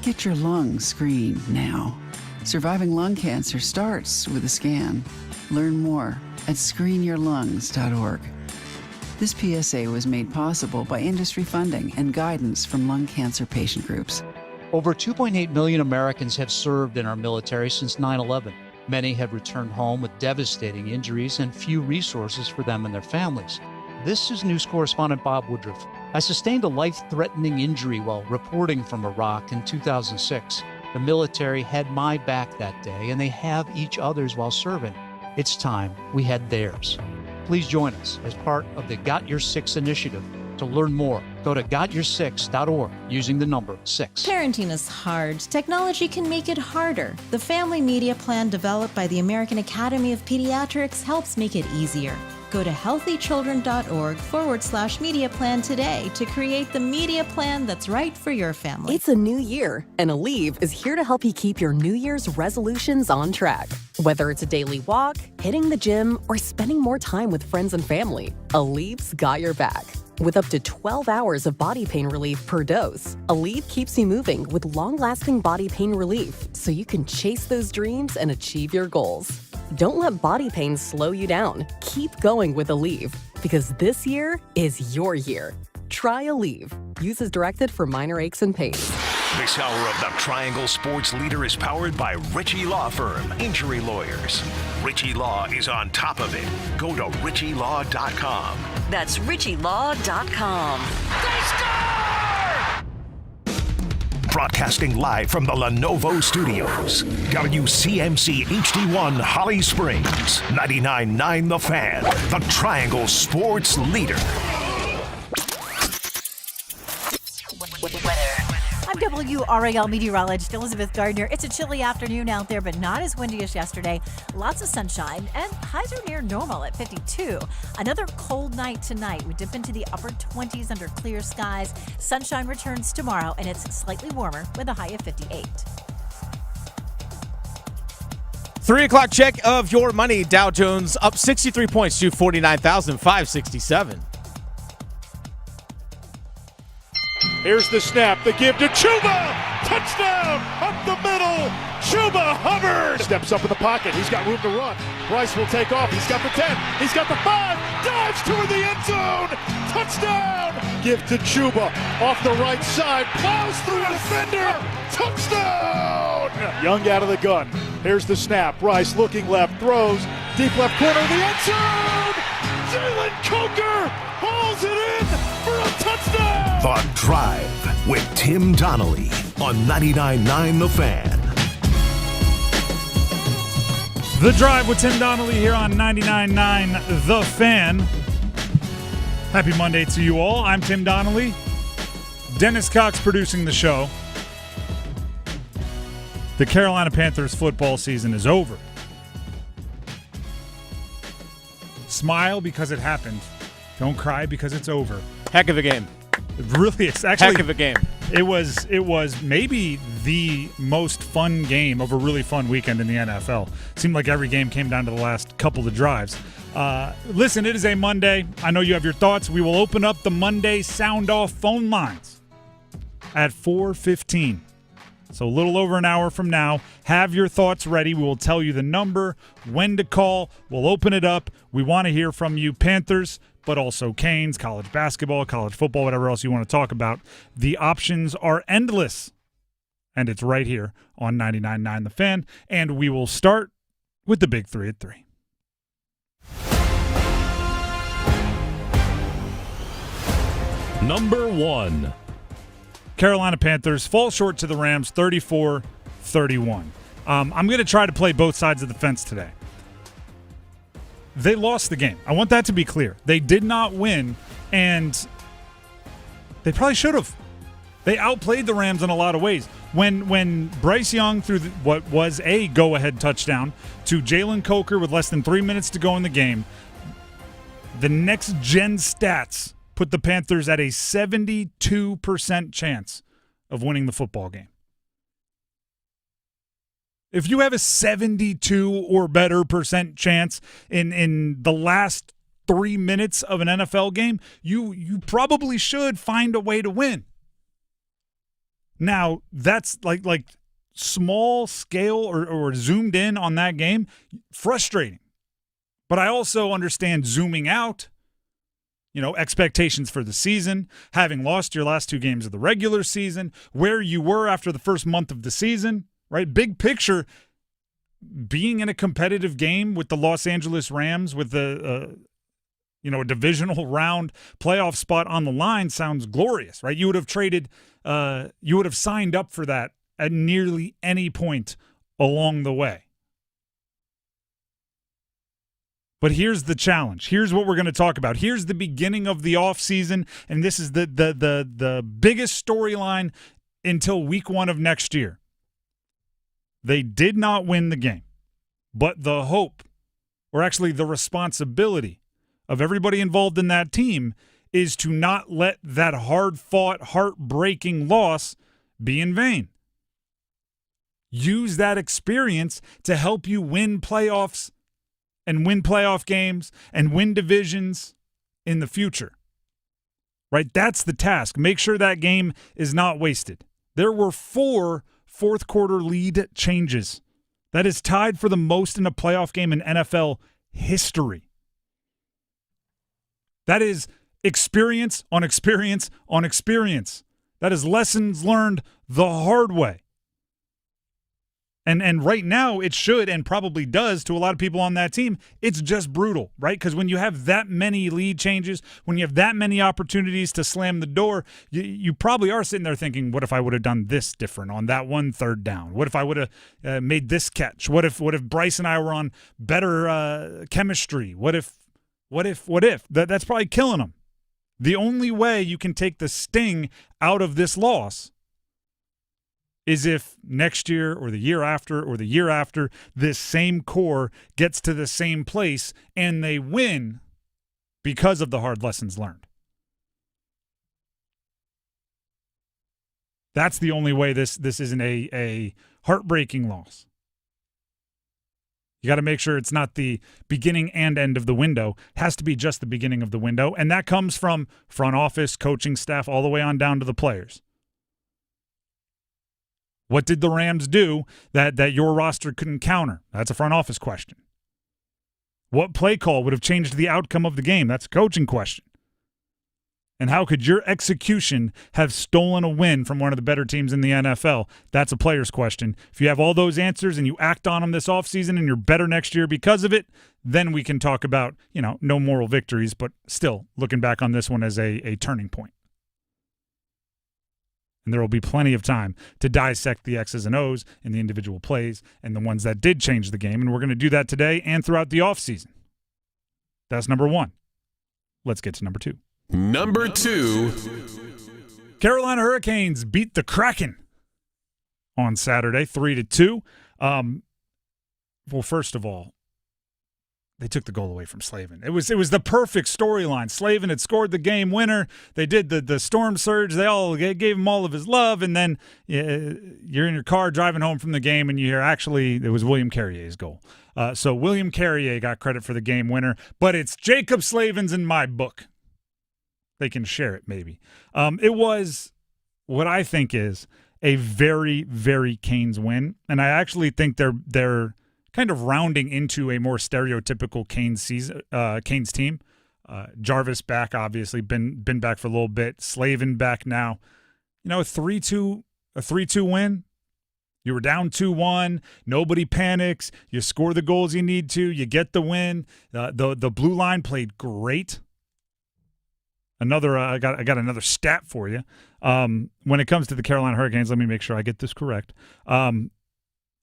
Get your lungs screened now. Surviving lung cancer starts with a scan. Learn more at screenyourlungs.org. This PSA was made possible by industry funding and guidance from lung cancer patient groups. Over 2.8 million Americans have served in our military since 9/11. Many have returned home with devastating injuries and few resources for them and their families. This is news correspondent Bob Woodruff. I sustained a life-threatening injury while reporting from Iraq in 2006. The military had my back that day, and they have each other's while serving. It's time we had theirs. Please join us as part of the Got Your Six initiative. To learn more, go to gotyoursix.org using the number 6. Parenting is hard. Technology can make it harder. The Family Media Plan developed by the American Academy of Pediatrics helps make it easier. Go to healthychildren.org/media plan today to create the media plan that's right for your family. It's a new year, and Aleve is here to help you keep your New Year's resolutions on track. Whether it's a daily walk, hitting the gym, or spending more time with friends and family, Aleve's got your back. With up to 12 hours of body pain relief per dose, Aleve keeps you moving with long-lasting body pain relief so you can chase those dreams and achieve your goals. Don't let body pain slow you down. Keep going with Aleve, because this year is your year. Try Aleve. Use as directed for minor aches and pains. This hour of the Triangle Sports Leader is powered by Ritchie Law Firm, injury lawyers. Ritchie Law is on top of it. Go to ritchielaw.com. That's ritchielaw.com. They score! Broadcasting live from the Lenovo Studios. WCMC HD1 Holly Springs. 99.9 The Fan. The Triangle Sports Leader. I'm WRAL meteorologist Elizabeth Gardner. It's a chilly afternoon out there, but not as windy as yesterday. Lots of sunshine, and highs are near normal at 52. Another cold night tonight. We dip into the upper 20s under clear skies. Sunshine returns tomorrow, and it's slightly warmer with a high of 58. 3 o'clock check of your money. Dow Jones up 63 points to 49,567. Here's the snap, the give to Chuba! Touchdown! Up the middle! Chuba Hubbard! Steps up in the pocket, he's got room to run. Bryce will take off, he's got the 10, he's got the 5, dives toward the end zone! Touchdown! Give to Chuba, off the right side, plows through a defender! Touchdown! Young out of the gun. Here's the snap, Bryce looking left, throws, deep left corner of the end zone! Jalen Coker hauls it in for a touchdown! The Drive with Tim Donnelly on 99.9 The Fan. The Drive with Tim Donnelly here on 99.9 The Fan. Happy Monday to you all. I'm Tim Donnelly. Dennis Cox producing the show. The Carolina Panthers football season is over. Smile because it happened. Don't cry because it's over. Heck of a game. Really, it's actually heck of a game. It was maybe the most fun game of a really fun weekend in the NFL. Seemed like every game came down to the last couple of drives. Listen, it is a Monday. I know you have your thoughts. We will open up the Monday Soundoff phone lines at 4:15. So a little over an hour from now. Have your thoughts ready. We will tell you the number, when to call. We'll open it up. We want to hear from you, Panthers, but also Canes, college basketball, college football, whatever else you want to talk about. The options are endless, and it's right here on 99.9 The Fan. And we will start with the big 3 at 3. Number 1. Carolina Panthers fall short to the Rams 34-31. I'm going to try to play both sides of the fence today. They lost the game. I want that to be clear. They did not win, and they probably should have. They outplayed the Rams in a lot of ways. When Bryce Young threw what was a go-ahead touchdown to Jalen Coker with less than 3 minutes to go in the game, the next-gen stats put the Panthers at a 72% chance of winning the football game. If you have a 72 or better percent chance in the last 3 minutes of an NFL game, you probably should find a way to win. Now, that's like small scale or zoomed in on that game, frustrating. But I also understand zooming out, expectations for the season, having lost your last 2 games of the regular season, where you were after the first month of the season, right? Big picture, being in a competitive game with the Los Angeles Rams with a divisional round playoff spot on the line sounds glorious, right? You would have signed up for that at nearly any point along the way. But here's the challenge. Here's what we're going to talk about. Here's the beginning of the offseason, and this is the biggest storyline until week 1 of next year. They did not win the game, but the hope, or actually the responsibility of everybody involved in that team is to not let that hard-fought, heartbreaking loss be in vain. Use that experience to help you win playoffs and win playoff games and win divisions in the future. Right? That's the task. Make sure that game is not wasted. There were 4 fourth-quarter lead changes. That is tied for the most in a playoff game in NFL history. That is experience on experience on experience. That is lessons learned the hard way. And right now it should and probably does to a lot of people on that team. It's just brutal, right? Because when you have that many lead changes, when you have that many opportunities to slam the door, you probably are sitting there thinking, what if I would have done this different on that 1 third down? What if I would have made this catch? What if Bryce and I were on better chemistry? What if? That's probably killing them. The only way you can take the sting out of this loss is if next year or the year after this same core gets to the same place and they win because of the hard lessons learned. That's the only way this isn't a heartbreaking loss. You got to make sure it's not the beginning and end of the window. It has to be just the beginning of the window, and that comes from front office, coaching staff, all the way on down to the players. What did the Rams do that your roster couldn't counter? That's a front office question. What play call would have changed the outcome of the game? That's a coaching question. And how could your execution have stolen a win from one of the better teams in the NFL? That's a player's question. If you have all those answers and you act on them this offseason and you're better next year because of it, then we can talk about, no moral victories, but still looking back on this one as a turning point. And there will be plenty of time to dissect the X's and O's and the individual plays and the ones that did change the game. And we're going to do that today and throughout the offseason. That's number 1. Let's get to number 2. Number 2. Carolina Hurricanes beat the Kraken on Saturday, 3-2. Well, first of all, they took the goal away from Slavin. It was the perfect storyline. Slavin had scored the game winner. They did the storm surge. They all gave him all of his love, and then you're in your car driving home from the game, and you hear actually it was William Carrier's goal. So William Carrier got credit for the game winner, but it's Jacob Slavin's in my book. They can share it maybe. It was what I think is a very, very Canes win, and I actually think they're kind of rounding into a more stereotypical Canes team. Jarvis back, obviously, been back for a little bit. Slavin back now. A 3-2 win. You were down 2-1. Nobody panics. You score the goals you need to. You get the win. The blue line played great. I got another stat for you. When it comes to the Carolina Hurricanes, let me make sure I get this correct.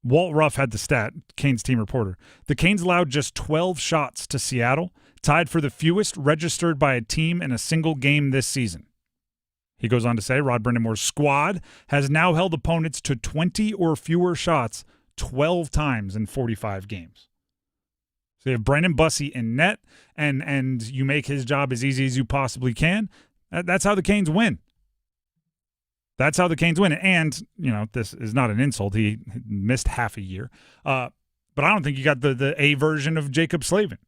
Walt Ruff had the stat, Canes team reporter. The Canes allowed just 12 shots to Seattle, tied for the fewest registered by a team in a single game this season. He goes on to say Rod Brendamore's squad has now held opponents to 20 or fewer shots 12 times in 45 games. So you have Brandon Bussey in net, and you make his job as easy as you possibly can. That's how the Canes win. That's how the Canes win. And, this is not an insult. He missed half a year. But I don't think you got the A version of Jacob Slavin,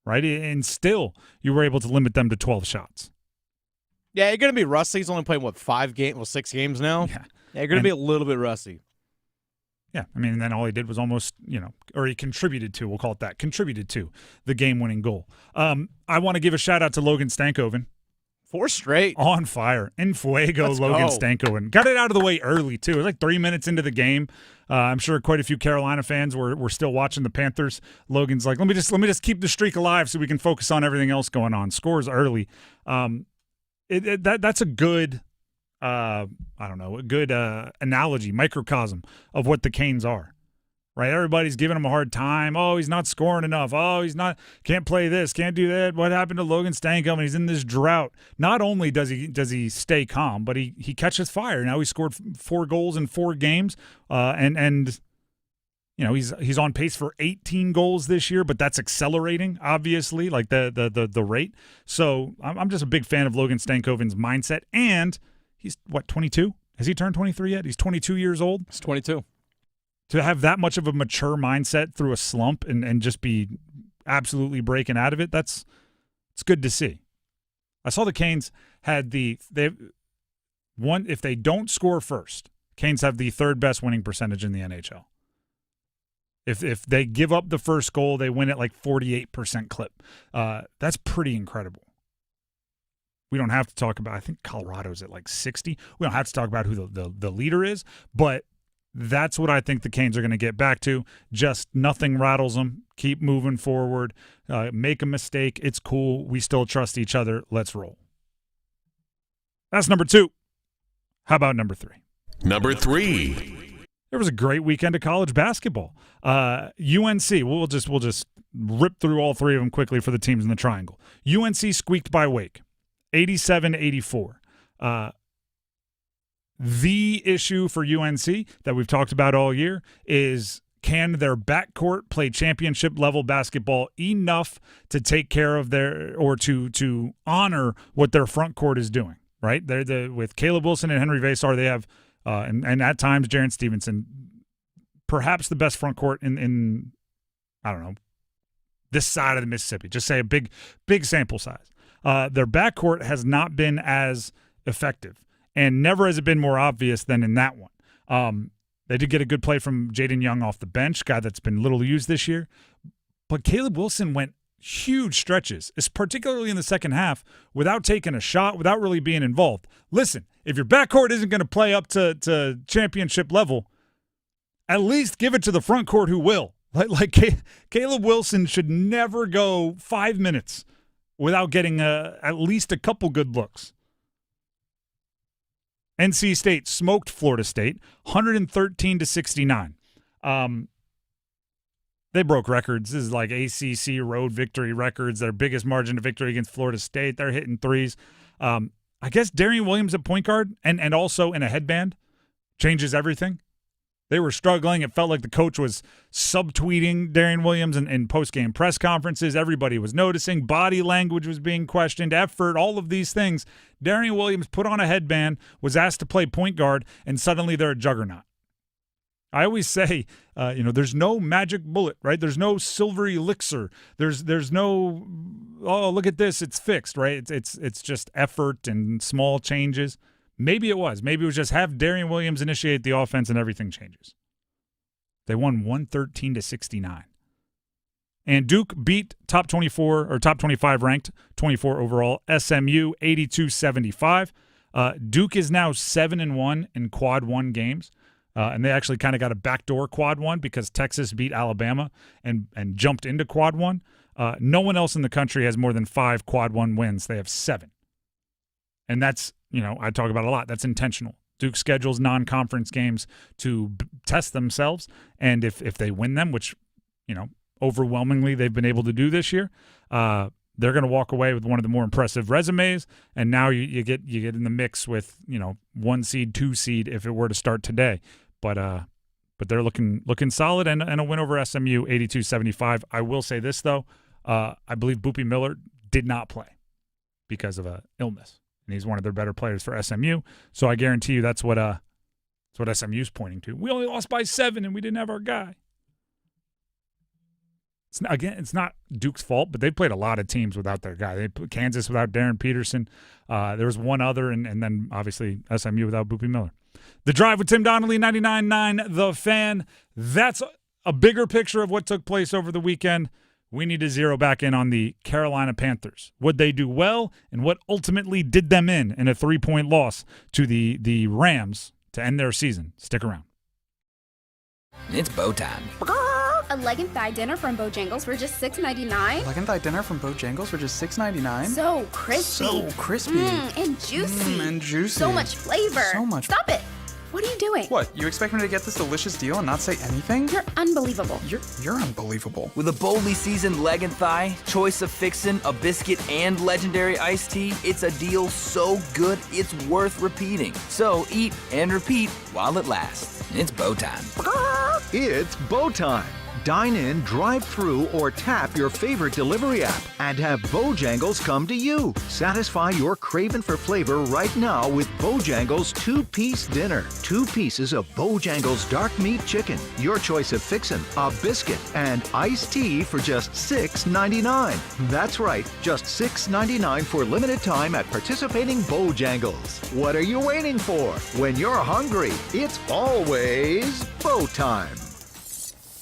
right? And still, you were able to limit them to 12 shots. Yeah, you're going to be rusty. He's only playing, 6 games now? Yeah. Yeah, you're going to be a little bit rusty. Yeah, I mean, and then all he did was almost, or he contributed to, we'll call it that, contributed to the game-winning goal. I want to give a shout-out to Logan Stankoven. 4 straight. On fire. In fuego, Let's Logan go. Stankoven. Got it out of the way early, too. It was like 3 minutes into the game. I'm sure quite a few Carolina fans were still watching the Panthers. Logan's like, let me just keep the streak alive so we can focus on everything else going on. Scores early. That's a good analogy, microcosm of what the Canes are, right? Everybody's giving him a hard time. Oh, he's not scoring enough. Oh, can't play this, can't do that. What happened to Logan Stankoven? He's in this drought. Not only does he stay calm, but he catches fire. Now he scored 4 goals in 4 games, and he's on pace for 18 goals this year, but that's accelerating, obviously, like the rate. So I'm just a big fan of Logan Stankoven's mindset, and he's, 22? Has he turned 23 yet? He's 22 years old? He's 22. To have that much of a mature mindset through a slump and just be absolutely breaking out of it, it's good to see. I saw the Canes had if they don't score first, Canes have the 3rd best winning percentage in the NHL. If they give up the first goal, they win at like 48% clip. That's pretty incredible. We don't have to talk about, I think Colorado's at like 60. We don't have to talk about who the leader is, but that's what I think the Canes are going to get back to. Just nothing rattles them. Keep moving forward. Make a mistake. It's cool. We still trust each other. Let's roll. That's number 2. How about number 3? Number 3. There was a great weekend of college basketball. UNC, we'll just rip through all 3 of them quickly for the teams in the triangle. UNC squeaked by Wake. 87-84. The issue for UNC that we've talked about all year is, can their backcourt play championship-level basketball enough to take care of to honor what their front court is doing, right? With Caleb Wilson and Henry Vasar, they have, and at times Jaren Stevenson, perhaps the best front court in I don't know, this side of the Mississippi. Just say a big sample size. Their backcourt has not been as effective, and never has it been more obvious than in that one. They did get a good play from Jaden Young off the bench, guy that's been little used this year. But Caleb Wilson went huge stretches, particularly in the second half, without taking a shot, without really being involved. Listen, if your backcourt isn't going to play up to championship level, at least give it to the front court who will. Like Caleb Wilson should never go 5 minutes without getting at least a couple good looks. NC State smoked Florida State, 113-69. They broke records. This is like ACC road victory records. Their biggest margin of victory against Florida State. They're hitting threes. I guess Darian Williams at point guard and also in a headband changes everything. They were struggling. It felt like the coach was subtweeting Darian Williams in post-game press conferences. Everybody was noticing. Body language was being questioned. Effort, all of these things. Darian Williams put on a headband, was asked to play point guard, and suddenly they're a juggernaut. I always say, there's no magic bullet, right? There's no silver elixir. There's no, oh, look at this, it's fixed, right? It's just effort and small changes. Maybe it was. Maybe it was just have Darian Williams initiate the offense and everything changes. They won 113-69. And Duke beat top 24 or top 25 ranked, 24 overall, SMU 82-75. Duke is now 7-1 in quad one games. And they actually kind of got a backdoor quad one because Texas beat Alabama and jumped into quad one. No one else in the country has more than 5 quad one wins. They have 7. And that's, I talk about a lot. That's intentional. Duke schedules non-conference games to test themselves. And if they win them, which, overwhelmingly they've been able to do this year, they're going to walk away with one of the more impressive resumes. And now you get in the mix with, 1 seed, 2 seed if it were to start today. But they're looking solid and a win over SMU 82-75. I will say this though, I believe Boopie Miller did not play because of an illness, and he's one of their better players for SMU. So I guarantee you that's what SMU's pointing to. We only lost by 7 and we didn't have our guy. It's not Duke's fault, but they've played a lot of teams without their guy. They put Kansas without Darren Peterson. There was one other, and then obviously SMU without Boopie Miller. The Drive with Tim Donnelly, 99.9 The Fan. That's a bigger picture of what took place over the weekend. We need to zero back in on the Carolina Panthers. What they do well and what ultimately did them in a 3-point loss to the Rams to end their season. Stick around. It's bow time. A leg and thigh dinner from Bojangles for just $6.99. Leg and thigh dinner from Bojangles for just $6.99. So crispy. So crispy. And juicy. And juicy. So much flavor. So much. Stop it. What are you doing? What, you expect me to get this delicious deal and not say anything? You're unbelievable. You're unbelievable. With a boldly seasoned leg and thigh, choice of fixin', a biscuit, and legendary iced tea, it's a deal so good it's worth repeating. So eat and repeat while it lasts. It's bow time. It's bow time. Dine in, drive through, or tap your favorite delivery app and have Bojangles come to you. Satisfy your craving for flavor right now with Bojangles 2-piece dinner. 2 pieces of Bojangles dark meat chicken, your choice of fixin', a biscuit, and iced tea for just $6.99. That's right, just $6.99 for limited time at participating Bojangles. What are you waiting for? When you're hungry, it's always bow time.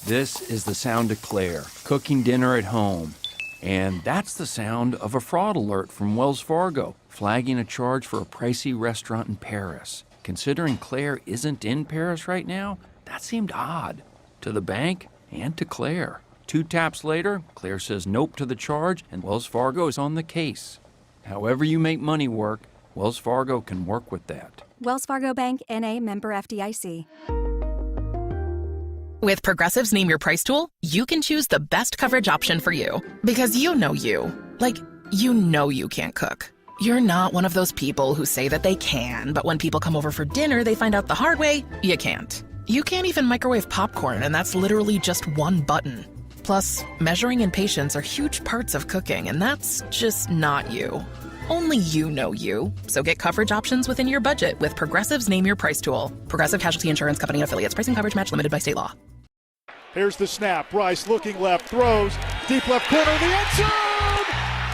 This is the sound of Claire, cooking dinner at home. And that's the sound of a fraud alert from Wells Fargo, flagging a charge for a pricey restaurant in Paris. Considering Claire isn't in Paris right now, that seemed odd. To the bank and to Claire. 2 taps later, Claire says nope to the charge, and Wells Fargo is on the case. However you make money work, Wells Fargo can work with that. Wells Fargo Bank, N.A., member FDIC. With Progressive's Name Your Price tool, you can choose the best coverage option for you. Because you know you. Like, you know you can't cook. You're not one of those people who say that they can, but when people come over for dinner, they find out the hard way, you can't. You can't even microwave popcorn, and that's literally just one button. Plus, measuring and patience are huge parts of cooking, and that's just not you. Only you know you. So get coverage options within your budget with Progressive's Name Your Price tool. Progressive Casualty Insurance Company and Affiliates. Pricing coverage match limited by state law. Here's the snap. Bryce looking left, throws. Deep left corner of the end zone!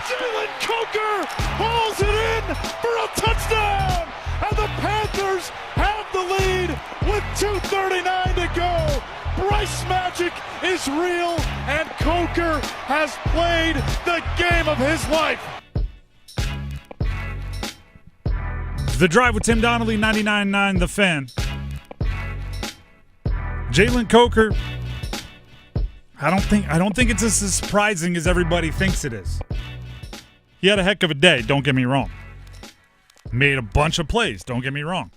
Jalen Coker hauls it in for a touchdown! And the Panthers have the lead with 2:39 to go. Bryce magic is real, and Coker has played the game of his life. The Drive with Tim Donnelly, 99.9 The Fan. Jalen Coker, I don't think it's as surprising as everybody thinks it is. He had a heck of a day, don't get me wrong. Made a bunch of plays, don't get me wrong.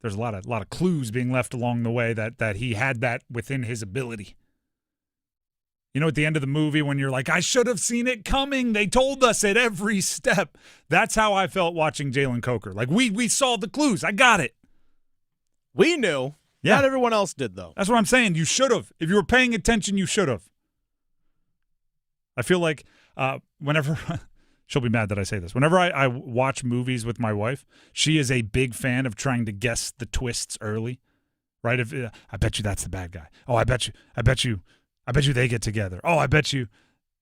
There's a lot of clues being left along the way that he had that within his ability. You know, at the end of the movie when you're like, I should have seen it coming. They told us at every step. That's how I felt watching Jalen Coker. Like, we saw the clues. I got it. We knew. Yeah. Not everyone else did, though. That's what I'm saying. You should have. If you were paying attention, you should have. I feel like whenever – she'll be mad that I say this. Whenever I watch movies with my wife, she is a big fan of trying to guess the twists early, right? I bet you that's the bad guy. Oh, I bet you they get together. Oh, I bet you.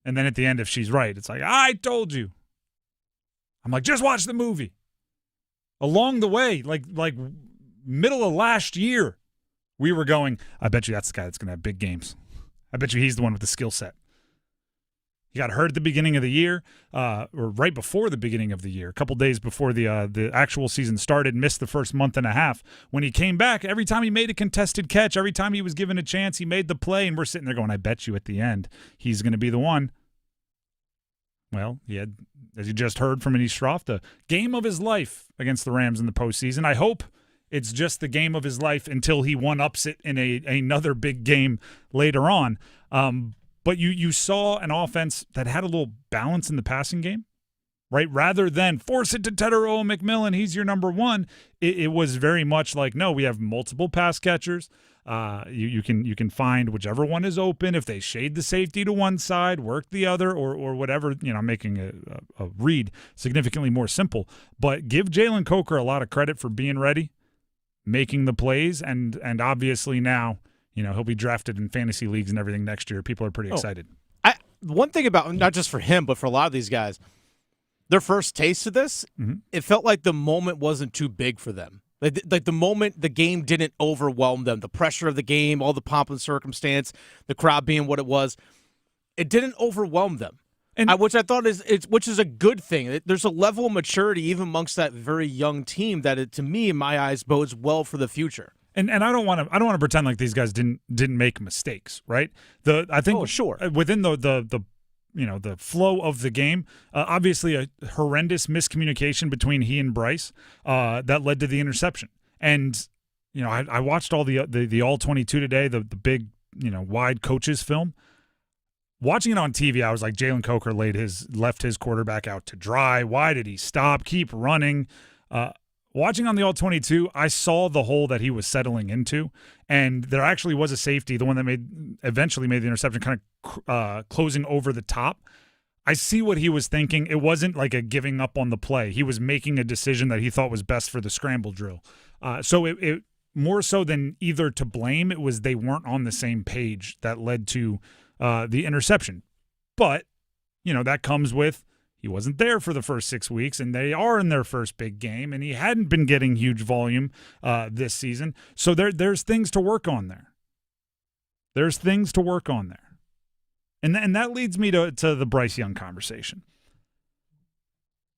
And then at the end, if she's right, it's like, I told you. I'm like, just watch the movie. Along the way, like middle of last year, we were going, I bet you that's the guy that's going to have big games. I bet you he's the one with the skill set. He got hurt at the beginning of the year, or right before the beginning of the year, a couple days before the actual season started, missed the first month and a half. When he came back, every time he made a contested catch, every time he was given a chance, he made the play, and we're sitting there going, I bet you at the end he's going to be the one. Well, he had, as you just heard from Anish Shroff, the game of his life against the Rams in the postseason. I hope it's just the game of his life until he one-ups it in another big game later on. But you saw an offense that had a little balance in the passing game, right? Rather than force it to Tetero McMillan, he's your number one. It was very much like, no, we have multiple pass catchers. You can find whichever one is open. If they shade the safety to one side, work the other, or whatever. You know, making a read significantly more simple. But give Jalen Coker a lot of credit for being ready, making the plays, and obviously now, you know, he'll be drafted in fantasy leagues and everything next year. People are pretty excited. One thing about, not just for him, but for a lot of these guys, their first taste of this, it felt like the moment wasn't too big for them. Like the moment the game didn't overwhelm them, the pressure of the game, all the pomp and circumstance, the crowd being what it was, it didn't overwhelm them. Which I thought which is a good thing. There's a level of maturity even amongst that very young team that, to me, in my eyes, bodes well for the future. And I don't want to pretend like these guys didn't make mistakes, right? I think within the flow of the game, obviously a horrendous miscommunication between he and Bryce that led to the interception. And I watched all the all 22 today, the big wide coaches film. Watching it on TV, I was like, Jalen Coker left his quarterback out to dry. Why did he stop? Keep running. Watching on the all 22, I saw the hole that he was settling into, and there actually was a safety, the one that eventually made the interception, kind of closing over the top. I see what he was thinking. It wasn't like a giving up on the play. He was making a decision that he thought was best for the scramble drill. So it more so than either to blame, it was they weren't on the same page that led to the interception. But, that comes with he wasn't there for the first 6 weeks, and they are in their first big game, and he hadn't been getting huge volume this season. So there's things to work on there. There's things to work on there. And that leads me to the Bryce Young conversation.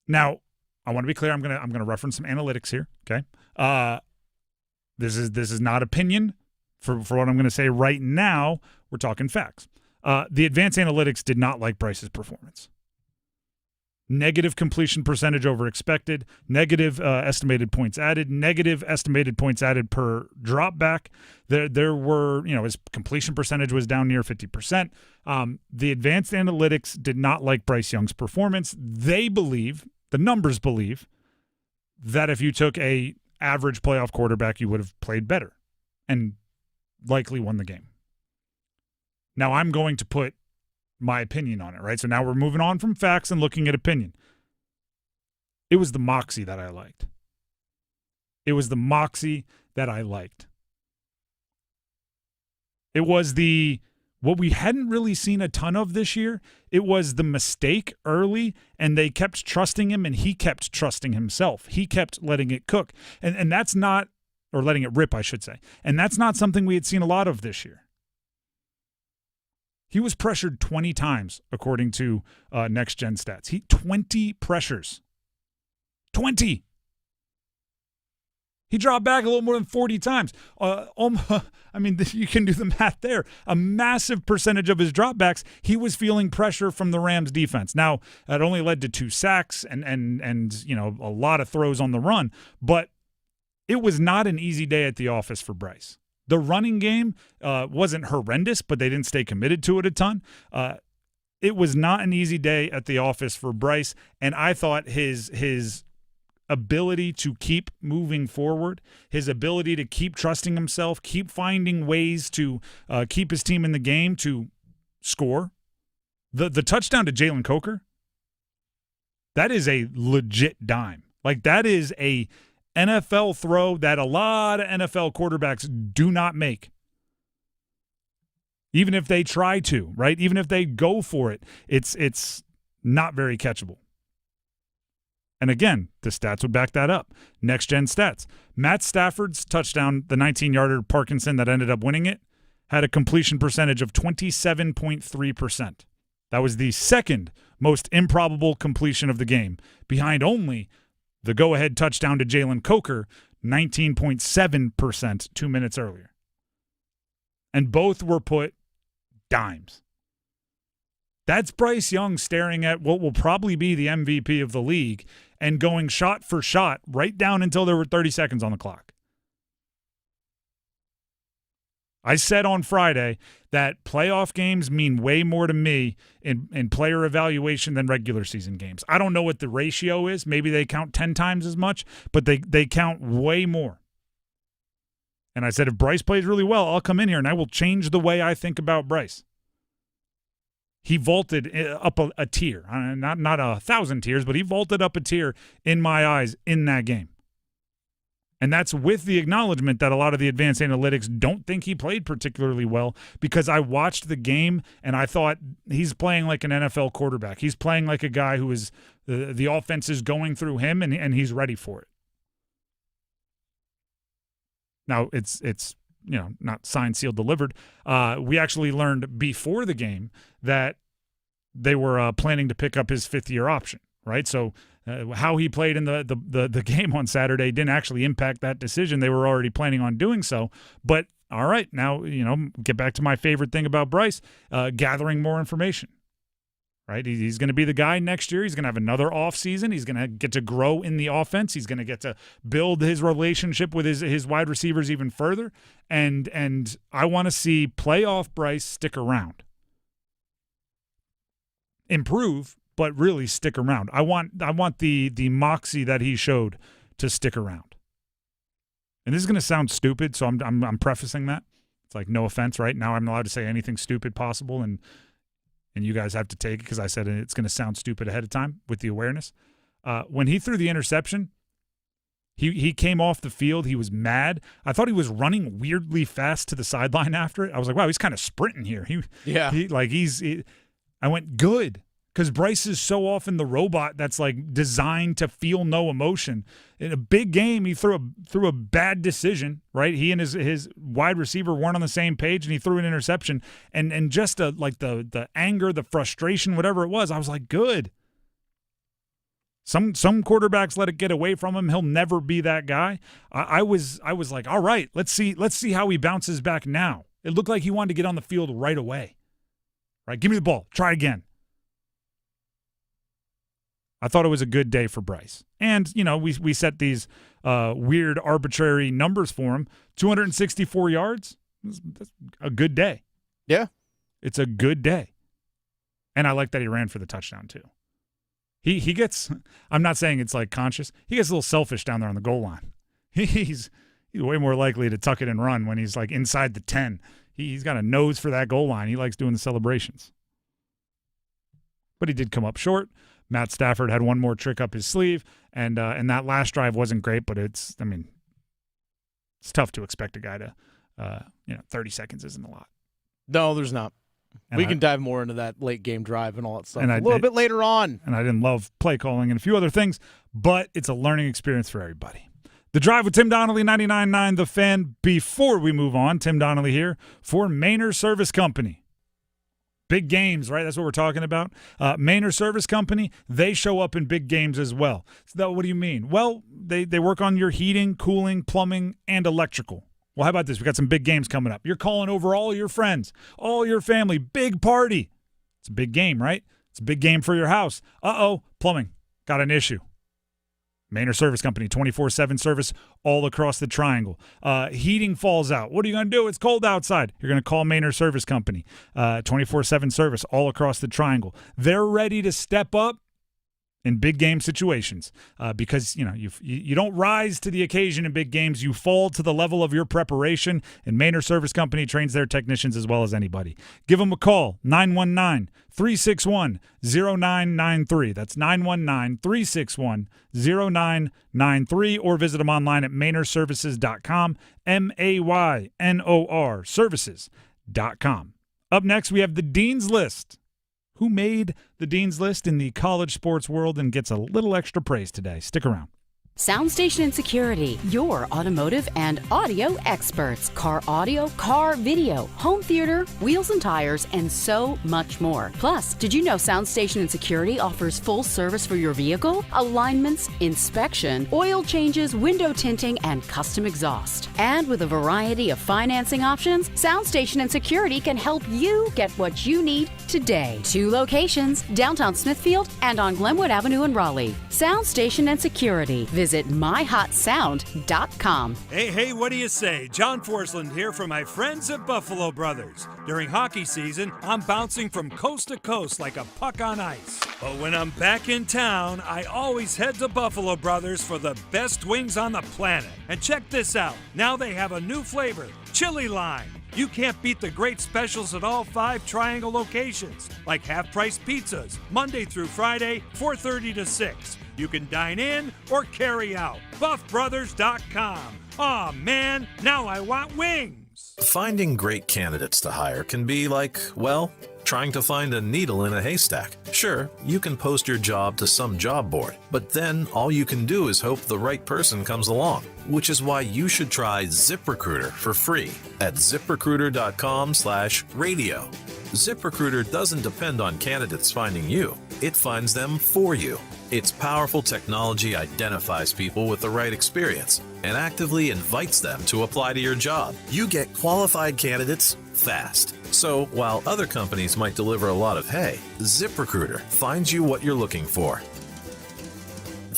Now, I want to be clear. I'm gonna reference some analytics here. Okay, this is not opinion. For what I'm going to say right now, we're talking facts. The advanced analytics did not like Bryce's performance. Negative completion percentage over expected, negative estimated points added, negative estimated points added per drop back. There were, his completion percentage was down near 50%. The advanced analytics did not like Bryce Young's performance. They believe, the numbers believe, that if you took a average playoff quarterback, you would have played better and likely won the game. Now I'm going to put my opinion on it, right? So now we're moving on from facts and looking at opinion. It was the moxie that I liked. It was what we hadn't really seen a ton of this year. It was the mistake early, and they kept trusting him, and he kept trusting himself. He kept letting it cook. And that's not, or letting it rip, I should say. And that's not something we had seen a lot of this year. He was pressured 20 times, according to Next Gen Stats. 20 pressures. 20. He dropped back a little more than 40 times. You can do the math there. A massive percentage of his dropbacks, he was feeling pressure from the Rams defense. Now, that only led to 2 sacks and a lot of throws on the run, but it was not an easy day at the office for Bryce. The running game wasn't horrendous, but they didn't stay committed to it a ton. It was not an easy day at the office for Bryce, and I thought his ability to keep moving forward, his ability to keep trusting himself, keep finding ways to keep his team in the game, to score. The touchdown to Jalen Coker, that is a legit dime. Like, that is a NFL throw that a lot of NFL quarterbacks do not make. Even if they try to, right? Even if they go for it, it's not very catchable. And again, the stats would back that up. Next Gen Stats. Matt Stafford's touchdown, the 19-yarder Parkinson that ended up winning it, had a completion percentage of 27.3%. That was the second most improbable completion of the game, behind only the go-ahead touchdown to Jalen Coker, 19.7% 2 minutes earlier. And both were put dimes. That's Bryce Young staring at what will probably be the MVP of the league and going shot for shot right down until there were 30 seconds on the clock. I said on Friday that playoff games mean way more to me in player evaluation than regular season games. I don't know what the ratio is. Maybe they count 10 times as much, but they count way more. And I said, if Bryce plays really well, I'll come in here and I will change the way I think about Bryce. He vaulted up a tier, not 1,000 tiers, but he vaulted up a tier in my eyes in that game. And that's with the acknowledgement that a lot of the advanced analytics don't think he played particularly well, because I watched the game and I thought he's playing like an NFL quarterback. He's playing like a guy who is The offense is going through him, and he's ready for it. Now, it's not signed, sealed, delivered. We actually learned before the game that they were planning to pick up his fifth-year option, right? So how he played in the game on Saturday didn't actually impact that decision. They were already planning on doing so. But, all right, now, get back to my favorite thing about Bryce, gathering more information. Right, he's going to be the guy next year. He's going to have another offseason. He's going to get to grow in the offense. He's going to get to build his relationship with his wide receivers even further. And I want to see playoff Bryce stick around, improve, but really stick around. I want the moxie that he showed to stick around. And this is going to sound stupid, so I'm prefacing that. It's like, no offense, right? Now I'm allowed to say anything stupid possible, and you guys have to take it because I said it's going to sound stupid ahead of time with the awareness. When he threw the interception, he came off the field. He was mad. I thought he was running weirdly fast to the sideline after it. I was like, wow, he's kind of sprinting here. I went, good, because Bryce is so often the robot that's like designed to feel no emotion. In a big game, he threw a bad decision, right? He and his wide receiver weren't on the same page, and he threw an interception. And just the anger, the frustration, whatever it was, I was like, good. Some quarterbacks let it get away from him. He'll never be that guy. I was like, all right, let's see how he bounces back now. It looked like he wanted to get on the field right away. Right, give me the ball. Try again. I thought it was a good day for Bryce. And, we set these weird, arbitrary numbers for him. 264 yards, that's a good day. Yeah. It's a good day. And I like that he ran for the touchdown, too. He gets, I'm not saying it's like conscious, he gets a little selfish down there on the goal line. He's way more likely to tuck it and run when he's like inside the 10. He's got a nose for that goal line. He likes doing the celebrations. But he did come up short. Matt Stafford had one more trick up his sleeve, and that last drive wasn't great, but it's tough to expect a guy to, 30 seconds isn't a lot. No, there's not. And we can dive more into that late game drive and all that stuff a little bit later on. And I didn't love play calling and a few other things, but it's a learning experience for everybody. The Drive with Tim Donnelly, 99.9 The Fan. Before we move on, Tim Donnelly here for Maynard Service Company. Big games, right? That's what we're talking about. Maynard Service Company, they show up in big games as well. So what do you mean? Well, they work on your heating, cooling, plumbing, and electrical. Well, how about this? We got some big games coming up. You're calling over all your friends, all your family, big party. It's a big game, right? It's a big game for your house. Plumbing, got an issue. Maynard Service Company, 24/7 service all across the triangle. Heating falls out. What are you going to do? It's cold outside. You're going to call Maynard Service Company. 24/7 service all across the triangle. They're ready to step up in big game situations because you don't rise to the occasion in big games. You fall to the level of your preparation, and Maynard Service Company trains their technicians as well as anybody. Give them a call, 919-361-0993. That's 919-361-0993, or visit them online at maynardservices.com, MAYNOR services.com. Up next, we have the Dean's List. Who made the Dean's List in the college sports world and gets a little extra praise today. Stick around. Soundstation and Security, your automotive and audio experts. Car audio, car video, home theater, wheels and tires, and so much more. Plus, did you know Soundstation and Security offers full service for your vehicle? Alignments, inspection, oil changes, window tinting, and custom exhaust. And with a variety of financing options, Soundstation and Security can help you get what you need today. 2 locations, downtown Smithfield and on Glenwood Avenue in Raleigh. Soundstation and Security. Visit myhotsound.com. Hey, what do you say? John Forsland here for my friends at Buffalo Brothers. During hockey season, I'm bouncing from coast to coast like a puck on ice. But when I'm back in town, I always head to Buffalo Brothers for the best wings on the planet. And check this out. Now they have a new flavor, chili lime. You can't beat the great specials at all 5 Triangle locations, like half-price pizzas, Monday through Friday, 4:30 to 6. You can dine in or carry out. BuffBrothers.com. Aw, man, now I want wings. Finding great candidates to hire can be like, well, Trying to find a needle in a haystack? Sure, you can post your job to some job board, but then all you can do is hope the right person comes along, which is why you should try ZipRecruiter for free at ZipRecruiter.com/radio. ZipRecruiter doesn't depend on candidates finding you. It finds them for you. Its powerful technology identifies people with the right experience and actively invites them to apply to your job. You get qualified candidates fast. So while other companies might deliver a lot of hay, ZipRecruiter finds you what you're looking for.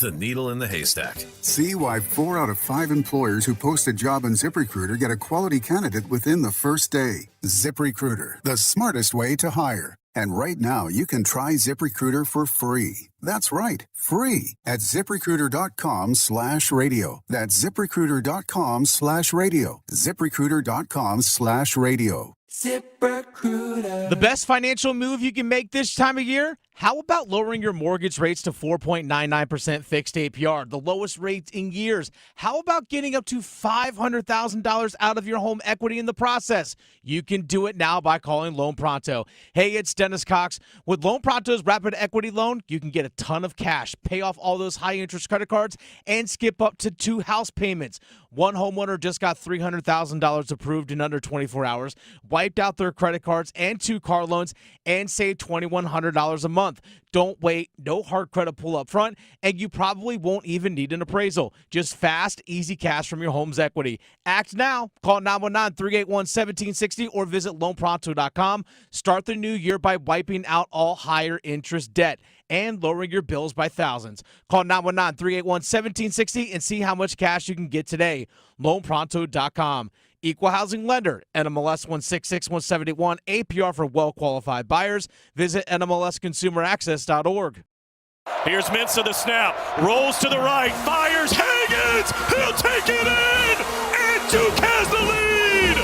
The needle in the haystack. See why 4 out of 5 employers who post a job on ZipRecruiter get a quality candidate within the first day. ZipRecruiter, the smartest way to hire. And right now, you can try ZipRecruiter for free. That's right, free at ZipRecruiter.com/radio. That's ZipRecruiter.com/radio. ZipRecruiter.com/radio. ZipRecruiter. The best financial move you can make this time of year? How about lowering your mortgage rates to 4.99% fixed APR, the lowest rates in years? How about getting up to $500,000 out of your home equity in the process? You can do it now by calling Loan Pronto. Hey, it's Dennis Cox. With Loan Pronto's Rapid Equity Loan, you can get a ton of cash, pay off all those high-interest credit cards, and skip up to 2 house payments. One homeowner just got $300,000 approved in under 24 hours, wiped out their credit cards and 2 car loans, and saved $2,100 a month. Don't wait, no hard credit pull up front, and you probably won't even need an appraisal. Just fast, easy cash from your home's equity. Act now. Call 919-381-1760 or visit loanpronto.com. Start the new year by wiping out all higher interest debt and lowering your bills by thousands. Call 919-381-1760 and see how much cash you can get today. loanpronto.com. Equal housing lender, NMLS 166171, APR for well-qualified buyers. Visit NMLSconsumeraccess.org. Here's Mintz to the snap, rolls to the right, fires, Higgins, he'll take it in, and Duke has the lead,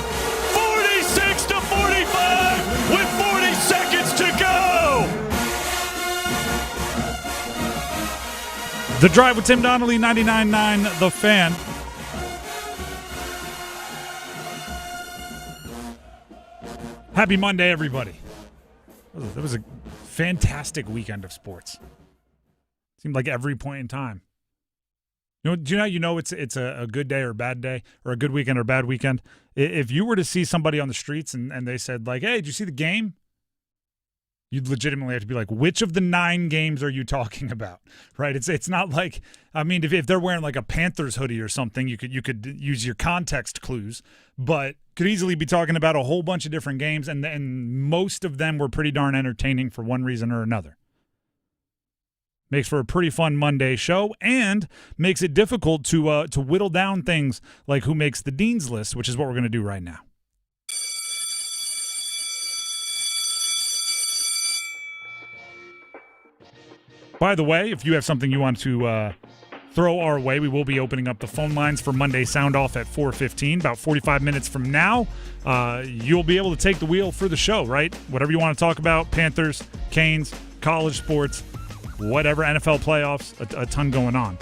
46-45 with 40 seconds to go. The Drive with Tim Donnelly, 99.9 The Fan. Happy Monday, everybody. That was a fantastic weekend of sports. Seemed like every point in time. Do you know it's a good day or a bad day, or a good weekend or a bad weekend? If you were to see somebody on the streets and they said, like, hey, did you see the game? You'd legitimately have to be like, which of the 9 games are you talking about? Right? It's not like, I mean, if they're wearing like a Panthers hoodie or something, you could use your context clues, but could easily be talking about a whole bunch of different games, and most of them were pretty darn entertaining for one reason or another. Makes for a pretty fun Monday show, and makes it difficult to whittle down things like who makes the Dean's List, which is what we're going to do right now. By the way, if you have something you want to throw our way, we will be opening up the phone lines for Monday Soundoff at 4:15. About 45 minutes from now, you'll be able to take the wheel for the show, right? Whatever you want to talk about, Panthers, Canes, college sports, whatever, NFL playoffs, a ton going on.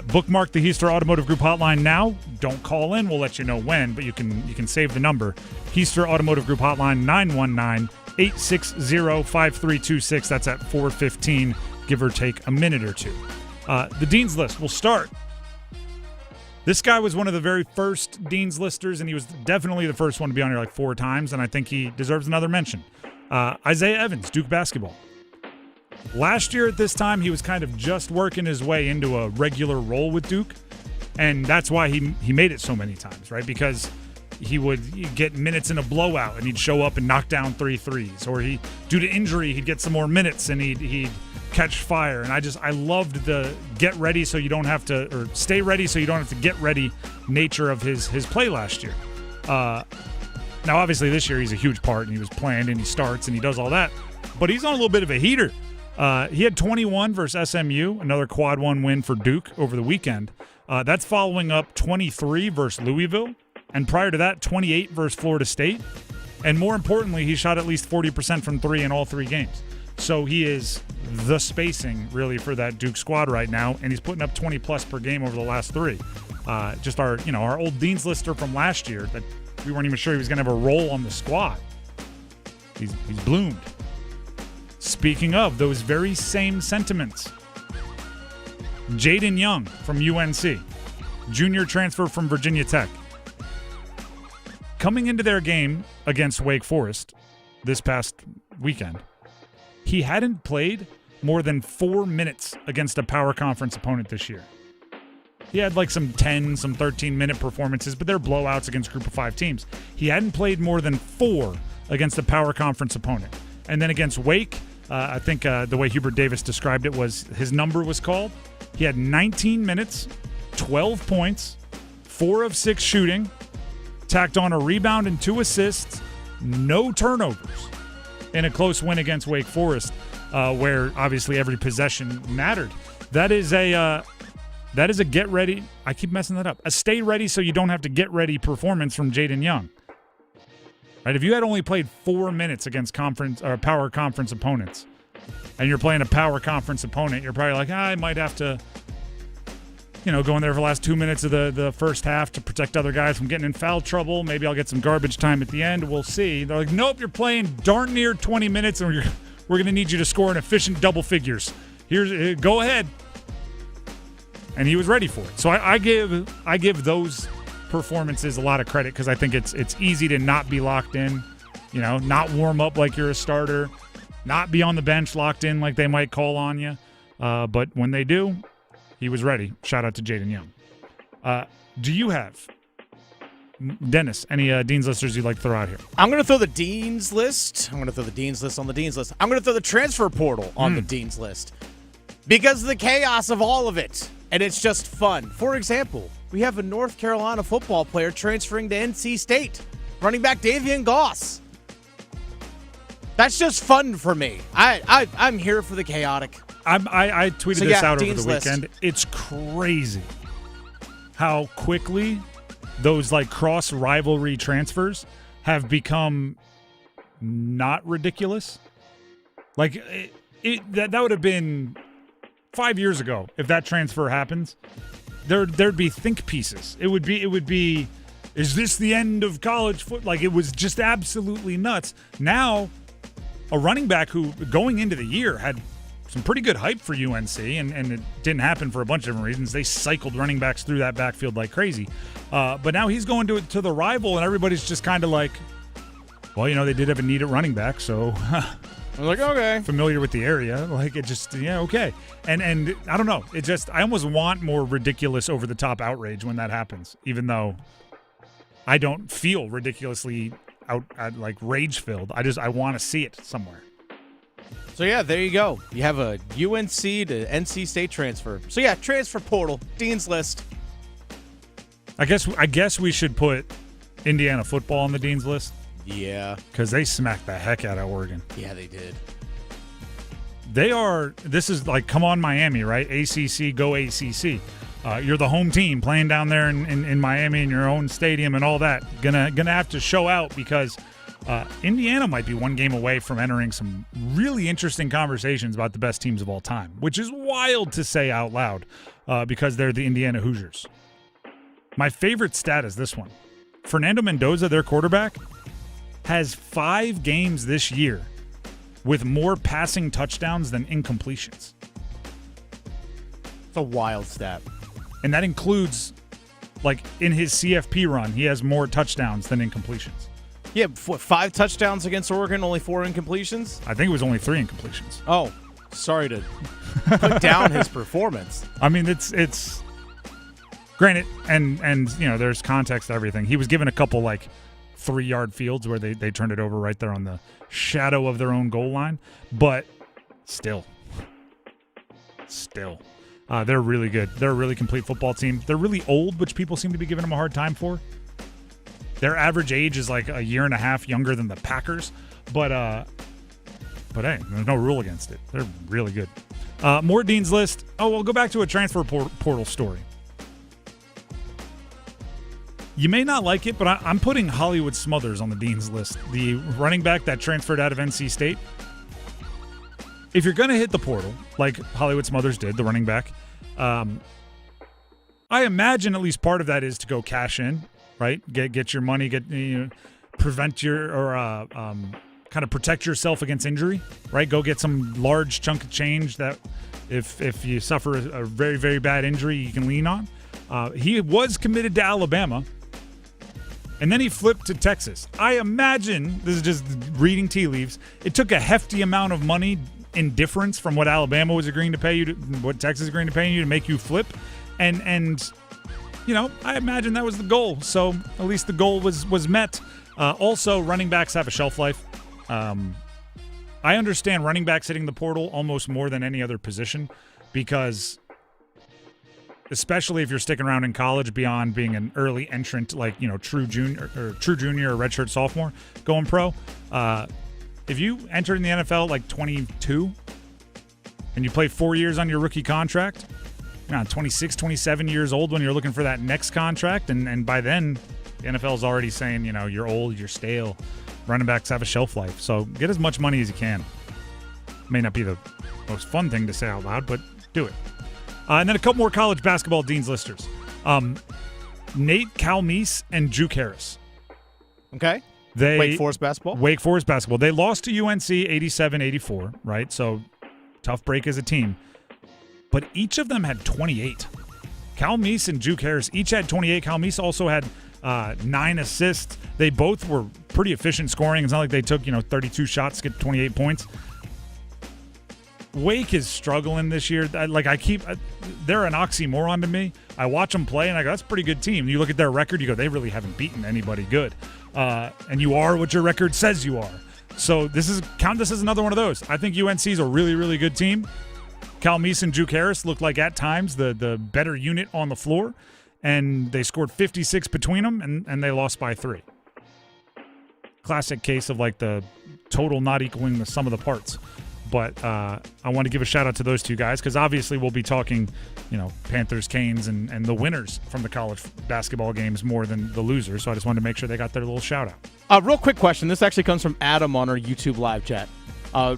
Bookmark the Heister Automotive Group hotline now. Don't call in. We'll let you know when, but you can save the number. Heister Automotive Group hotline, 919-860-5326. That's at 4:15. Give or take a minute or two. The Dean's List will start. This guy was one of the very first Dean's Listers, and he was definitely the first one to be on here like 4 times, and I think he deserves another mention. Isaiah Evans, Duke basketball. Last year at this time, he was kind of just working his way into a regular role with Duke, and that's why he made it so many times, right? Because he would get minutes in a blowout, and he'd show up and knock down 3 threes, or due to injury, he'd get some more minutes, and he'd catch fire. And I loved the get ready so you don't have to, or stay ready so you don't have to get ready nature of his play last year. Now, obviously, this year he's a huge part, and he was playing, and he starts, and he does all that. But he's on a little bit of a heater. He had 21 versus SMU, another quad 1 win for Duke over the weekend. That's following up 23 versus Louisville, and prior to that, 28 versus Florida State. And more importantly, he shot at least 40% from 3 in all 3 games. So he is the spacing, really, for that Duke squad right now, and he's putting up 20-plus per game over the last 3. Just our old Dean's Lister from last year that we weren't even sure he was going to have a role on the squad. He's bloomed. Speaking of those very same sentiments, Jaden Young from UNC, junior transfer from Virginia Tech. Coming into their game against Wake Forest this past weekend, he hadn't played more than 4 minutes against a power conference opponent this year. He had like some 10, some 13-minute performances, but they're blowouts against group of 5 teams. He hadn't played more than 4 against a power conference opponent. And then against Wake, I think the way Hubert Davis described it was his number was called. He had 19 minutes, 12 points, 4 of 6 shooting, tacked on a rebound and 2 assists, no turnovers in a close win against Wake Forest, where obviously every possession mattered. That is a get ready. I keep messing that up. A stay ready so you don't have to get ready performance from Jaden Young. Right? If you had only played 4 minutes against conference or power conference opponents, and you're playing a power conference opponent, you're probably like, I might have to, go in there for the last 2 minutes of the first half to protect other guys from getting in foul trouble. Maybe I'll get some garbage time at the end. We'll see. They're like, nope, you're playing darn near 20 minutes, and we're going to need you to score an efficient double figures. Go ahead. And he was ready for it. So I give those performances a lot of credit because I think it's easy to not be locked in, not warm up like you're a starter, not be on the bench locked in like they might call on you. But when they do, he was ready. Shout out to Jaden Young. Do you have, Dennis, any Dean's Listers you'd like to throw out here? I'm going to throw the Dean's List. I'm going to throw the Dean's List on the Dean's List. I'm going to throw the transfer portal on the Dean's List because of the chaos of all of it. And it's just fun. For example, we have a North Carolina football player transferring to NC State, running back Davian Goss. That's just fun for me. I'm here for the chaotic. I tweeted this out over Dean's the weekend. List. It's crazy how quickly those like cross rivalry transfers have become not ridiculous. Like that would have been 5 years ago if that transfer happens. There'd be think pieces. It would be is this the end of college football? Like it was just absolutely nuts. Now a running back who going into the year had some pretty good hype for UNC, and it didn't happen for a bunch of different reasons. They cycled running backs through that backfield like crazy. But now he's going to the rival, and everybody's just kind of like, well, they did have a need at running back, so I'm like, okay. Familiar with the area. Like, it just, okay. And I don't know. It just, I almost want more ridiculous over-the-top outrage when that happens, even though I don't feel ridiculously like rage-filled. I want to see it somewhere. So, yeah, there you go. You have a UNC to NC State transfer. So, yeah, transfer portal, Dean's List. I guess we should put Indiana football on the Dean's List. Yeah. Because they smacked the heck out of Oregon. Yeah, they did. This is like, come on, Miami, right? ACC, go ACC. You're the home team playing down there in Miami in your own stadium and all that. Gonna have to show out because Indiana might be one game away from entering some really interesting conversations about the best teams of all time, which is wild to say out loud because they're the Indiana Hoosiers. My favorite stat is this one. Fernando Mendoza, their quarterback, has 5 games this year with more passing touchdowns than incompletions. It's a wild stat. And that includes, like, in his CFP run, he has more touchdowns than incompletions. Yeah, 5 touchdowns against Oregon, only 4 incompletions? I think it was only 3 incompletions. Oh, sorry to put down his performance. I mean, it's granted, and there's context to everything. He was given a couple, like, 3-yard fields where they turned it over right there on the shadow of their own goal line. But still. They're really good. They're a really complete football team. They're really old, which people seem to be giving them a hard time for. Their average age is like a year and a half younger than the Packers. But hey, there's no rule against it. They're really good. More Dean's List. Oh, we'll go back to a transfer portal story. You may not like it, but I'm putting Hollywood Smothers on the Dean's List. The running back that transferred out of NC State. If you're going to hit the portal, like Hollywood Smothers did, the running back, I imagine at least part of that is to go cash in, right? Get your money, prevent your kind of protect yourself against injury, right? Go get some large chunk of change that if you suffer a very, very bad injury, you can lean on. He was committed to Alabama, and then he flipped to Texas. I imagine, this is just reading tea leaves, it took a hefty amount of money in difference from what Alabama was agreeing to pay you to what Texas is agreeing to pay you to make you flip. And you know, I imagine that was the goal. So at least the goal was met. Also, running backs have a shelf life. I understand running backs hitting the portal almost more than any other position because especially if you're sticking around in college beyond being an early entrant like, you know, true junior or redshirt sophomore going pro. If you enter in the NFL like 22 and you play 4 years on your rookie contract, you're 26, 27 years old when you're looking for that next contract. And by then, the NFL is already saying, you know, you're old, you're stale. Running backs have a shelf life. So get as much money as you can. May not be the most fun thing to say out loud, but do it. And then a couple more college basketball Dean's Listers. Nate Calmise and Juke Harris. Okay. Wake Forest basketball? Wake Forest basketball. They lost to UNC 87-84, right? So tough break as a team. But each of them had 28. Calmise and Juke Harris each had 28. Calmise also had 9 assists. They both were pretty efficient scoring. It's not like they took, 32 shots to get 28 points. Wake is struggling this year. They're an oxymoron to me. I watch them play, and I go, that's a pretty good team. You look at their record, you go, they really haven't beaten anybody good. And you are what your record says you are. So count this as another one of those. I think UNC is a really, really good team. Calmise and Juke Harris looked like at times the better unit on the floor, and they scored 56 between them, and they lost by 3. Classic case of like the total not equaling the sum of the parts. But I want to give a shout-out to those two guys because obviously we'll be talking, Panthers, Canes, and the winners from the college basketball games more than the losers. So I just wanted to make sure they got their little shout-out. Real quick question. This actually comes from Adam on our YouTube live chat.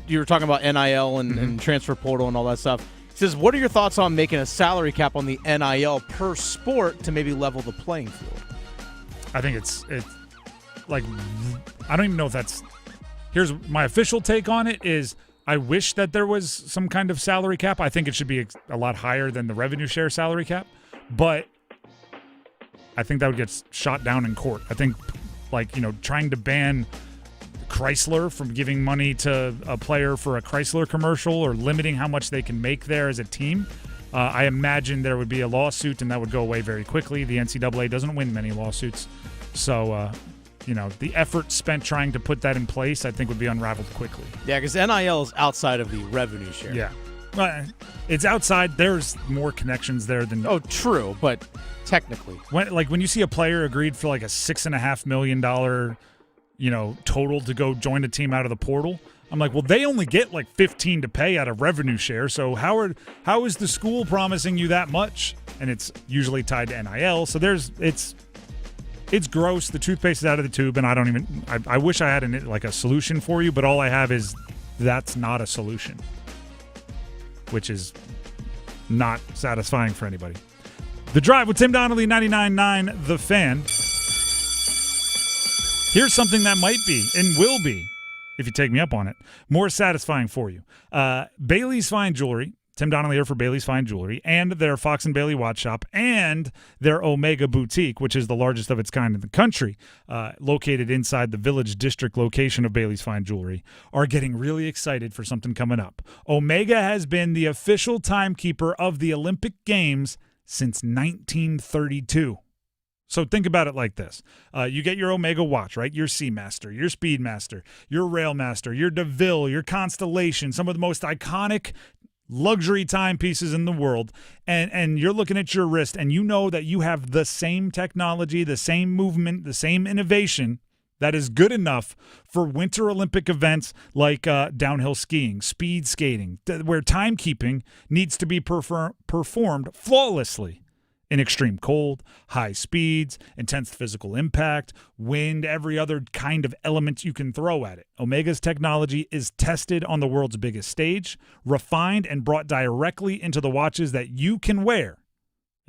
You were talking about NIL and transfer portal and all that stuff. He says, what are your thoughts on making a salary cap on the NIL per sport to maybe level the playing field? I think it's like I don't even know if that's – here's my official take on it is – I wish that there was some kind of salary cap. I think it should be a lot higher than the revenue share salary cap, but I think that would get shot down in court. I think, trying to ban Chrysler from giving money to a player for a Chrysler commercial or limiting how much they can make there as a team, I imagine there would be a lawsuit and that would go away very quickly. The NCAA doesn't win many lawsuits, so the effort spent trying to put that in place, I think, would be unraveled quickly. Yeah, because NIL is outside of the revenue share. Yeah. Well, it's outside. There's more connections there than... Oh, true, but technically. When you see a player agreed for like a $6.5 million, total to go join a team out of the portal, I'm like, well, they only get like 15 to pay out of revenue share, so how is the school promising you that much? And it's usually tied to NIL, so it's gross. The toothpaste is out of the tube, and I wish I had a solution for you, but all I have is that's not a solution, which is not satisfying for anybody. The Drive with Tim Donnelly, 99.9 The Fan. Here's something that might be, and will be, if you take me up on it, more satisfying for you. Bailey's Fine Jewelry. Tim Donnelly here for Bailey's Fine Jewelry and their Fox and Bailey Watch Shop and their Omega Boutique, which is the largest of its kind in the country, located inside the Village District location of Bailey's Fine Jewelry, are getting really excited for something coming up. Omega has been the official timekeeper of the Olympic Games since 1932. So think about it like this. You get your Omega watch, right? Your Seamaster, your Speedmaster, your Railmaster, your DeVille, your Constellation, some of the most iconic luxury timepieces in the world, and you're looking at your wrist and you know that you have the same technology, the same movement, the same innovation that is good enough for Winter Olympic events like downhill skiing, speed skating, where timekeeping needs to be performed flawlessly in extreme cold, high speeds, intense physical impact, wind, every other kind of element you can throw at it. Omega's technology is tested on the world's biggest stage, refined, and brought directly into the watches that you can wear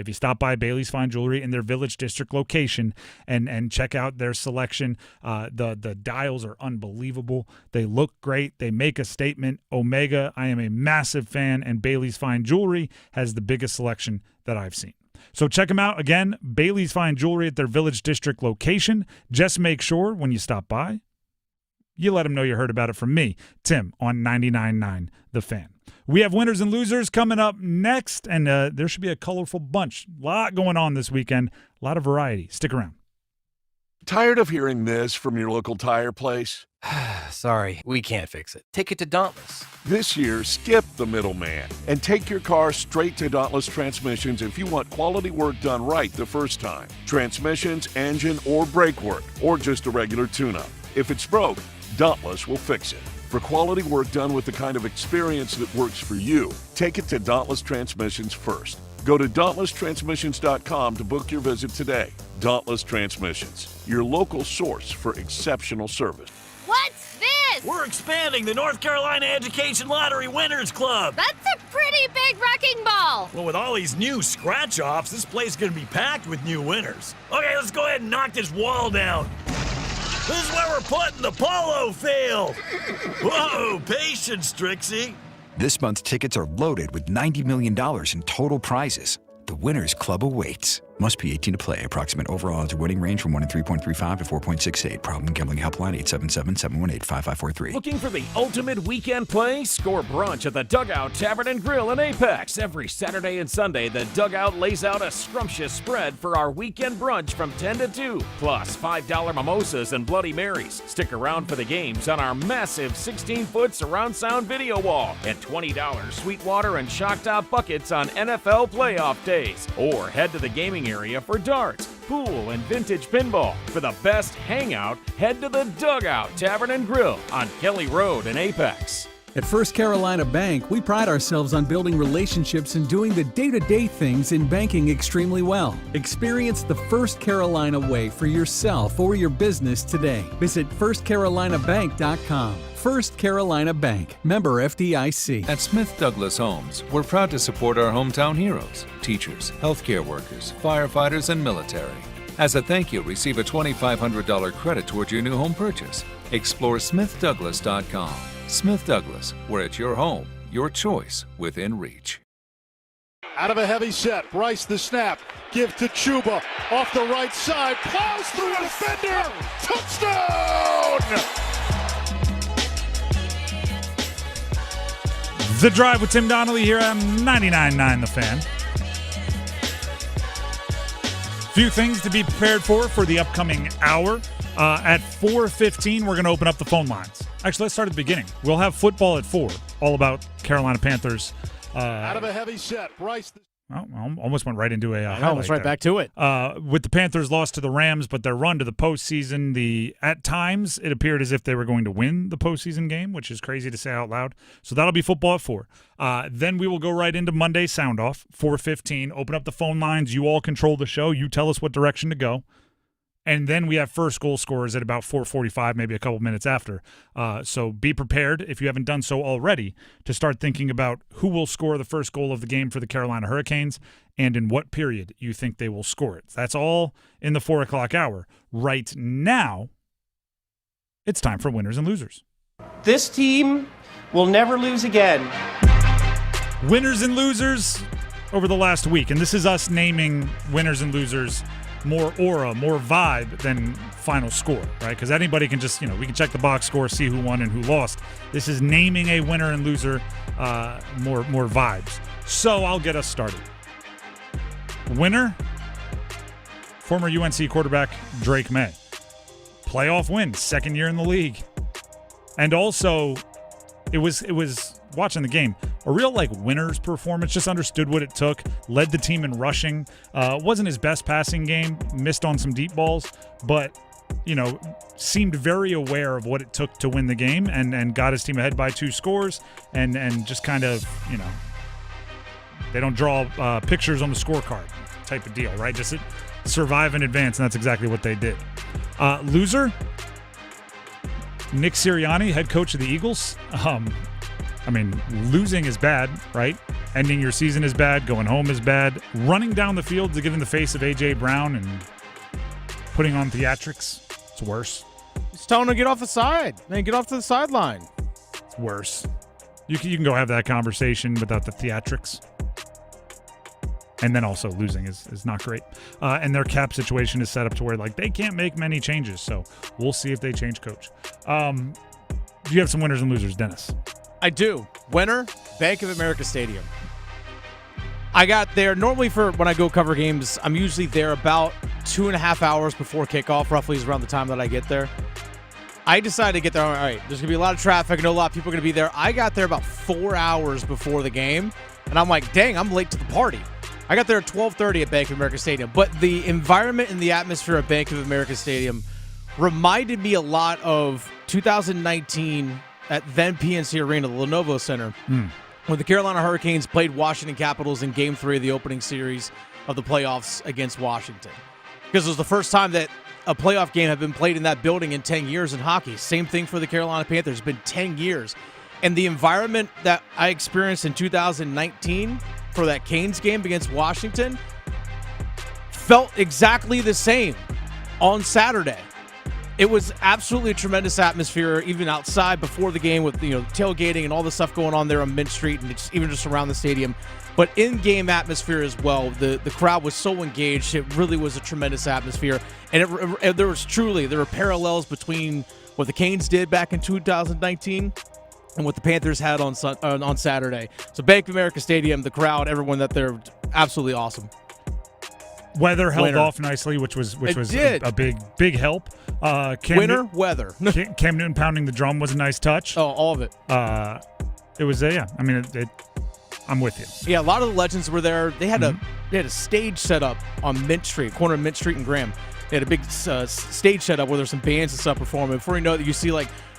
If you stop by Bailey's Fine Jewelry in their Village District location and check out their selection, the dials are unbelievable. They look great. They make a statement. Omega, I am a massive fan, and Bailey's Fine Jewelry has the biggest selection that I've seen. So check them out. Again, Bailey's Fine Jewelry at their Village District location. Just make sure when you stop by, you let them know you heard about it from me, Tim, on 99.9 The Fan. We have winners and losers coming up next, and there should be a colorful bunch. A lot going on this weekend. A lot of variety. Stick around. Tired of hearing this from your local tire place? Sorry, we can't fix it. Take it to Dauntless. This year, skip the middleman and take your car straight to Dauntless Transmissions if you want quality work done right the first time. Transmissions, engine, or brake work, or just a regular tune-up. If it's broke, Dauntless will fix it. For quality work done with the kind of experience that works for you, take it to Dauntless Transmissions first. Go to DauntlessTransmissions.com to book your visit today. Dauntless Transmissions, your local source for exceptional service. What's this? We're expanding the North Carolina Education Lottery Winners Club. That's a pretty big wrecking ball. Well, with all these new scratch-offs, this place is going to be packed with new winners. Okay, let's go ahead and knock this wall down. This is where we're putting the polo field. Whoa, patience, Trixie. This month's tickets are loaded with $90 million in total prizes. The Winners Club awaits. Must be 18 to play. Approximate overall odds or winning range from 1 in 3.35 to 4.68. Problem gambling helpline 877-718-5543. Looking for the ultimate weekend play? Score brunch at the Dugout Tavern and Grill in Apex. Every Saturday and Sunday, the Dugout lays out a scrumptious spread for our weekend brunch from 10 to 2. Plus $5 mimosas and Bloody Marys. Stick around for the games on our massive 16-foot surround sound video wall. And $20 Sweetwater and Shock Top buckets on NFL playoff days. Or head to the gaming area for darts, pool, and vintage pinball. For the best hangout, head to the Dugout Tavern and Grill on Kelly Road in Apex. At First Carolina Bank, we pride ourselves on building relationships and doing the day-to-day things in banking extremely well. Experience the First Carolina way for yourself or your business today. Visit firstcarolinabank.com. First Carolina Bank, member FDIC. At Smith Douglas Homes, we're proud to support our hometown heroes, teachers, healthcare workers, firefighters, and military. As a thank you, receive a $2,500 credit towards your new home purchase. Explore SmithDouglas.com. Smith Douglas, where it's your home, your choice within reach. Out of a heavy set, Bryce the snap, give to Chuba, off the right side, plows through a defender, touchdown! The Drive with Tim Donnelly here on 99.9 The Fan. Few things to be prepared for the upcoming hour. At 4:15, we're going to open up the phone lines. Actually, let's start at the beginning. We'll have football at 4, all about Carolina Panthers. Out of a heavy set, Bryce. Almost went right into a highlight. Almost right back to it. With the Panthers lost to the Rams, but their run to the postseason, at times it appeared as if they were going to win the postseason game, which is crazy to say out loud. So that'll be football at 4. Then we will go right into Monday Soundoff, 4:15. Open up the phone lines. You all control the show. You tell us what direction to go. And then we have first goal scorers at about 4:45, maybe a couple minutes after. So be prepared, if you haven't done so already, to start thinking about who will score the first goal of the game for the Carolina Hurricanes and in what period you think they will score it. That's all in the 4 o'clock hour. Right now, it's time for winners and losers. This team will never lose again. Winners and losers over the last week. And this is us naming winners and losers more aura, more vibe than final score, right? Because anybody can just, we can check the box score, see who won and who lost. This is naming a winner and loser, more vibes. So I'll get us started. Winner, former UNC quarterback Drake May. Playoff win, second year in the league. And also, it was watching the game, a real winner's performance, just understood what it took, led the team in rushing. Wasn't his best passing game, missed on some deep balls, but seemed very aware of what it took to win the game and got his team ahead by 2 scores and just kind of, they don't draw pictures on the scorecard type of deal, right? Just survive in advance, and that's exactly what they did. Loser, Nick Sirianni, head coach of the Eagles. Losing is bad, right? Ending your season is bad. Going home is bad. Running down the field to get in the face of A.J. Brown and putting on theatrics, it's worse. Just tell him to get off the side. Then get off to the sideline. It's worse. You can go have that conversation without the theatrics. And then also losing is not great. And their cap situation is set up to where they can't make many changes. So we'll see if they change coach. Do you have some winners and losers, Dennis? I do. Winner, Bank of America Stadium. I got there normally for when I go cover games. I'm usually there about 2.5 hours before kickoff. Roughly is around the time that I get there. I decided to get there. All right, there's going to be a lot of traffic. I know a lot of people are going to be there. I got there about 4 hours before the game. And I'm like, dang, I'm late to the party. I got there at 12:30 at Bank of America Stadium. But the environment and the atmosphere at Bank of America Stadium reminded me a lot of 2019 at then PNC Arena, the Lenovo Center, when the Carolina Hurricanes played Washington Capitals in Game 3 of the opening series of the playoffs against Washington. Because it was the first time that a playoff game had been played in that building in 10 years in hockey. Same thing for the Carolina Panthers. It's been 10 years. And the environment that I experienced in 2019 for that Canes game against Washington felt exactly the same on Saturday. It was absolutely a tremendous atmosphere, even outside before the game with tailgating and all the stuff going on there on Mint Street and even just around the stadium. But in-game atmosphere as well. The crowd was so engaged. It really was a tremendous atmosphere. And there were parallels between what the Canes did back in 2019 and what the Panthers had on Saturday. So Bank of America Stadium, the crowd, everyone that there, absolutely awesome. Weather held off nicely, which was a big help. Weather. Cam Newton pounding the drum was a nice touch. Oh, all of it. It was I'm with you. Yeah, a lot of the legends were there. They had a stage set up on Mint Street, corner of Mint Street and Graham. They had a big stage set up where there's some bands and stuff performing. Before you know it, you see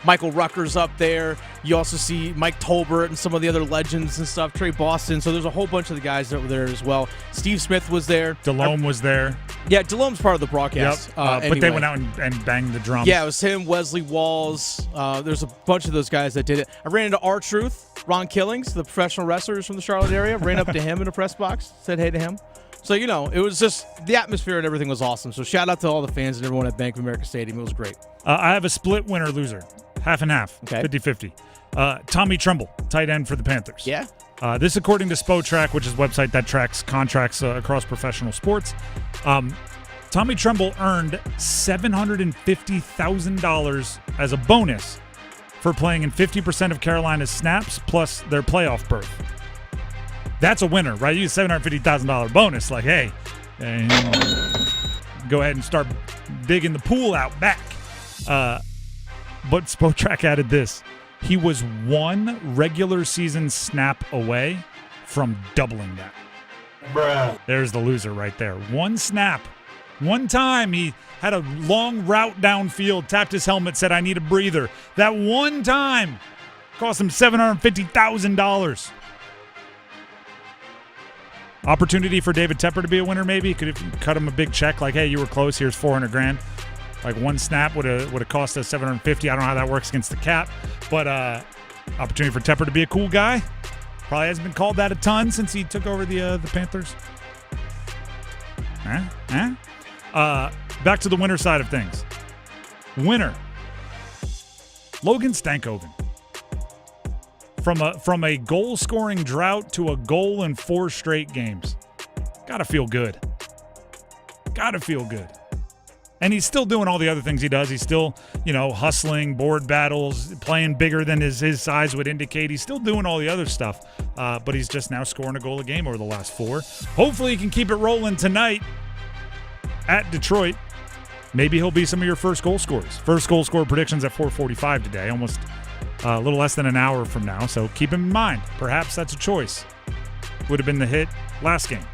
Michael Rucker's up there. You also see Mike Tolbert and some of the other legends and stuff, Trey Boston. So there's a whole bunch of the guys that were there as well. Steve Smith was there. Delhomme was there. Yeah, Delhomme's part of the broadcast. Yep. But they went out and banged the drum. Yeah, it was him, Wesley Walls. There's a bunch of those guys that did it. I ran into R-Truth, Ron Killings, the professional wrestlers from the Charlotte area. Ran up to him in the press box, said hey to him. So, it was just the atmosphere and everything was awesome. So shout out to all the fans and everyone at Bank of America Stadium. It was great. I have a split winner-loser. Half and half. Okay. 50-50. Tommy Tremble, tight end for the Panthers. Yeah. This according to Spotrac, which is a website that tracks contracts across professional sports. Tommy Tremble earned $750,000 as a bonus for playing in 50% of Carolina's snaps plus their playoff berth. That's a winner, right? You get a $750,000 bonus. Hey, and go ahead and start digging the pool out back. But Spotrac added this. He was one regular season snap away from doubling that. Bruh. There's the loser right there. One snap. One time he had a long route downfield, tapped his helmet, said, I need a breather. That one time cost him $750,000. Opportunity for David Tepper to be a winner, maybe. Could have cut him a big check, hey, you were close, here's $400,000. One snap would have cost us $750,000. I don't know how that works against the cap, but opportunity for Tepper to be a cool guy. Probably hasn't been called that a ton since he took over the Panthers. Back to the winner side of things. Winner, Logan Stankoven. From a goal-scoring drought to a goal in 4 straight games. Gotta feel good. And he's still doing all the other things he does. He's still, hustling, board battles, playing bigger than his size would indicate. He's still doing all the other stuff, but he's just now scoring a goal a game over the last 4. Hopefully he can keep it rolling tonight at Detroit. Maybe he'll be some of your first goal scorers. First goal scorer predictions at 4:45 today, almost a little less than an hour from now. So keep him in mind. Perhaps that's a choice. Would have been the hit last game.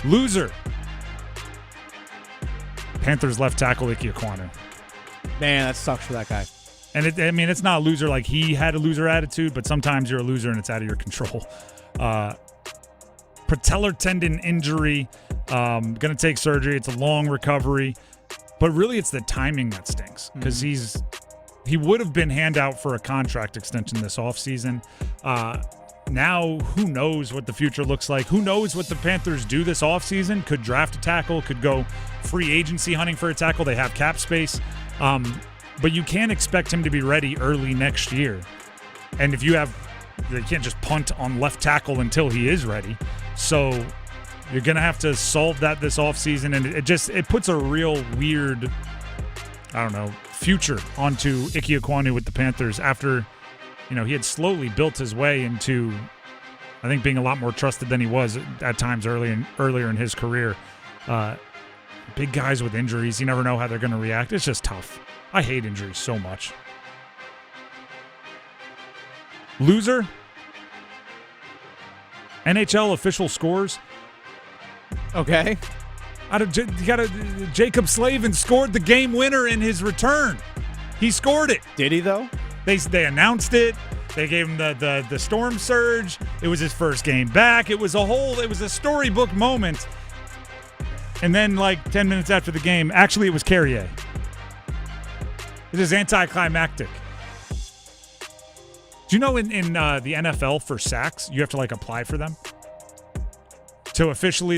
Loser. Panthers left tackle Ike Ekwonu. Man, that sucks for that guy. And it's not a loser like he had a loser attitude, but sometimes you're a loser and it's out of your control. Patellar tendon injury, going to take surgery. It's a long recovery, but really it's the timing that stinks because he would have been handout for a contract extension this offseason. now who knows what the future looks like? Who knows what the Panthers do this offseason? Could draft a tackle, could go free agency hunting for a tackle. They have cap space. But you can't expect him to be ready early next year. And if they can't just punt on left tackle until he is ready. So you're going to have to solve that this offseason. And it puts a real weird, future onto Ike Ekwonu with the Panthers after, he had slowly built his way into, I think, being a lot more trusted than he was at times earlier in his career. Big guys with injuries, you never know how they're going to react. It's just tough. I hate injuries so much. Loser. NHL official scores. Okay. Jacob Slavin scored the game winner in his return. He scored it. Did he, though? They announced it. They gave him the storm surge. It was his first game back. It was a storybook moment. And then, 10 minutes after the game, actually, it was Carrier. It is anticlimactic. Do you know in the NFL for sacks, you have to apply for them? So officially,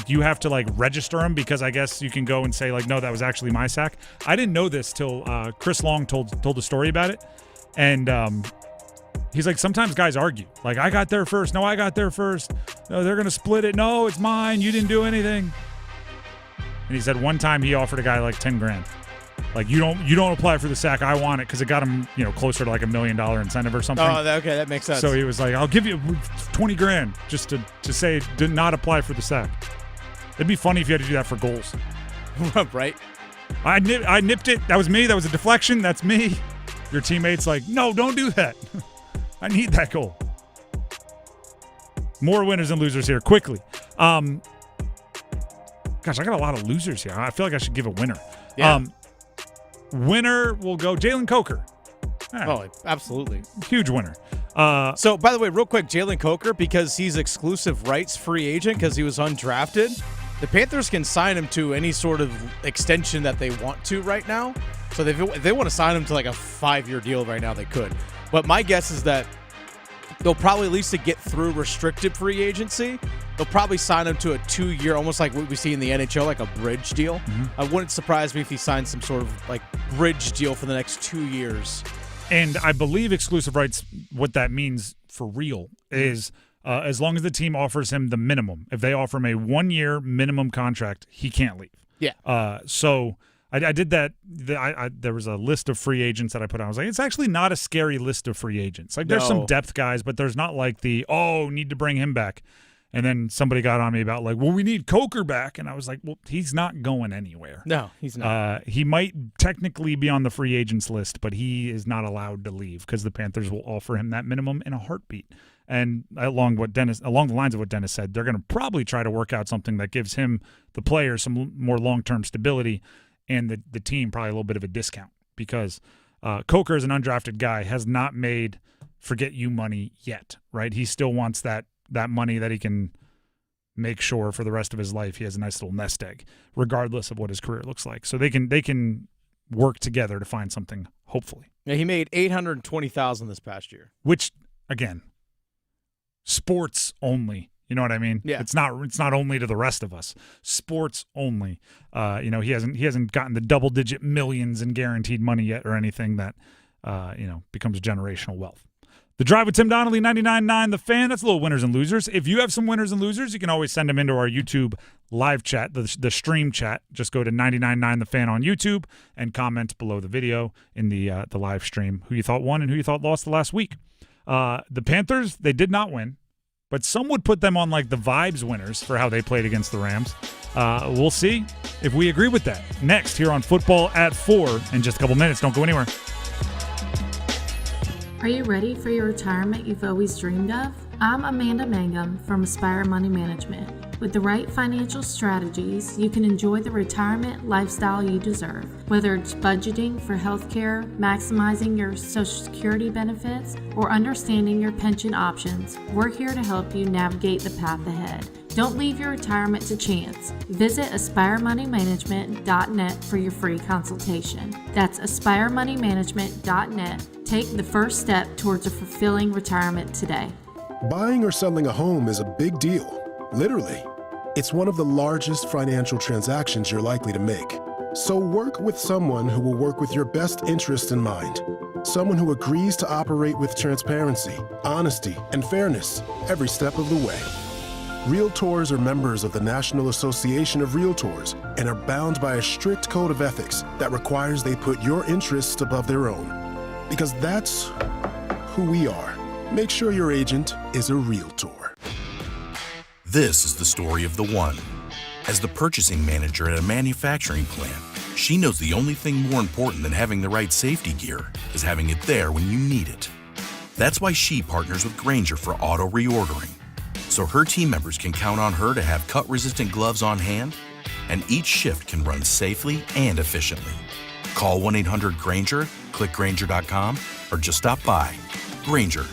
you have to register them because I guess you can go and say no, that was actually my sack. I didn't know this till Chris Long told a story about it, and he's sometimes guys argue I got there first. No, I got there first. No, they're gonna split it. No, it's mine. You didn't do anything. And he said one time he offered a guy $10,000. You don't apply for the sack. I want it because it got him closer to $1 million incentive or something. Oh, okay, that makes sense. So he was I'll give you $20,000 just to say did not apply for the sack. It'd be funny if you had to do that for goals. Right. I nipped it. That was me. That was a deflection. That's me. Your teammate's no, don't do that. I need that goal. More winners and losers here quickly. Gosh, I got a lot of losers here. I feel like I should give a winner. Yeah. Winner will go Jalen Coker. Oh, absolutely. Huge winner. So, by the way, real quick, Jalen Coker, because he's exclusive rights free agent because he was undrafted, the Panthers can sign him to any sort of extension that they want to right now. So if they want to sign him to a 5-year deal right now, they could. But my guess is that they'll probably at least to get through restricted free agency, they'll probably sign him to a 2-year, almost like what we see in the NHL, a bridge deal. Mm-hmm. I wouldn't surprise me if he signs some sort of bridge deal for the next 2 years. And I believe exclusive rights, what that means for real is as long as the team offers him the minimum. If they offer him a 1-year minimum contract, he can't leave. Yeah. So I did that. There was a list of free agents that I put on. I was it's actually not a scary list of free agents. There's some depth guys, but there's not need to bring him back. And then somebody got on me about we need Coker back. And I was well, he's not going anywhere. No, he's not. He might technically be on the free agents list, but he is not allowed to leave because the Panthers will offer him that minimum in a heartbeat. And along the lines of what Dennis said, they're going to probably try to work out something that gives him, the player, some more long-term stability and the team probably a little bit of a discount because Coker is an undrafted guy, has not made forget you money yet, right? He still wants that money that he can make sure for the rest of his life he has a nice little nest egg, regardless of what his career looks like. So they can work together to find something, hopefully. Yeah, he made $820,000 this past year. Which, again, sports only. You know what I mean? Yeah. It's not only to the rest of us. Sports only. He hasn't gotten the double-digit millions in guaranteed money yet or anything that becomes generational wealth. The Drive with Tim Donnelly, 99.9 The Fan. That's a little winners and losers. If you have some winners and losers, you can always send them into our YouTube live chat, the stream chat. Just go to 99.9 The Fan on YouTube and comment below the video in the live stream who you thought won and who you thought lost the last week. The Panthers, they did not win, but some would put them on the vibes winners for how they played against the Rams. We'll see if we agree with that. Next, here on Football at 4 in just a couple minutes. Don't go anywhere. Are you ready for your retirement you've always dreamed of? I'm Amanda Mangum from Aspire Money Management. With the right financial strategies, you can enjoy the retirement lifestyle you deserve. Whether it's budgeting for healthcare, maximizing your Social Security benefits, or understanding your pension options, we're here to help you navigate the path ahead. Don't leave your retirement to chance. Visit AspireMoneyManagement.net for your free consultation. That's AspireMoneyManagement.net. Take the first step towards a fulfilling retirement today. Buying or selling a home is a big deal, literally. It's one of the largest financial transactions you're likely to make. So work with someone who will work with your best interests in mind. Someone who agrees to operate with transparency, honesty, and fairness every step of the way. Realtors are members of the National Association of Realtors and are bound by a strict code of ethics that requires they put your interests above their own. Because that's who we are. Make sure your agent is a Realtor. This is the story of the one. As the purchasing manager at a manufacturing plant, she knows the only thing more important than having the right safety gear is having it there when you need it. That's why she partners with Grainger for auto reordering, so her team members can count on her to have cut-resistant gloves on hand, and each shift can run safely and efficiently. Call 1-800-GRAINGER, click Grainger.com, or just stop by. Grainger,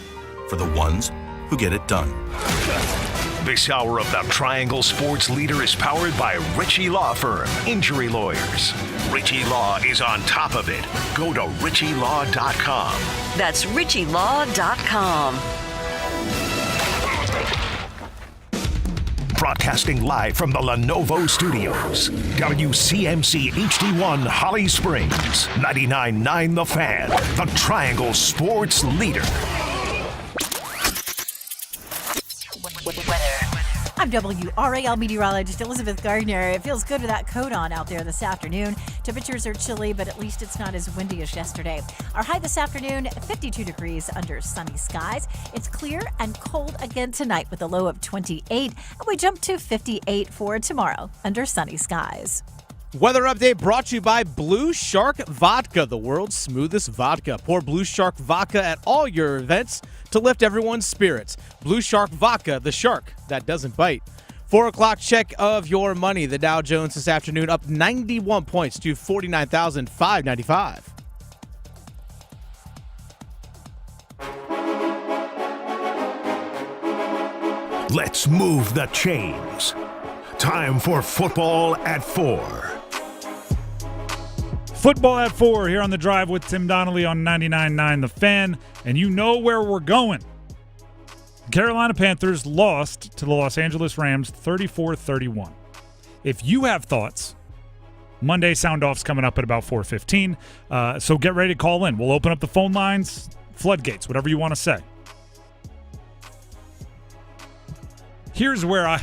for the ones who get it done. This hour of the Triangle Sports Leader is powered by Ritchie Law Firm, injury lawyers. Ritchie Law is on top of it. Go to ritchielaw.com. That's ritchielaw.com. Broadcasting live from the Lenovo Studios. WCMC HD1 Holly Springs. 99.9 The Fan. The Triangle Sports Leader. I'm WRAL meteorologist Elizabeth Gardner. It feels good with that coat on out there this afternoon. Temperatures are chilly, but at least it's not as windy as yesterday. Our high this afternoon, 52 degrees under sunny skies. It's clear and cold again tonight with a low of 28, and we jump to 58 for tomorrow under sunny skies. Weather update brought to you by Blue Shark Vodka, the world's smoothest vodka. Pour Blue Shark Vodka at all your events to lift everyone's spirits. Blue Shark Vodka, the shark that doesn't bite. 4 o'clock check of your money. The Dow Jones this afternoon up 91 points to 49,595. Let's move the chains. Time for Football at 4. Football at 4 here on The Drive with Tim Donnelly on 99.9 The Fan. And you know where we're going. The Carolina Panthers lost to the Los Angeles Rams 34-31. If you have thoughts, Monday Soundoff's coming up at about 4:15. So get ready to call in. We'll open up the phone lines, floodgates, whatever you want to say. Here's where I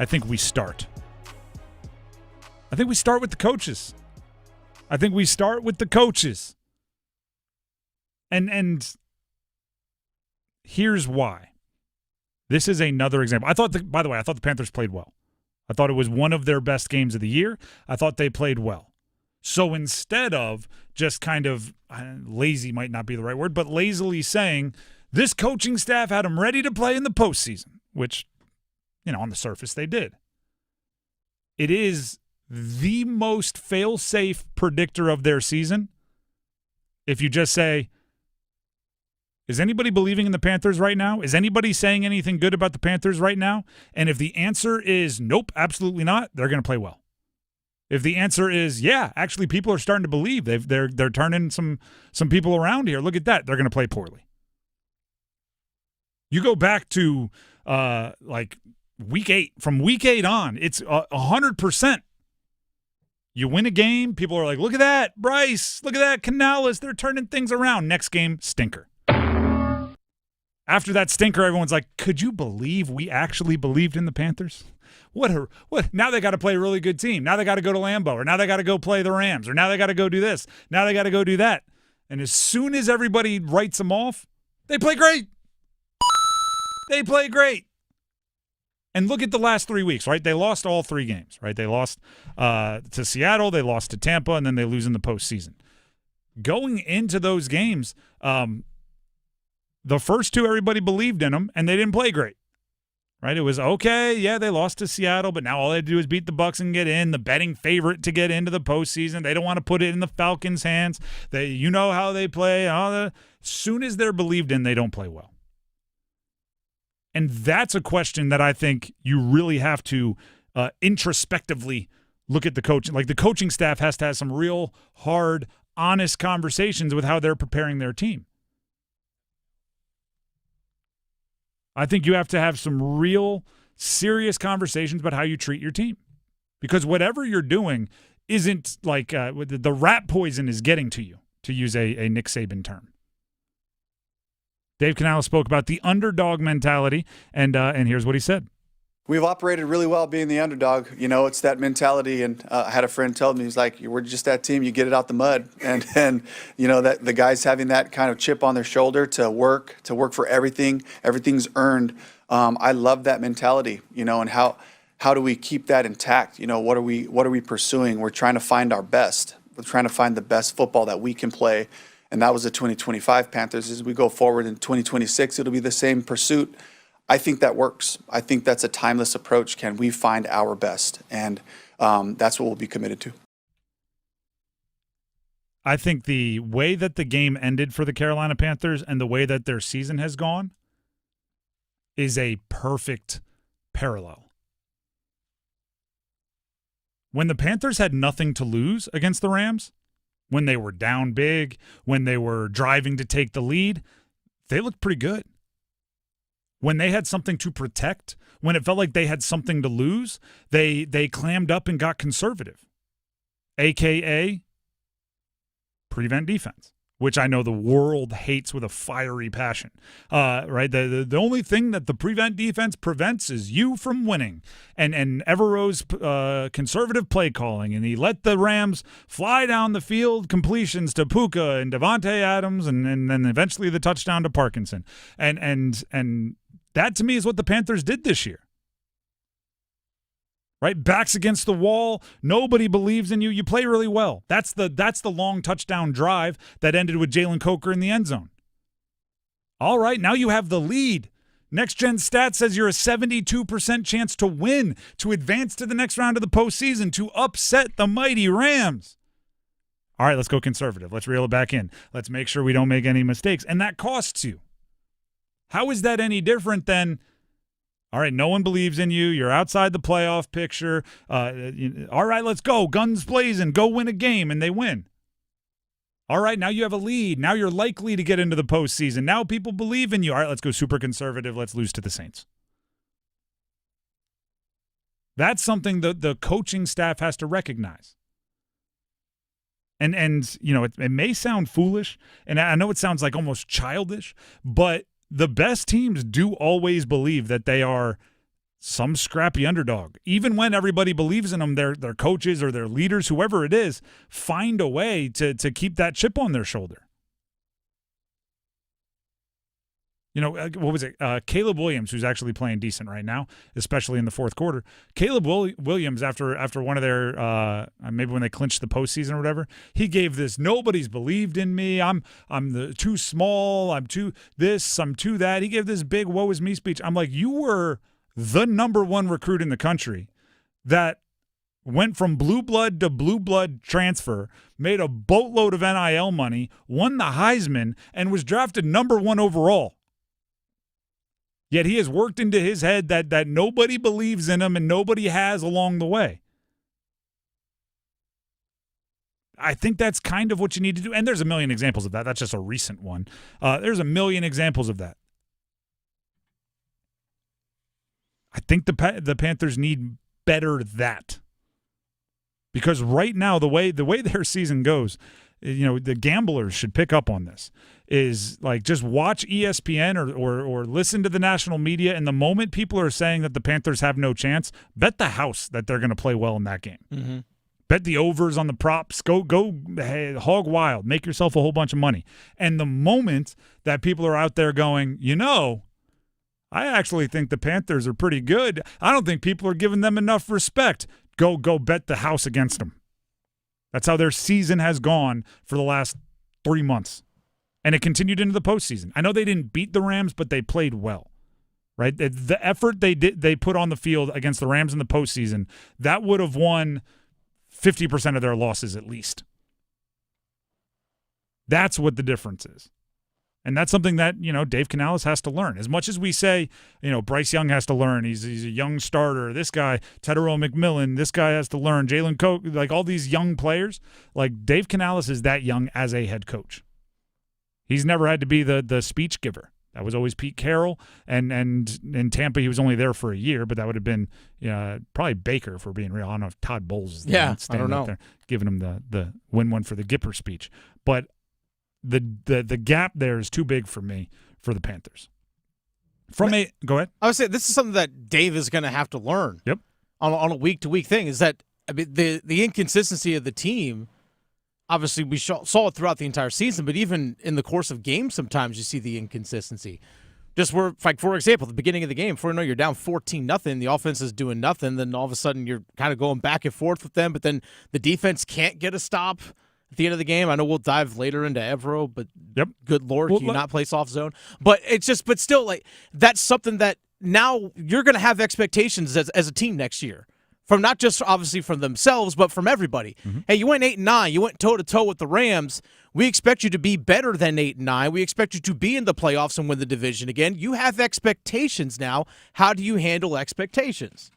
think we start. I think we start with the coaches. And here's why. This is another example. By the way, I thought the Panthers played well. I thought it was one of their best games of the year. I thought they played well. So instead of just kind of, lazy might not be the right word, but lazily saying, this coaching staff had them ready to play in the postseason, which, on the surface they did. It is the most fail-safe predictor of their season if you just say, is anybody believing in the Panthers right now? Is anybody saying anything good about the Panthers right now? And if the answer is nope, absolutely not, they're going to play well. If the answer is, yeah, actually people are starting to believe, they're turning some people around here, look at that, they're going to play poorly. You go back to week 8. From week 8 on, it's 100%. You win a game, people are like, look at that, Bryce, look at that, Canales, they're turning things around. Next game, stinker. After that stinker, everyone's like, could you believe we actually believed in the Panthers? What? Now they got to play a really good team. Now they got to go to Lambeau, or now they got to go play the Rams, or now they got to go do this. Now they got to go do that. And as soon as everybody writes them off, they play great. They play great. And look at the last 3 weeks, right? They lost all 3 games, right? They lost to Seattle, they lost to Tampa, and then they lose in the postseason. Going into those games, the first 2, everybody believed in them, and they didn't play great, right? It was, okay, yeah, they lost to Seattle, but now all they had to do is beat the Bucs and get in, the betting favorite to get into the postseason. They don't want to put it in the Falcons' hands. You know how they play. As soon as they're believed in, they don't play well. And that's a question that I think you really have to introspectively look at the coaching. Like, the coaching staff has to have some real hard, honest conversations with how they're preparing their team. I think you have to have some real serious conversations about how you treat your team. Because whatever you're doing isn't like the rat poison is getting to you, to use a Nick Saban term. Dave Canales spoke about the underdog mentality, and here's what he said. We've operated really well being the underdog. You know, it's that mentality. And I had a friend tell me, he's like, we're just that team. You get it out the mud. And you know, that the guys having that kind of chip on their shoulder to work for everything. Everything's earned. I love that mentality, you know, and how do we keep that intact? You know, what are we pursuing? We're trying to find our best. We're trying to find the best football that we can play. And that was the 2025 Panthers. As we go forward in 2026, it'll be the same pursuit. I think that works. I think that's a timeless approach. Can we find our best? And that's what we'll be committed to. I think the way that the game ended for the Carolina Panthers and the way that their season has gone is a perfect parallel. When the Panthers had nothing to lose against the Rams, when they were down big, when they were driving to take the lead, they looked pretty good. When they had something to protect, when it felt like they had something to lose, they clammed up and got conservative, a.k.a. prevent defense, which I know the world hates with a fiery passion. Right? The only thing that the prevent defense prevents is you from winning. And Evero's conservative play calling, and he let the Rams fly down the field, completions to Puka and Devontae Adams, and then eventually the touchdown to Parkinson. And that to me is what the Panthers did this year. Right? Backs against the wall. Nobody believes in you. You play really well. That's the long touchdown drive that ended with Jalen Coker in the end zone. All right, now you have the lead. Next Gen Stats says you're a 72% chance to win, to advance to the next round of the postseason, to upset the mighty Rams. All right, let's go conservative. Let's reel it back in. Let's make sure we don't make any mistakes. And that costs you. How is that any different than, all right, no one believes in you. You're outside the playoff picture. All right, let's go. Guns blazing. Go win a game, and they win. All right, now you have a lead. Now you're likely to get into the postseason. Now people believe in you. All right, let's go super conservative. Let's lose to the Saints. That's something the coaching staff has to recognize. And you know, it may sound foolish, and I know it sounds like almost childish, but the best teams do always believe that they are some scrappy underdog. Even when everybody believes in them, their coaches or their leaders, whoever it is, find a way to keep that chip on their shoulder. You know, what was it? Caleb Williams, who's actually playing decent right now, especially in the fourth quarter. Caleb Williams, after one of their maybe when they clinched the postseason or whatever, he gave this, nobody's believed in me. I'm too small. I'm too this. I'm too that. He gave this big woe is me speech. I'm like, you were the number one recruit in the country that went from blue blood to blue blood transfer, made a boatload of NIL money, won the Heisman, and was drafted number 1 overall. Yet he has worked into his head that nobody believes in him and nobody has along the way. I think that's kind of what you need to do. And there's a million examples of that. That's just a recent one. There's a million examples of that. I think the Panthers need better that. Because right now, the way their season goes, you know, the gamblers should pick up on this, is like just watch ESPN or listen to the national media, and the moment people are saying that the Panthers have no chance, bet the house that they're going to play well in that game. Mm-hmm. Bet the overs on the props. Go hey, hog wild. Make yourself a whole bunch of money. And the moment that people are out there going, you know, I actually think the Panthers are pretty good. I don't think people are giving them enough respect. Go bet the house against them. That's how their season has gone for the last 3 months. And it continued into the postseason. I know they didn't beat the Rams, but they played well. Right? The effort they put on the field against the Rams in the postseason, that would have won 50% of their losses at least. That's what the difference is. And that's something that, you know, Dave Canales has to learn. As much as we say, you know, Bryce Young has to learn. He's a young starter. This guy, Tedero McMillan, this guy has to learn. Jalen Coke, like all these young players. Like Dave Canales is that young as a head coach. He's never had to be the speech giver. That was always Pete Carroll, and in Tampa he was only there for a year, but that would have been probably Baker, if we're being real. I don't know if Todd Bowles is I don't know. there giving him the win one for the Gipper speech, but the gap there is too big for me for the Panthers. Go ahead. I would say this is something that Dave is going to have to learn. Yep. On a week-to-week thing is that the inconsistency of the team. Obviously, we saw it throughout the entire season, but even in the course of games, sometimes you see the inconsistency. Just where, like for example, the beginning of the game, before you know you're down 14-0, the offense is doing nothing. Then all of a sudden you're kind of going back and forth with them, but then the defense can't get a stop at the end of the game. I know we'll dive later into Evero, but good Lord, can you not play soft zone? But but still, like that's something that now you're going to have expectations as a team next year. From not just obviously from themselves, but from everybody. Mm-hmm. Hey, you went 8-9. You went toe-to-toe with the Rams. We expect you to be better than 8-9. We expect you to be in the playoffs and win the division again. You have expectations now. How do you handle expectations?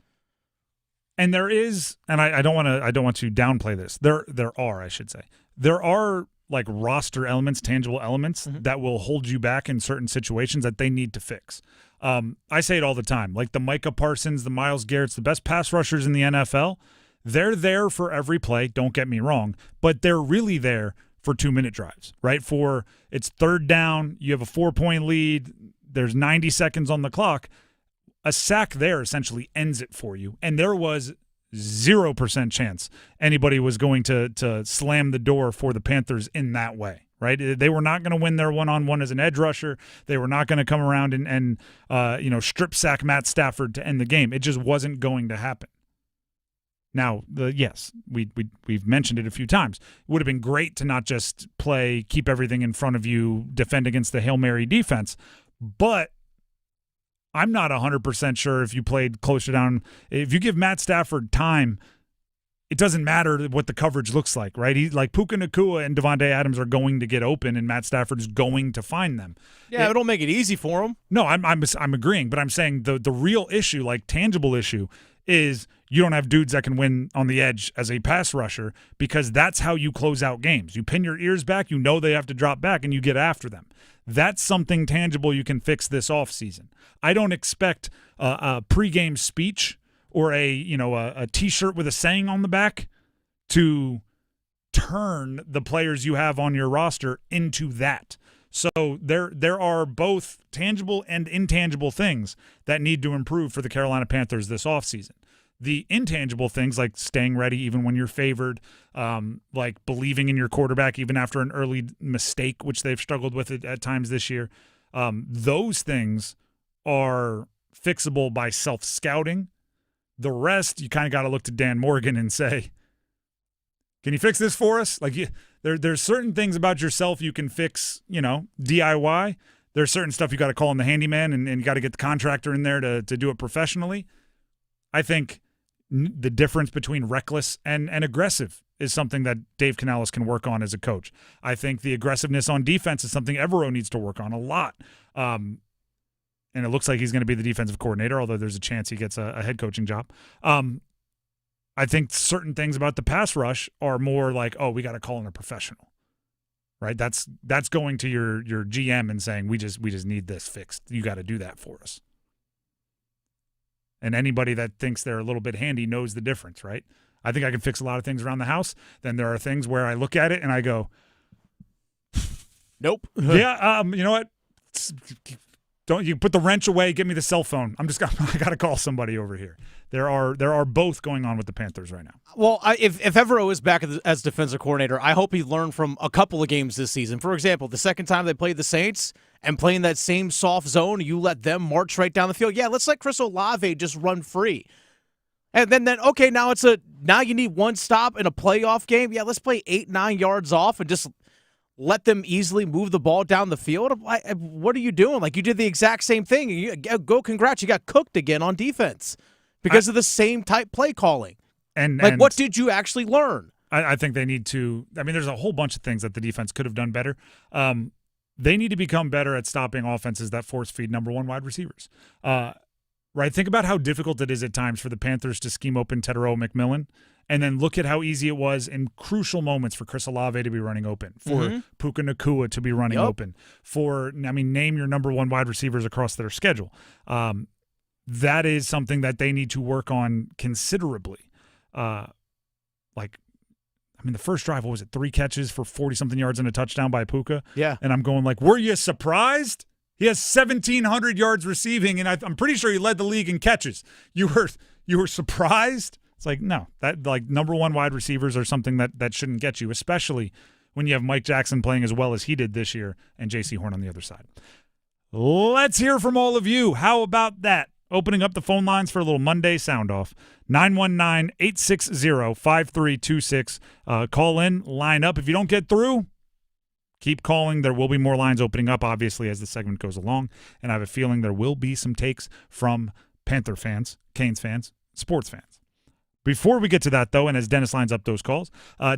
And there is, and I don't want to downplay this. There are like roster elements, tangible elements that will hold you back in certain situations that they need to fix. I say it all the time, like the Micah Parsons, the Myles Garretts, the best pass rushers in the NFL, they're there for every play, don't get me wrong, but they're really there for 2-minute drives, right? It's third down, you have a 4-point lead, there's 90 seconds on the clock. A sack there essentially ends it for you, and there was 0% chance anybody was going to slam the door for the Panthers in that way. Right, they were not going to win their one-on-one as an edge rusher. They were not going to come around and strip sack Matt Stafford to end the game. It just wasn't going to happen. Now, we've mentioned it a few times. It would have been great to not just keep everything in front of you, defend against the Hail Mary defense, but I'm not 100% sure if you played closer down. If you give Matt Stafford time, it doesn't matter what the coverage looks like, right? Puka Nacua and Devontae Adams are going to get open, and Matt Stafford is going to find them. Yeah, it'll make it easy for him. No, I'm agreeing, but I'm saying the real issue, like tangible issue, is you don't have dudes that can win on the edge as a pass rusher because that's how you close out games. You pin your ears back, you know they have to drop back, and you get after them. That's something tangible you can fix this offseason. I don't expect a pregame speech or a T-shirt with a saying on the back to turn the players you have on your roster into that. So there are both tangible and intangible things that need to improve for the Carolina Panthers this offseason. The intangible things like staying ready even when you're favored, like believing in your quarterback even after an early mistake, which they've struggled with it at times this year, those things are fixable by self-scouting. The rest, you kind of got to look to Dan Morgan and say, can you fix this for us? Like there's certain things about yourself you can fix, DIY. There's certain stuff you got to call in the handyman and you got to get the contractor in there to do it professionally. I think the difference between reckless and aggressive is something that Dave Canales can work on as a coach. I think the aggressiveness on defense is something Evero needs to work on a lot. And it looks like he's going to be the defensive coordinator, although there's a chance he gets a head coaching job. I think certain things about the pass rush are more like, oh, we got to call in a professional, right? That's going to your GM and saying, we just need this fixed. You got to do that for us. And anybody that thinks they're a little bit handy knows the difference, right? I think I can fix a lot of things around the house. Then there are things where I look at it and I go, nope. Yeah, you know what? Don't you put the wrench away? Give me the cell phone. I got to call somebody over here. There are both going on with the Panthers right now. Well, if Evero is back as defensive coordinator, I hope he learned from a couple of games this season. For example, the second time they played the Saints and playing that same soft zone, you let them march right down the field. Yeah, let's let Chris Olave just run free. And then okay, now you need one stop in a playoff game. Yeah, let's play 8-9 yards off and just let them easily move the ball down the field. What are you doing? Like, you did the exact same thing. Congrats, you got cooked again on defense because of the same type play calling. And what did you actually learn? I think they need to – there's a whole bunch of things that the defense could have done better. They need to become better at stopping offenses that force feed number one wide receivers. Right? Think about how difficult it is at times for the Panthers to scheme open Tetairoa McMillan And then look at how easy it was in crucial moments for Chris Olave to be running open, for Puka Nacua to be running open, for, name your number one wide receivers across their schedule. That is something that they need to work on considerably. The first drive, what was it, 3 catches for 40-something yards and a touchdown by Puka? Yeah. And I'm going were you surprised? He has 1,700 yards receiving, and I'm pretty sure he led the league in catches. You were surprised? It's no, that number one wide receivers are something that shouldn't get you, especially when you have Mike Jackson playing as well as he did this year and J.C. Horn on the other side. Let's hear from all of you. How about that? Opening up the phone lines for a little Monday sound off. 919-860-5326. Call in, line up. If you don't get through, keep calling. There will be more lines opening up, obviously, as the segment goes along. And I have a feeling there will be some takes from Panther fans, Canes fans, sports fans. Before we get to that, though, and as Dennis lines up those calls,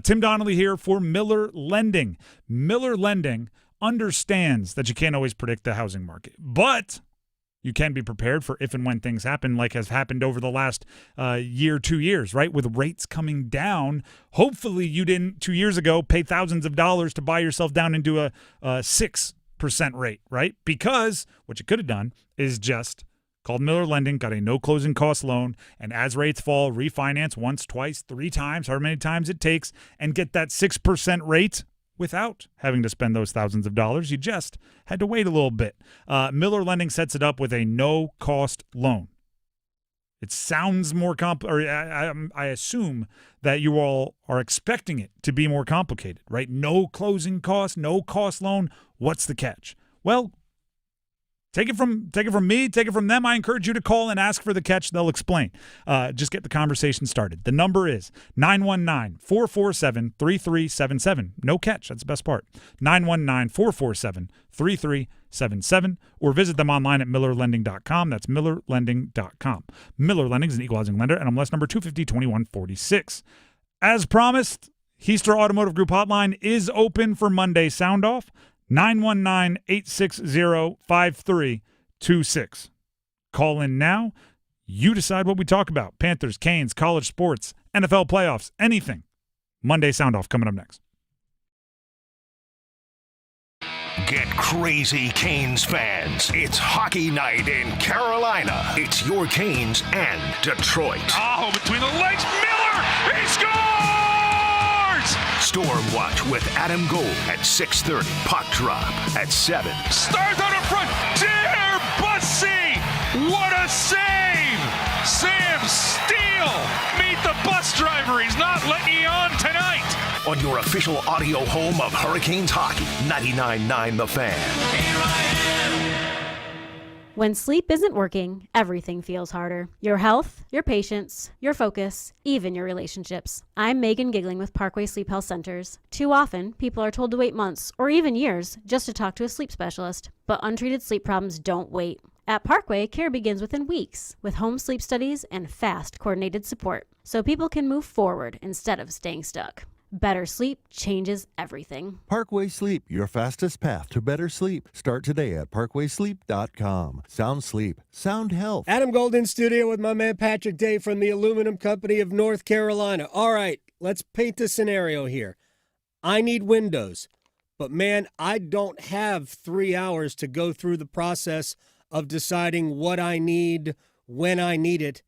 Tim Donnelly here for Miller Lending. Miller Lending understands that you can't always predict the housing market, but you can be prepared for if and when things happen, like has happened over the last year, 2 years, right? With rates coming down, hopefully you didn't 2 years ago pay thousands of dollars to buy yourself down into a 6% rate, right? Because what you could have done is just called Miller Lending, got a no closing cost loan, and as rates fall, refinance once, twice, 3 times, however many times it takes, and get that 6% rate without having to spend those thousands of dollars. You just had to wait a little bit. Miller Lending sets it up with a no-cost loan. It sounds more I assume that you all are expecting it to be more complicated, right? No closing cost, no cost loan. What's the catch? Well, take it from me, take it from them. I encourage you to call and ask for the catch. They'll explain. Just get the conversation started. The number is 919-447-3377. No catch. That's the best part. 919-447-3377. Or visit them online at millerlending.com. That's millerlending.com. Miller Lending is an equal housing lender, NMLS number 250-2146. As promised, Heister Automotive Group hotline is open for Monday Sound Off. 919-860-5326. Call in now. You decide what we talk about. Panthers, Canes, college sports, NFL playoffs, anything. Monday Sound Off coming up next. Get crazy, Canes fans. It's hockey night in Carolina. It's your Canes and Detroit. Oh, between the legs, Miller! He scores! Storm Watch with Adam Gold at 6:30. Puck drop at 7. Stars out in front. Dear Bussy! What a save! Sam Steele! Meet the bus driver. He's not letting you on tonight. On your official audio home of Hurricanes hockey, 99.9 The Fan. Here I am. When sleep isn't working, everything feels harder. Your health, your patience, your focus, even your relationships. I'm Megan Giggling with Parkway Sleep Health Centers. Too often, people are told to wait months or even years just to talk to a sleep specialist. But untreated sleep problems don't wait. At Parkway, care begins within weeks with home sleep studies and fast, coordinated support so people can move forward instead of staying stuck. Better sleep changes everything. Parkway Sleep, your fastest path to better sleep. Start today at parkwaysleep.com. Sound sleep, sound health. Adam Gold in studio with my man Patrick Day from the Aluminum Company of North Carolina. All right, let's paint the scenario here. I need windows, but man, I don't have 3 hours to go through the process of deciding what I need, when I need it.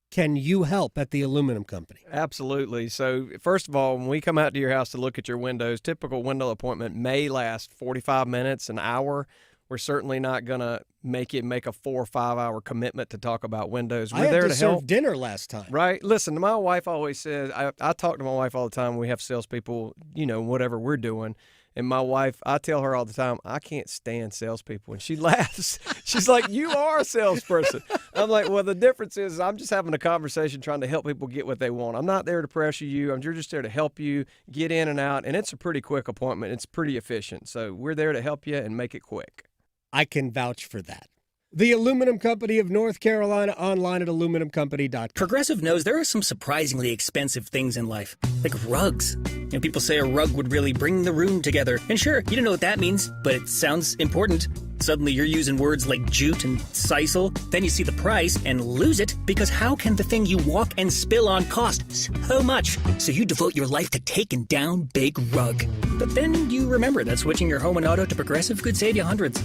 Can you help at the Aluminum Company? Absolutely. So, first of all, when we come out to your house to look at your windows, typical window appointment may last 45 minutes, an hour. We're certainly not going to make a 4 or 5 hour commitment to talk about windows. We're there to help. Serve dinner last time. Right. Listen, my wife always says, I talk to my wife all the time when we have salespeople, whatever we're doing. And my wife, I tell her all the time, I can't stand salespeople. And she laughs. She's like, you are a salesperson. I'm like, well, the difference is I'm just having a conversation trying to help people get what they want. I'm not there to pressure you. You're just there to help you get in and out. And it's a pretty quick appointment. It's pretty efficient. So we're there to help you and make it quick. I can vouch for that. The Aluminum Company of North Carolina, online at aluminumcompany.com. Progressive knows there are some surprisingly expensive things in life, like rugs. People say a rug would really bring the room together. And sure, you don't know what that means, but it sounds important. Suddenly you're using words like jute and sisal. Then you see the price and lose it because how can the thing you walk and spill on cost so much? So you devote your life to taking down Big Rug. But then you remember that switching your home and auto to Progressive could save you hundreds.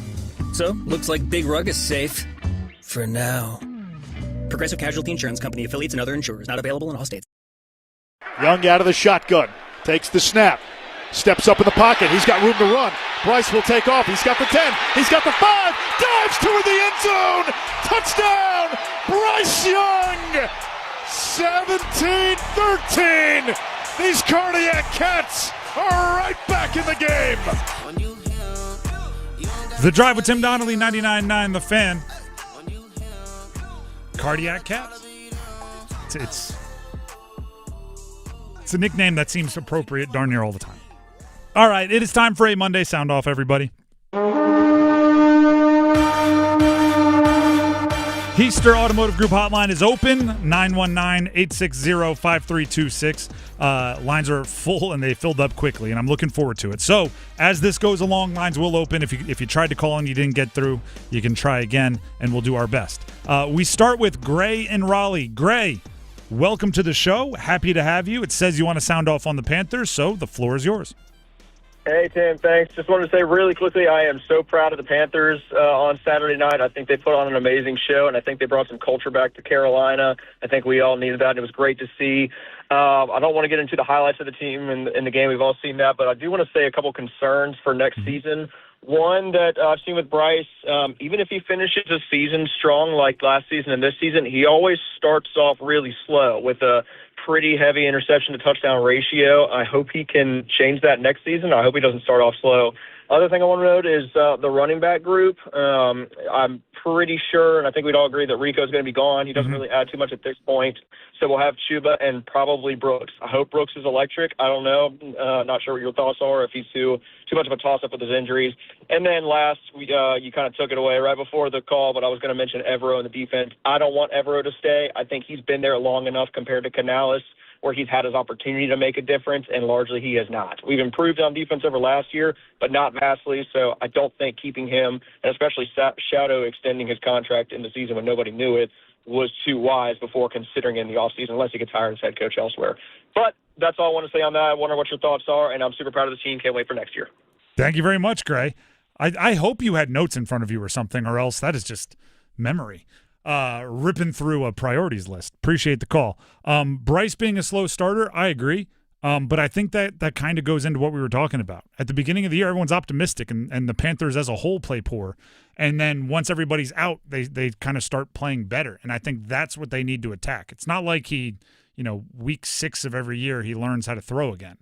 So, looks like Big Rug is safe. For now. Progressive Casualty Insurance Company, affiliates, and other insurers. Not available in all states. Young out of the shotgun. Takes the snap. Steps up in the pocket. He's got room to run. Bryce will take off. He's got the 10. He's got the 5. Dives toward the end zone. Touchdown, Bryce Young. 17-13. These Cardiac Cats are right back in the game. The Drive with Tim Donnelly, 99.9 The Fan. Cardiac Cats. It's a nickname that seems appropriate darn near all the time. All right, it is time for a Monday Sound Off, everybody. Heister Automotive Group hotline is open, 919-860-5326. Lines are full, and they filled up quickly, and I'm looking forward to it. So as this goes along, lines will open. If you tried to call and you didn't get through, you can try again, and we'll do our best. We start with Gray in Raleigh. Gray, welcome to the show. Happy to have you. It says you want to sound off on the Panthers, so the floor is yours. Hey, Tim, thanks. Just wanted to say really quickly, I am so proud of the Panthers on Saturday night. I think they put on an amazing show, and I think they brought some culture back to Carolina. I think we all needed that, and it was great to see. I don't want to get into the highlights of the team in the game. We've all seen that, but I do want to say a couple concerns for next season. One that I've seen with Bryce, even if he finishes the season strong like last season and this season, he always starts off really slow with a pretty heavy interception to touchdown ratio. I hope he can change that next season. I hope he doesn't start off slow. Other thing I want to note is the running back group. I'm pretty sure, and I think we'd all agree that Rico's going to be gone. He doesn't really add too much at this point. So we'll have Chuba and probably Brooks. I hope Brooks is electric. I don't know. Not sure what your thoughts are, if he's too much of a toss-up with his injuries. And then last, you kind of took it away right before the call, but I was going to mention Evero in the defense. I don't want Evero to stay. I think he's been there long enough compared to Canales, where he's had his opportunity to make a difference, and largely he has not. We've improved on defense over last year, but not vastly, so I don't think keeping him, and especially Shadow extending his contract in the season when nobody knew it, was too wise before considering it in the offseason, unless he gets hired as head coach elsewhere. But that's all I want to say on that. I wonder what your thoughts are, and I'm super proud of the team. Can't wait for next year. Thank you very much, Gray. I hope you had notes in front of you or something, or else that is just memory. Ripping through a priorities list. Appreciate the call. Bryce being a slow starter, I agree. But I think that kind of goes into what we were talking about. At the beginning of the year, everyone's optimistic, and the Panthers as a whole play poor. And then once everybody's out, they kind of start playing better. And I think that's what they need to attack. It's not like week 6 of every year, he learns how to throw again.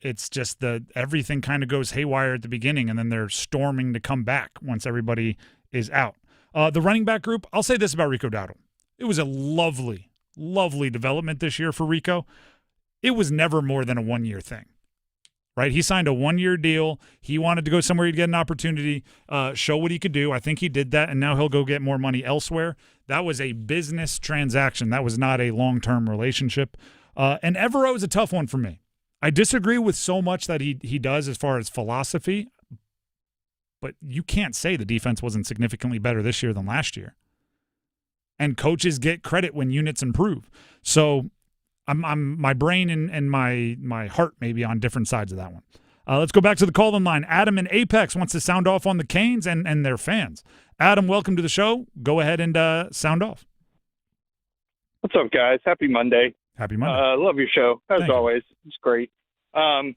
It's just everything kind of goes haywire at the beginning, and then they're storming to come back once everybody is out. The running back group, I'll say this about Rico Dowdle. It was a lovely, lovely development this year for Rico. It was never more than a 1-year thing, right? He signed a 1-year deal. He wanted to go somewhere he'd get an opportunity, show what he could do. I think he did that, and now he'll go get more money elsewhere. That was a business transaction. That was not a long-term relationship. And Evero is a tough one for me. I disagree with so much that he does as far as philosophy, but you can't say the defense wasn't significantly better this year than last year. And coaches get credit when units improve. So I'm my brain and my heart may be on different sides of that one. Let's go back to the call-in line. Adam in Apex wants to sound off on the Canes and their fans. Adam, welcome to the show. Go ahead and sound off. What's up, guys? Happy Monday. Happy Monday. Love your show, as always. It's great. This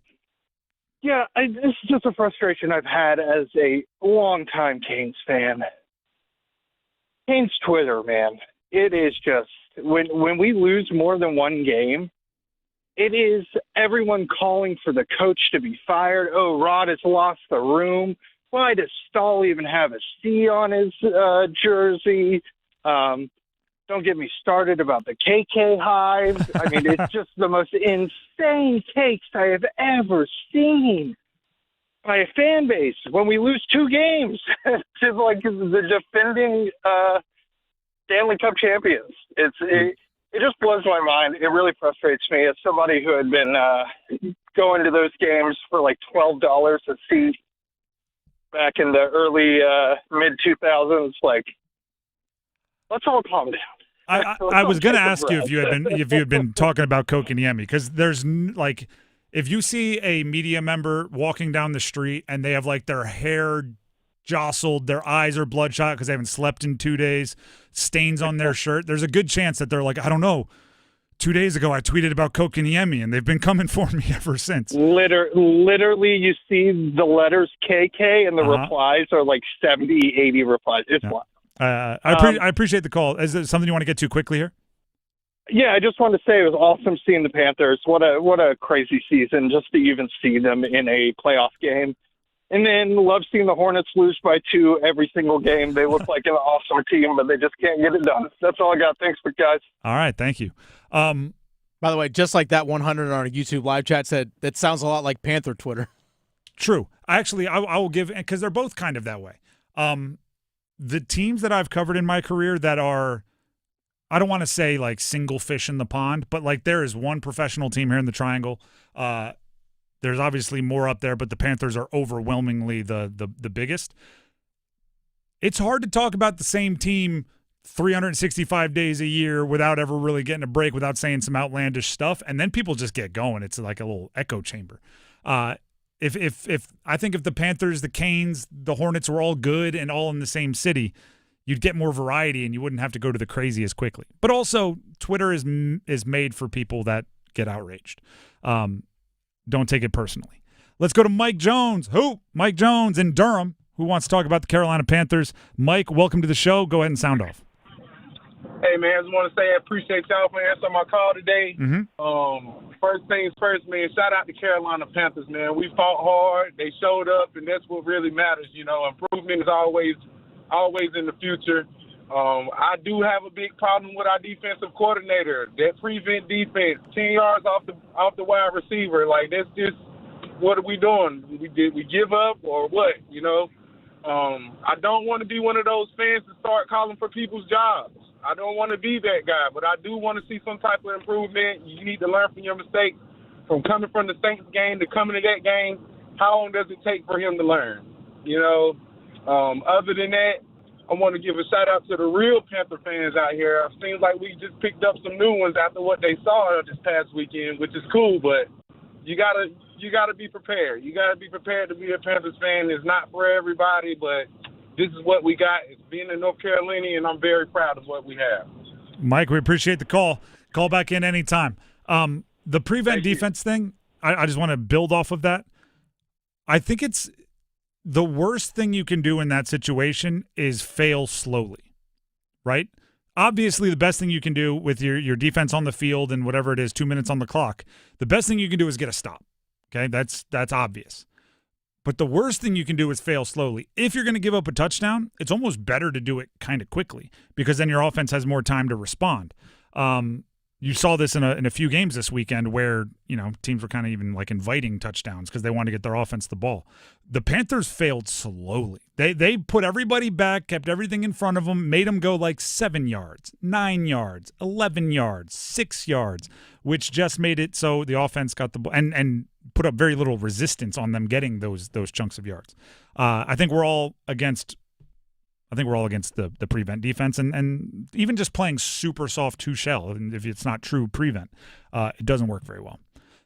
is just a frustration I've had as a longtime Canes fan. Canes Twitter, man. It is just, when we lose more than one game, it is everyone calling for the coach to be fired. Oh, Rod has lost the room. Why does Stahl even have a C on his jersey? Don't get me started about the KK hives. I mean, it's just the most insane takes I have ever seen by a fan base when we lose 2 games to like the defending Stanley Cup champions. It just blows my mind. It really frustrates me as somebody who had been going to those games for like $12 a seat. back in the early mid-2000s. Like, let's all calm down. I was going to ask you if you had been talking about Kokaniemi, because there's like, if you see a media member walking down the street and they have like their hair jostled, their eyes are bloodshot because they haven't slept in 2 days, stains on their shirt, there's a good chance that they're like, I don't know, 2 days ago I tweeted about Kokaniemi and they've been coming for me ever since. Literally, you see the letters KK and the replies are like 70, 80 replies. It's wild. I appreciate the call. Is there something you want to get to quickly here? Yeah, I just wanted to say it was awesome seeing the Panthers. What a crazy season just to even see them in a playoff game. And then love seeing the Hornets lose by 2 every single game. They look like an awesome team, but they just can't get it done. That's all I got. Thanks, guys. All right, thank you. By the way, just like that 100 on our YouTube live chat said, that sounds a lot like Panther Twitter. True. Actually, I will give, because they're both kind of that way. The teams that I've covered in my career that are, I don't want to say like single fish in the pond, but like there is one professional team here in the Triangle. There's obviously more up there, but the Panthers are overwhelmingly the biggest. It's hard to talk about the same team 365 days a year without ever really getting a break, without saying some outlandish stuff, and then people just get going. It's like a little echo chamber. If I think if the Panthers, the Canes, the Hornets were all good and all in the same city, you'd get more variety and you wouldn't have to go to the crazy as quickly. But also, Twitter is made for people that get outraged. Don't take it personally. Let's go to Mike Jones. Mike Jones in Durham, who wants to talk about the Carolina Panthers. Mike, welcome to the show. Go ahead and sound off. Hey, man, I just want to say I appreciate y'all for answering my call today. First things first, man, shout out to Carolina Panthers, man. We fought hard. They showed up, and that's what really matters. You know, improvement is always in the future. I do have a big problem with our defensive coordinator. That prevent defense, 10 yards off the wide receiver. Like, that's just, what are we doing? Did we give up or what, you know? I don't want to be one of those fans to start calling for people's jobs. I don't want to be that guy, but I do want to see some type of improvement. You need to learn from your mistakes. From coming from the Saints game to coming to that game, how long does it take for him to learn? You know, other than that, I want to give a shout-out to the real Panther fans out here. It seems like we just picked up some new ones after what they saw this past weekend, which is cool, but you gotta be prepared. You got to be prepared to be a Panthers fan. It's not for everybody, but this is what we got. It's being a North Carolinian, and I'm very proud of what we have. Mike, we appreciate the call. Call back in anytime. The prevent defense thing, I just want to build off of that. I think it's the worst thing you can do in that situation is fail slowly, right? Obviously, the best thing you can do with your defense on the field and whatever it is, 2 minutes on the clock, the best thing you can do is get a stop. Okay, that's obvious. But the worst thing you can do is fail slowly. If you're going to give up a touchdown, it's almost better to do it kind of quickly because then your offense has more time to respond. You saw this in a few games this weekend where, you know, teams were kind of even like inviting touchdowns because they wanted to get their offense the ball. The Panthers failed slowly. They put everybody back, kept everything in front of them, made them go like 7 yards, 9 yards, 11 yards, 6 yards, which just made it so the offense got the ball and put up very little resistance on them getting those chunks of yards. I think we're all against the prevent defense and even just playing super soft two shell. And if it's not true prevent, it doesn't work very well.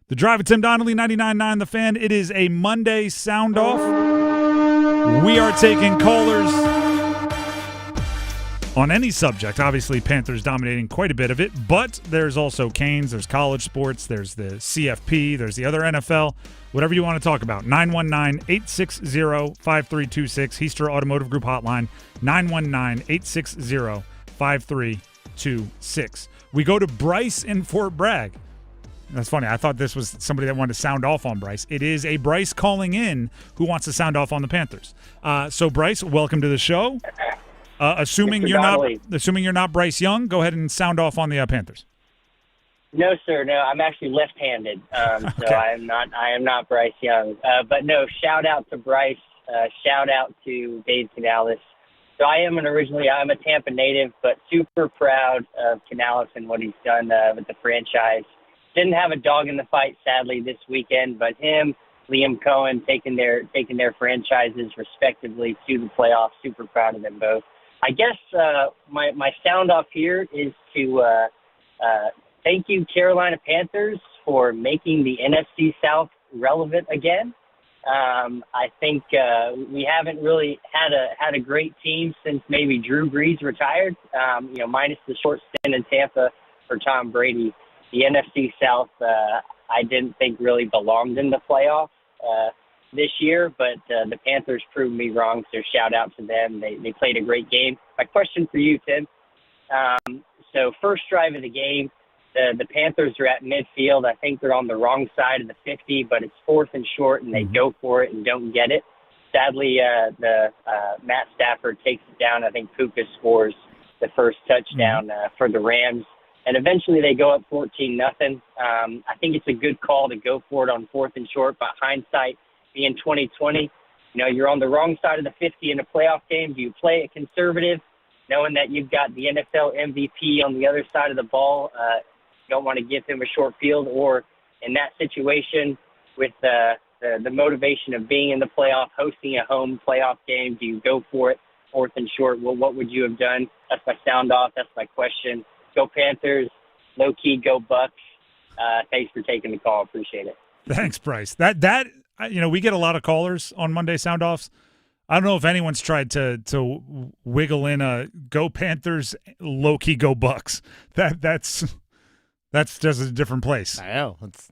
The Drive with Tim Donnelly, 99.9 The Fan. It is a Monday sound off. We are taking callers on any subject. Obviously, Panthers dominating quite a bit of it, but there's also Canes, there's college sports, there's the CFP, there's the other NFL, whatever you want to talk about. 919-860-5326, Heister Automotive Group Hotline, 919-860-5326. We go to Bryce in Fort Bragg. That's funny. I thought this was somebody that wanted to sound off on Bryce. It is a Bryce calling in who wants to sound off on the Panthers. So, Bryce, welcome to the show. Assuming you're not Bryce Young, go ahead and sound off on the Panthers. No, sir. No, I'm actually left-handed, so okay. I am not Bryce Young. But no, shout out to Bryce. Shout out to Dave Canales. So I'm a Tampa native, but super proud of Canales and what he's done with the franchise. Didn't have a dog in the fight, sadly, this weekend, but him Liam Cohen taking their franchises respectively to the playoffs. Super proud of them both. I guess my sound off here is to thank you, Carolina Panthers, for making the NFC South relevant again. I think we haven't really had a great team since maybe Drew Brees retired. Minus the short stint in Tampa for Tom Brady. The NFC South, I didn't think really belonged in the playoffs this year, but the Panthers proved me wrong, so shout out to them. They played a great game. My question for you, Tim. So first drive of the game, the Panthers are at midfield. I think they're on the wrong side of the 50, but it's 4th and short, and they go for it and don't get it. Sadly, Matt Stafford takes it down. I think Puka scores the first touchdown for the Rams. And eventually they go up 14-0. I think it's a good call to go for it on 4th and short, but hindsight being 2020, you're on the wrong side of the 50 in a playoff game. Do you play it conservative, knowing that you've got the NFL MVP on the other side of the ball? You don't want to give him a short field, or in that situation with the motivation of being in the playoff, hosting a home playoff game, do you go for it 4th and short? Well, what would you have done? That's my sound off. That's my question. Go Panthers, low key, go Bucks. Thanks for taking the call. Appreciate it. Thanks, Bryce. That we get a lot of callers on Monday sound offs. I don't know if anyone's tried to wiggle in a go Panthers, low key, go Bucks. That's just a different place. I know. It's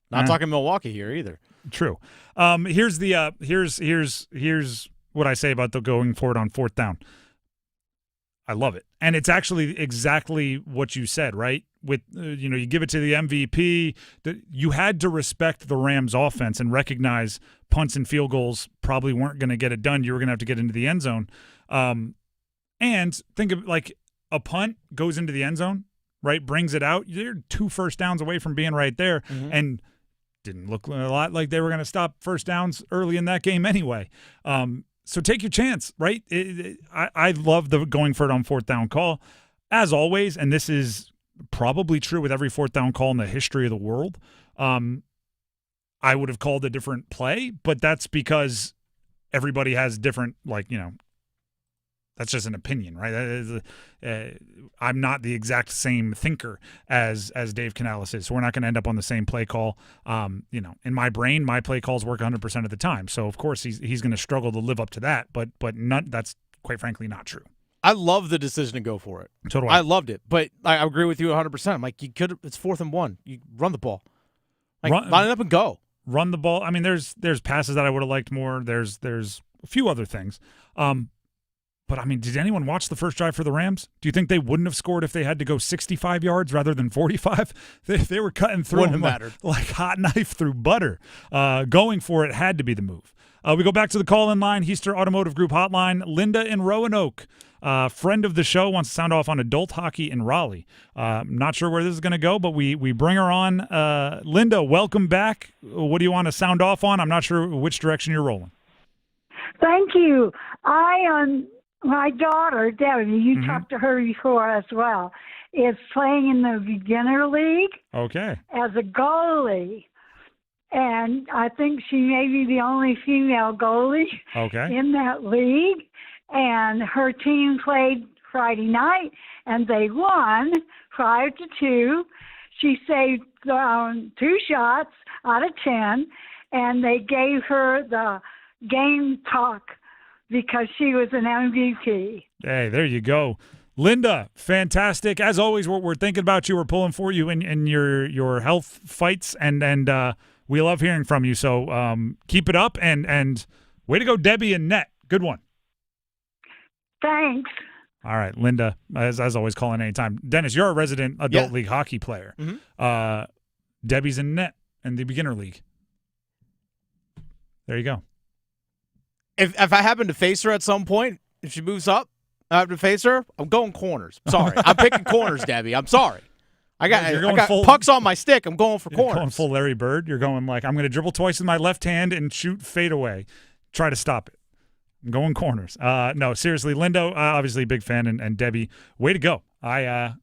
not talking Milwaukee here either. True. Here's what I say about the going for it on 4th down. I love it. And it's actually exactly what you said, right? With you give it to the MVP. You had to respect the Rams offense and recognize punts and field goals probably weren't going to get it done. You were going to have to get into the end zone. And think of like a punt goes into the end zone, right? Brings it out. You're 2 first downs away from being right there. And didn't look a lot like they were going to stop first downs early in that game anyway. So take your chance, right? I love the going for it on 4th down call, as always, and this is probably true with every 4th down call in the history of the world. I would have called a different play, but that's because everybody has different, that's just an opinion, right? I'm not the exact same thinker as Dave Canales is, so we're not going to end up on the same play call. In my brain, my play calls work 100% of the time. So of course he's going to struggle to live up to that, but that's quite frankly not true. I love the decision to go for it. So do I. I loved it, but I agree with you 100%. I'm like, it's 4th and 1. You run the ball, line it up and go. Run the ball. I mean, there's passes that I would have liked more. There's a few other things. But, I mean, did anyone watch the first drive for the Rams? Do you think they wouldn't have scored if they had to go 65 yards rather than 45? They were cutting through them like hot knife through butter. Going for it had to be the move. We go back to the call-in line, Heister Automotive Group hotline. Linda in Roanoke, friend of the show, wants to sound off on adult hockey in Raleigh. Not sure where this is going to go, but we bring her on. Linda, welcome back. What do you want to sound off on? I'm not sure which direction you're rolling. Thank you. My daughter, Debbie, you talked to her before as well, is playing in the beginner league. Okay. As a goalie. And I think she may be the only female goalie in that league. And her team played Friday night, and they won 5-2. She saved 2 shots out of 10, and they gave her the game talk because she was an MVP. Hey, there you go. Linda, fantastic. As always, we're thinking about you. We're pulling for you in your health fights, and we love hearing from you. So keep it up, and way to go, Debbie and net. Good one. Thanks. All right, Linda, as always, calling anytime. Dennis, you're a resident adult league hockey player. Debbie's in net in the beginner league. There you go. If I happen to face her at some point, if she moves up, I have to face her, I'm going corners. Sorry. I'm picking corners, Debbie. I'm sorry. I got pucks on my stick. I'm going for corners. You're going full Larry Bird. You're going like, I'm going to dribble twice with my left hand and shoot fade away. Try to stop it. I'm going corners. No, seriously, Lindo, obviously a big fan, and Debbie, way to go. I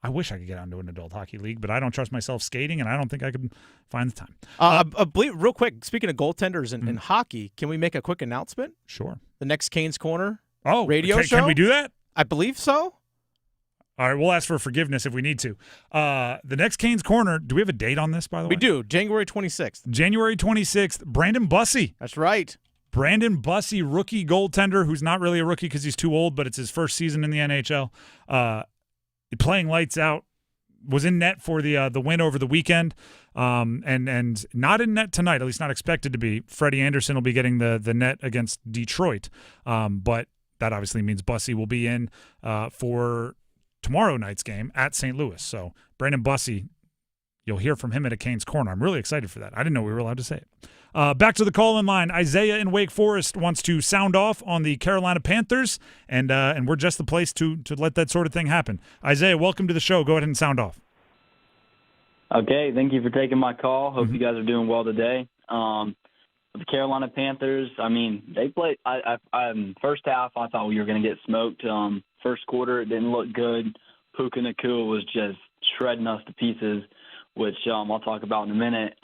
I wish I could get onto an adult hockey league, but I don't trust myself skating, and I don't think I could find the time. I believe, real quick, speaking of goaltenders in hockey, can we make a quick announcement? Sure. The next Canes Corner radio show? Can we do that? I believe so. All right, we'll ask for forgiveness if we need to. The next Canes Corner, do we have a date on this, by the way? We do, January 26th. January 26th, Brandon Bussey. That's right. Brandon Bussey, rookie goaltender, who's not really a rookie because he's too old, but it's his first season in the NHL. Playing lights out, was in net for the win over the weekend, and not in net tonight, at least not expected to be. Freddie Anderson will be getting the net against Detroit, but that obviously means Bussey will be in for tomorrow night's game at St. Louis. So Brandon Bussey, you'll hear from him at a Canes Corner. I'm really excited for that. I didn't know we were allowed to say it. Back to the call-in line. Isaiah in Wake Forest wants to sound off on the Carolina Panthers, and we're just the place to let that sort of thing happen. Isaiah, welcome to the show. Go ahead and sound off. Okay, thank you for taking my call. Hope you guys are doing well today. The Carolina Panthers, I mean, they played first half, I thought we were going to get smoked. First quarter, it didn't look good. Puka Nacua was just shredding us to pieces, which I'll talk about in a minute.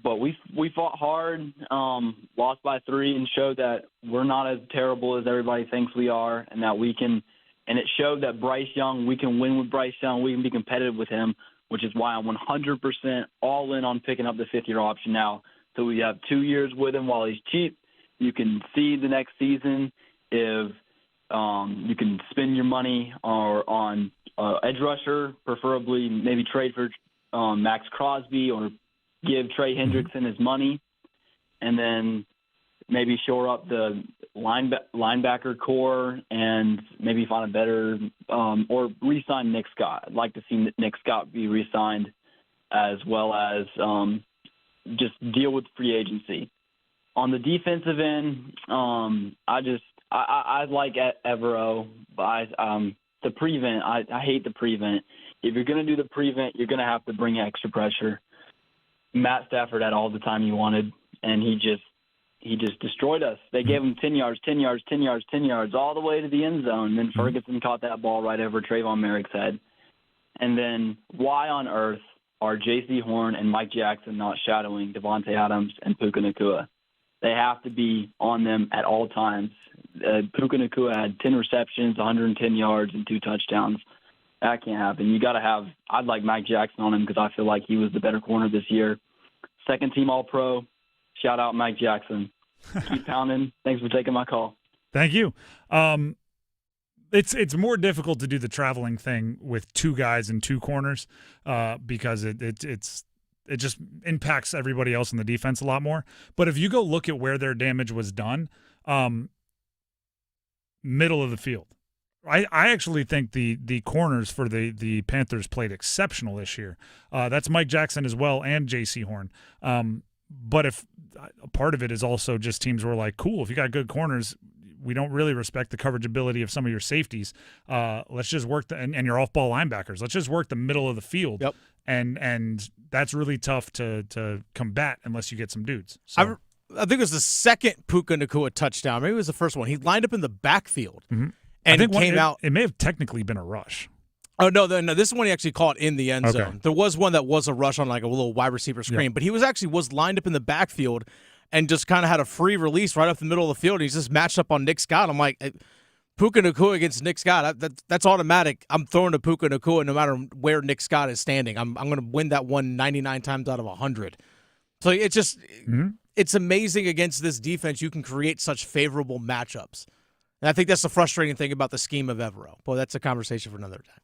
But we fought hard, lost by 3, and showed that we're not as terrible as everybody thinks we are, and that we can. And it showed that Bryce Young, we can win with Bryce Young. We can be competitive with him, which is why I'm 100% all in on picking up the 5th-year option now. So we have 2 years with him while he's cheap. You can see the next season if you can spend your money on edge rusher, preferably maybe trade for Max Crosby or give Trey Hendrickson his money, and then maybe shore up the linebacker core and maybe find a better or re-sign Nick Scott. I'd like to see Nick Scott be re-signed, as well as just deal with free agency. On the defensive end, I like Evero, but the prevent, I hate the prevent. If you're going to do the prevent, you're going to have to bring extra pressure. Matt Stafford had all the time he wanted, and he just destroyed us. They gave him 10 yards, 10 yards, 10 yards, 10 yards, all the way to the end zone. Then Ferguson caught that ball right over Trayvon Merrick's head. And then why on earth are J.C. Horn and Mike Jackson not shadowing Devontae Adams and Puka Nacua? They have to be on them at all times. Puka Nacua had 10 receptions, 110 yards, and 2 touchdowns. That can't happen. You got to have – I'd like Mike Jackson on him because I feel like he was the better corner this year. Second-team All-Pro. Shout out Mike Jackson. Keep pounding. Thanks for taking my call. Thank you. It's more difficult to do the traveling thing with 2 guys and 2 corners because it just impacts everybody else in the defense a lot more. But if you go look at where their damage was done, middle of the field. I actually think the corners for the Panthers played exceptional this year. That's Mike Jackson as well and J.C. Horn. But if a part of it is also just teams were like, cool, if you got good corners, we don't really respect the coverage ability of some of your safeties. Let's just work and your off-ball linebackers. Let's just work the middle of the field. Yep. And that's really tough to combat unless you get some dudes. So. I think it was the second Puka Nacua touchdown. Maybe it was the first one. He lined up in the backfield. Mm-hmm. And it came out. It may have technically been a rush. Oh, no, this is one he actually caught in the end zone. There was one that was a rush on like a little wide receiver screen, but he was lined up in the backfield and just kind of had a free release right up the middle of the field. He's just matched up on Nick Scott. I'm like, Puka Nacua against Nick Scott, that's automatic. I'm throwing to Puka Nacua no matter where Nick Scott is standing. I'm going to win that one 99 times out of 100. So it's just it's amazing against this defense you can create such favorable matchups. And I think that's the frustrating thing about the scheme of Evero. Well, that's a conversation for another time.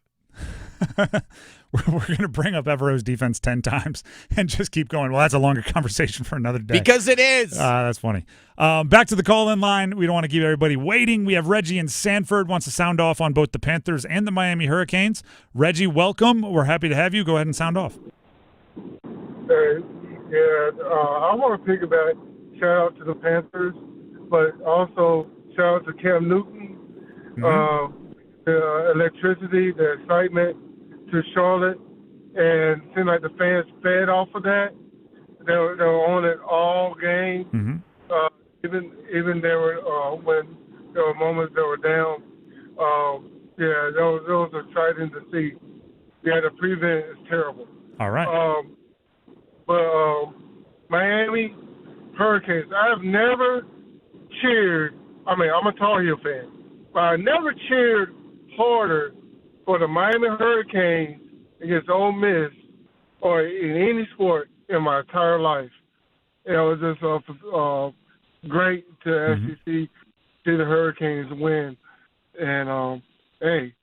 We're going to bring up Evero's defense 10 times and just keep going. Well, that's a longer conversation for another day. Because it is. That's funny. Back to the call-in line. We don't want to keep everybody waiting. We have Reggie in Sanford wants to sound off on both the Panthers and the Miami Hurricanes. Reggie, welcome. We're happy to have you. Go ahead and sound off. I want to piggyback, shout out to the Panthers, but also shout out to Cam Newton. The electricity, the excitement to Charlotte, and it seemed like the fans fed off of that. They were on it all game. Even there were when there were moments that were down. Those are exciting to see. like the prevent is terrible. All right. But Miami Hurricanes, I have never cheered. I mean, I'm a Tar Heel fan, but I never cheered harder for the Miami Hurricanes against Ole Miss or in any sport in my entire life. It was just great to actually see the Hurricanes win, and hey,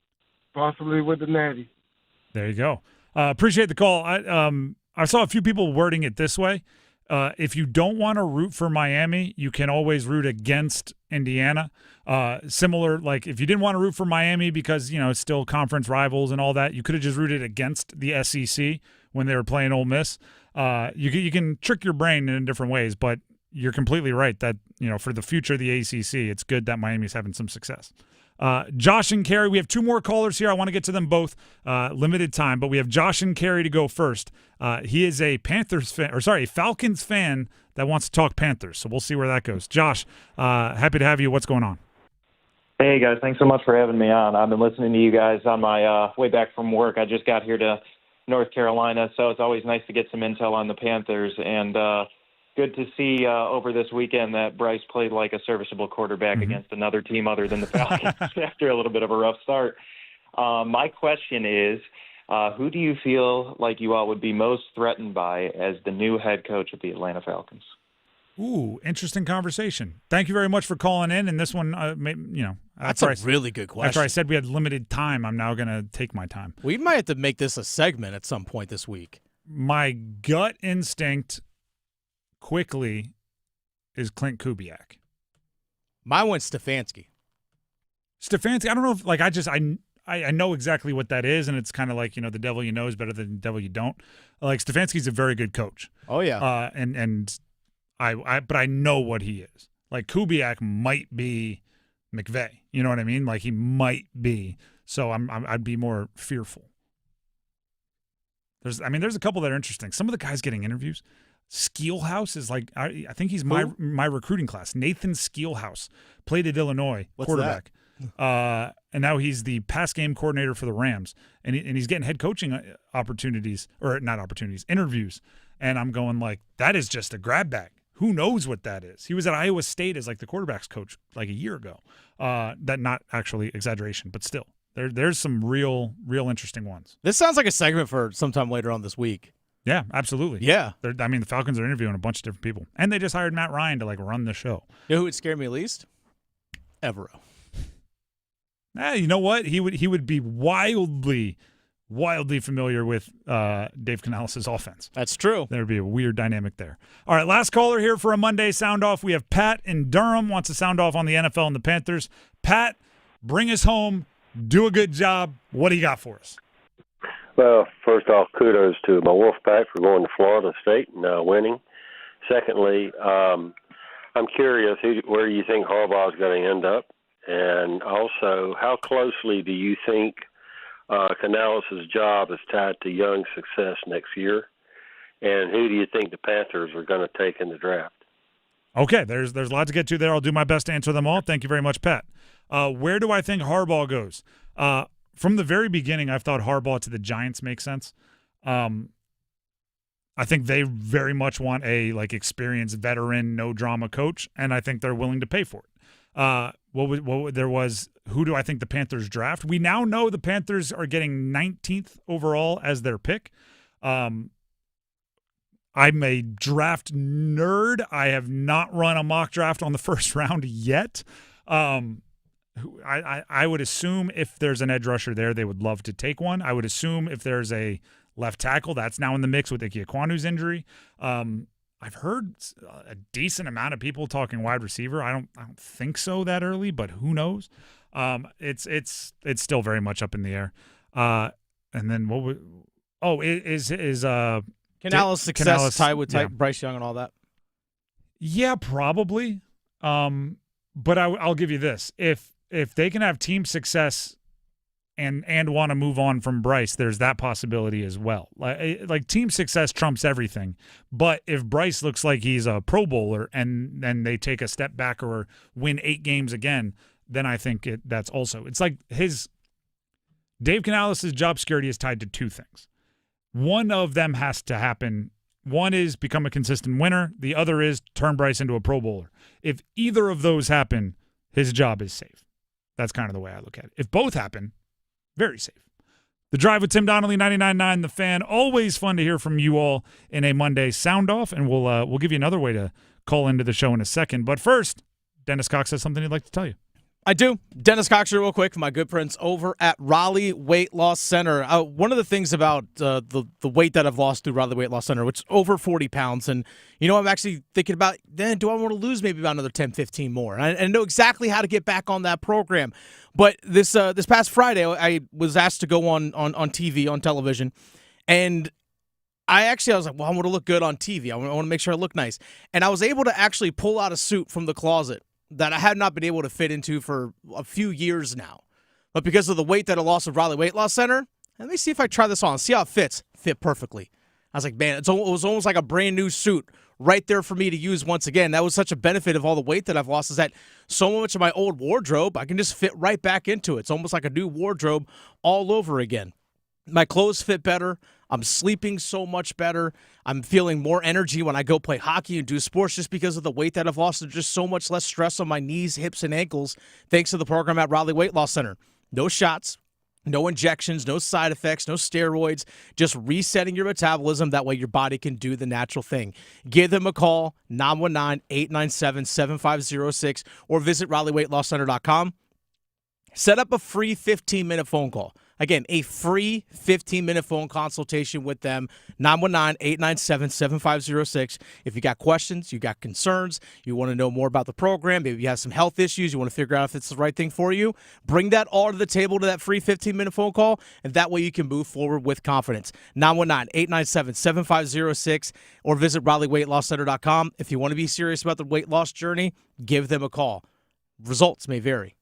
possibly with the Natty. There you go. Appreciate the call. I saw a few people wording it this way. If you don't want to root for Miami, you can always root against Indiana. Similar, like if you didn't want to root for Miami because, it's still conference rivals and all that, you could have just rooted against the SEC when they were playing Ole Miss. You can trick your brain in different ways, but you're completely right that, for the future of the ACC, it's good that Miami's having some success. Josh and Carrie, we have two more callers here. I want to get to them both. Limited time, but we have Josh and Carrie to go first. He is a Falcons fan that wants to talk Panthers. So we'll see where that goes. Josh, happy to have you. What's going on? Hey guys, thanks so much for having me on. I've been listening to you guys on my way back from work. I just got here to North Carolina, so it's always nice to get some intel on the Panthers, and good to see over this weekend that Bryce played like a serviceable quarterback against another team other than the Falcons after a little bit of a rough start. My question is, who do you feel like you all would be most threatened by as the new head coach of the Atlanta Falcons? Ooh, interesting conversation. Thank you very much for calling in. And this one, that's a really good question. After I said we had limited time, I'm now going to take my time. We might have to make this a segment at some point this week. My gut instinct quickly is Clint Kubiak. Mine went Stefanski. Stefanski, I don't know if, I know exactly what that is, and it's kind of like, the devil you know is better than the devil you don't. Like, Stefanski's a very good coach. Oh, yeah. But I know what he is. Like, Kubiak might be McVay. You know what I mean? Like, he might be. So I'd be more fearful. There's a couple that are interesting. Some of the guys getting interviews. Skeelhouse is like, I think he's my recruiting class. Nathan Skeelhouse played at Illinois, quarterback. And now he's the pass game coordinator for the Rams. And he's getting head coaching interviews. And I'm going like, that is just a grab bag. Who knows what that is? He was at Iowa State as like the quarterback's coach like a year ago. That not actually exaggeration, but still. There's some real interesting ones. This sounds like a segment for sometime later on this week. Yeah, absolutely. Yeah. The Falcons are interviewing a bunch of different people. And they just hired Matt Ryan to run the show. You know who would scare me least? Evero. You know what? He would be wildly familiar with Dave Canales' offense. That's true. There would be a weird dynamic there. All right, last caller here for a Monday Sound Off. We have Pat in Durham, wants to sound off on the NFL and the Panthers. Pat, bring us home. Do a good job. What do you got for us? Well, first off, kudos to my Wolfpack for going to Florida State and winning. Secondly, I'm curious where you think Harbaugh is going to end up. And also, how closely do you think Canales' job is tied to Young's success next year? And who do you think the Panthers are going to take in the draft? Okay, there's a lot to get to there. I'll do my best to answer them all. Thank you very much, Pat. Where do I think Harbaugh goes? From the very beginning, I've thought Harbaugh to the Giants makes sense. I think they very much want a experienced veteran, no drama coach, and I think they're willing to pay for it. Who do I think the Panthers draft? We now know the Panthers are getting 19th overall as their pick. I'm a draft nerd. I have not run a mock draft on the first round yet. I would assume if there's an edge rusher there, they would love to take one. I would assume if there's a left tackle, that's now in the mix with Ike Ekwonu's injury. I've heard a decent amount of people talking wide receiver. I don't think so that early, but who knows? It's still very much up in the air. And then is Canales' success tied with Bryce Young and all that? Yeah, probably. But I'll give you this: if they can have team success and want to move on from Bryce, there's that possibility as well. Like team success trumps everything. But if Bryce looks like he's a Pro Bowler and then they take a step back or win 8 games again, then I think that's also – it's like his Dave Canales' job security is tied to two things. One of them has to happen. One is become a consistent winner. The other is turn Bryce into a Pro Bowler. If either of those happen, his job is safe. That's kind of the way I look at it. If both happen, very safe. The Drive with Tim Donnelly, 99.9 The Fan. Always fun to hear from you all in a Monday Soundoff, and we'll give you another way to call into the show in a second. But first, Dennis Cox has something he'd like to tell you. I do. Dennis Cox here real quick for my good friends over at Raleigh Weight Loss Center. One of the things about the weight that I've lost through Raleigh Weight Loss Center, which is over 40 pounds, and, I'm actually thinking about, then do I want to lose maybe about another 10, 15 more? And I know exactly how to get back on that program. But this past Friday, I was asked to go on TV, on television, and I was like, well, I want to look good on TV. I want to make sure I look nice. And I was able to actually pull out a suit from the closet that I had not been able to fit into for a few years now. But because of the weight that I lost at Raleigh Weight Loss Center, let me see if I try this on, see how it fits. Fit perfectly. I was like, man, it was almost like a brand new suit right there for me to use once again. That was such a benefit of all the weight that I've lost, is that so much of my old wardrobe, I can just fit right back into it. It's almost like a new wardrobe all over again. My clothes fit better. I'm sleeping so much better. I'm feeling more energy when I go play hockey and do sports just because of the weight that I've lost. There's just so much less stress on my knees, hips, and ankles thanks to the program at Raleigh Weight Loss Center. No shots, no injections, no side effects, no steroids, just resetting your metabolism. That way your body can do the natural thing. Give them a call, 919-897-7506, or visit RaleighWeightLossCenter.com. Set up a free 15-minute phone call. Again, a free 15-minute phone consultation with them, 919-897-7506. If you got questions, you got concerns, you want to know more about the program, maybe you have some health issues, you want to figure out if it's the right thing for you, bring that all to the table to that free 15-minute phone call, and that way you can move forward with confidence. 919-897-7506, or visit RaleighWeightLossCenter.com. If you want to be serious about the weight loss journey, give them a call. Results may vary.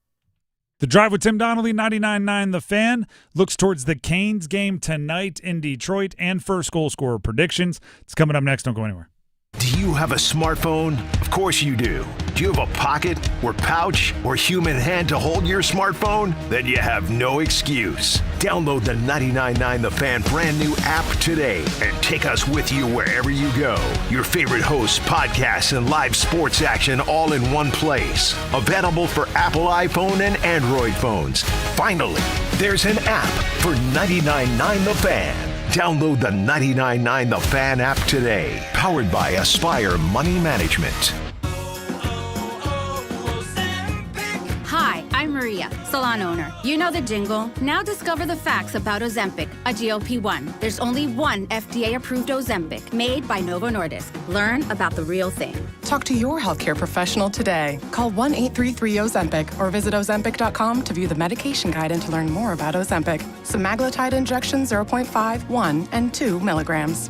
The Drive with Tim Donnelly, 99.9 The Fan, looks towards the Canes game tonight in Detroit and first goal scorer predictions. It's coming up next. Don't go anywhere. Do you have a smartphone? Of course you do. Do you have a pocket or pouch or human hand to hold your smartphone? Then you have no excuse. Download the 99.9 The Fan brand new app today and take us with you wherever you go. Your favorite hosts, podcasts, and live sports action all in one place. Available for Apple iPhone and Android phones. Finally, there's an app for 99.9 The Fan. Download the 99.9 The Fan app today. Powered by Aspire Money Management. Hi, I'm Maria, salon owner. You know the jingle. Now discover the facts about Ozempic, a GLP-1. There's only one FDA-approved Ozempic, made by Novo Nordisk. Learn about the real thing. Talk to your healthcare professional today. Call 1-833-OZEMPIC or visit Ozempic.com to view the medication guide and to learn more about Ozempic. Semaglutide injection 0.5, 1, and 2 milligrams.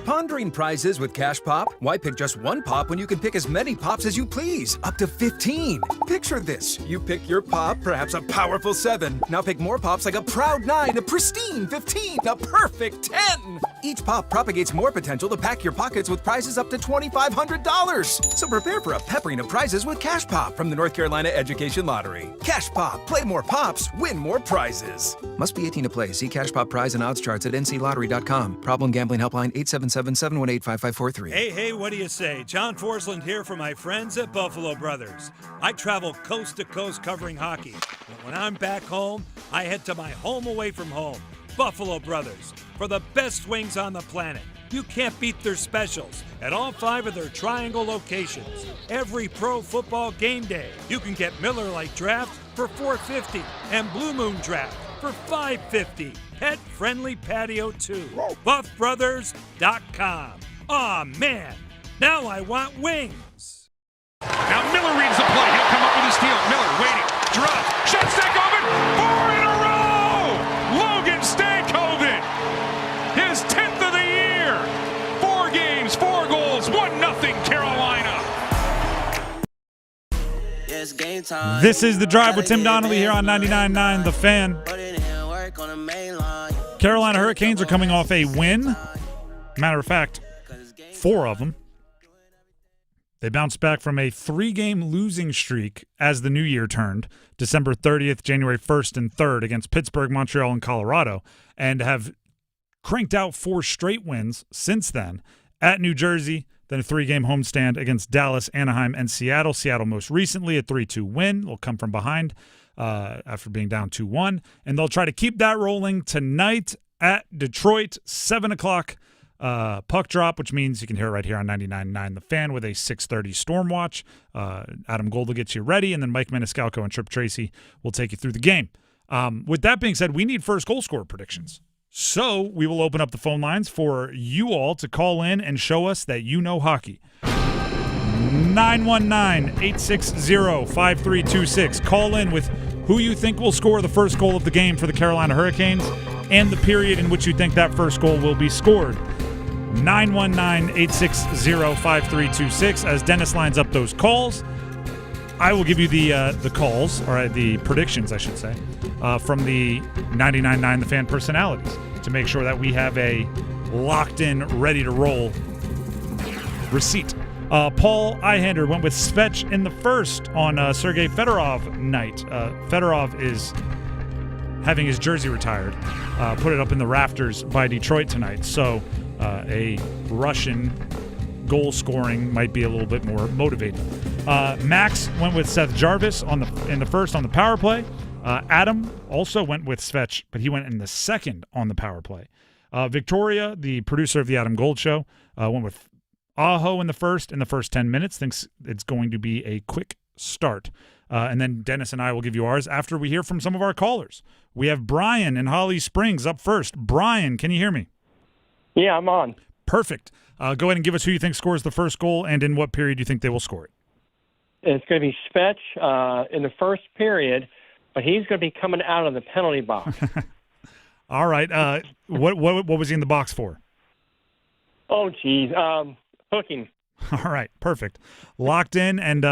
Pondering prizes with Cash Pop? Why pick just one pop when you can pick as many pops as you please? Up to 15. Picture this. You pick your pop, perhaps a powerful 7. Now pick more pops like a proud 9, a pristine 15, a perfect 10. Each pop propagates more potential to pack your pockets with prizes up to $2,500. So prepare for a peppering of prizes with Cash Pop from the North Carolina Education Lottery. Cash Pop. Play more pops. Win more prizes. Must be 18 to play. See Cash Pop prize and odds charts at nclottery.com. Problem gambling helpline 877-718-5543. Hey, what do you say? John Forsland here for my friends at Buffalo Brothers. I travel coast to coast covering hockey. But when I'm back home, I head to my home away from home, Buffalo Brothers, for the best wings on the planet. You can't beat their specials at all 5 of their Triangle locations. Every pro football game day, you can get Miller Lite Draft for $4.50 and Blue Moon Draft for $5.50. Pet-friendly patio too. BuffBrothers.com. Aw, man. Now I want wings. Now Miller reads the play. He'll come up with a steal. Miller waiting. Drop. Shot Stankoven. 4 in a row. Logan Stankoven. His 10th of the year. 4 games, 4 goals, 1-0 Carolina. This is The Drive with Tim Donnelly here on 99.9 The Fan. Carolina Hurricanes are coming off a win. Matter of fact, 4 of them. They bounced back from a 3-game losing streak as the new year turned, December 30th, January 1st, and 3rd against Pittsburgh, Montreal, and Colorado, and have cranked out 4 straight wins since then at New Jersey, then a 3-game homestand against Dallas, Anaheim, and Seattle. Seattle most recently a 3-2 win. They'll come from behind after being down 2-1, and they'll try to keep that rolling tonight at Detroit, 7 o'clock. Puck drop, which means you can hear it right here on 99.9 The Fan with a 6:30 Storm Watch. Adam Gold will get you ready, and then Mike Maniscalco and Trip Tracy will take you through the game. With that being said, we need first goal scorer predictions. So we will open up the phone lines for you all to call in and show us that you know hockey. 919-860-5326. Call in with who you think will score the first goal of the game for the Carolina Hurricanes and the period in which you think that first goal will be scored. 919-860-5326. As Dennis lines up those calls, I will give you the calls, or the predictions, I should say, from the 99.9 The Fan personalities to make sure that we have a locked-in, ready-to-roll receipt. Paul Ihander went with Svech in the first on Sergei Fedorov night. Fedorov is having his jersey retired, put it up in the rafters by Detroit tonight. So a Russian goal scoring might be a little bit more motivating. Max went with Seth Jarvis in the first on the power play. Adam also went with Svech, but he went in the second on the power play. Victoria, the producer of the Adam Gold Show, went with Aho in the first 10 minutes, thinks it's going to be a quick start. And then Dennis and I will give you ours after we hear from some of our callers. We have Brian in Holly Springs up first. Brian, can you hear me? Yeah, I'm on. Perfect. Go ahead and give us who you think scores the first goal and in what period you think they will score it. It's going to be Svech in the first period, but he's going to be coming out of the penalty box. All right. What was he in the box for? Oh, geez. Hooking. All right, perfect. Locked in, and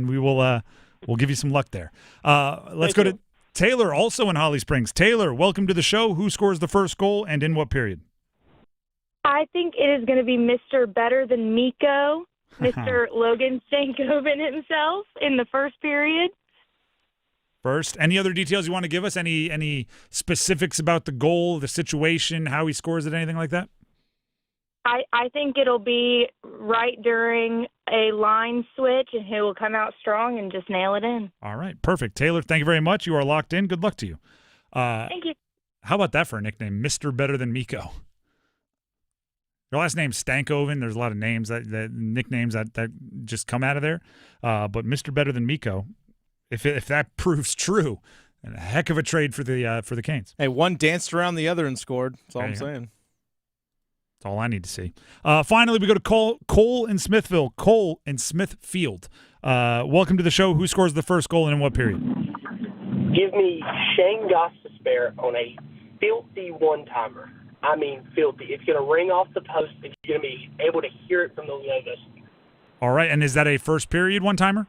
we will we'll give you some luck there. Let's go to Taylor, also in Holly Springs. Taylor, welcome to the show. Who scores the first goal and in what period? I think it is going to be Mr. Better Than Miko, Mr. Logan Stankoven himself in the first period. First, any other details you want to give us? Any specifics about the goal, the situation, how he scores it, anything like that? I think it'll be right during a line switch, and he will come out strong and just nail it in. All right, perfect. Taylor, thank you very much. You are locked in. Good luck to you. Thank you. How about that for a nickname, Mr. Better Than Miko? Your last name's Stankoven. There's a lot of names, that nicknames that just come out of there. But Mr. Better Than Miko, if that proves true, a heck of a trade for the Canes. Hey, one danced around the other and scored. That's all I'm saying. That's all I need to see. Finally, we go to Cole in Smithville. Cole in Smithfield. Welcome to the show. Who scores the first goal and in what period? Give me Shane Gostisbehere on a filthy one-timer. I mean, filthy. It's going to ring off the post, and you're going to be able to hear it from the logos. All right, and is that a first period one-timer?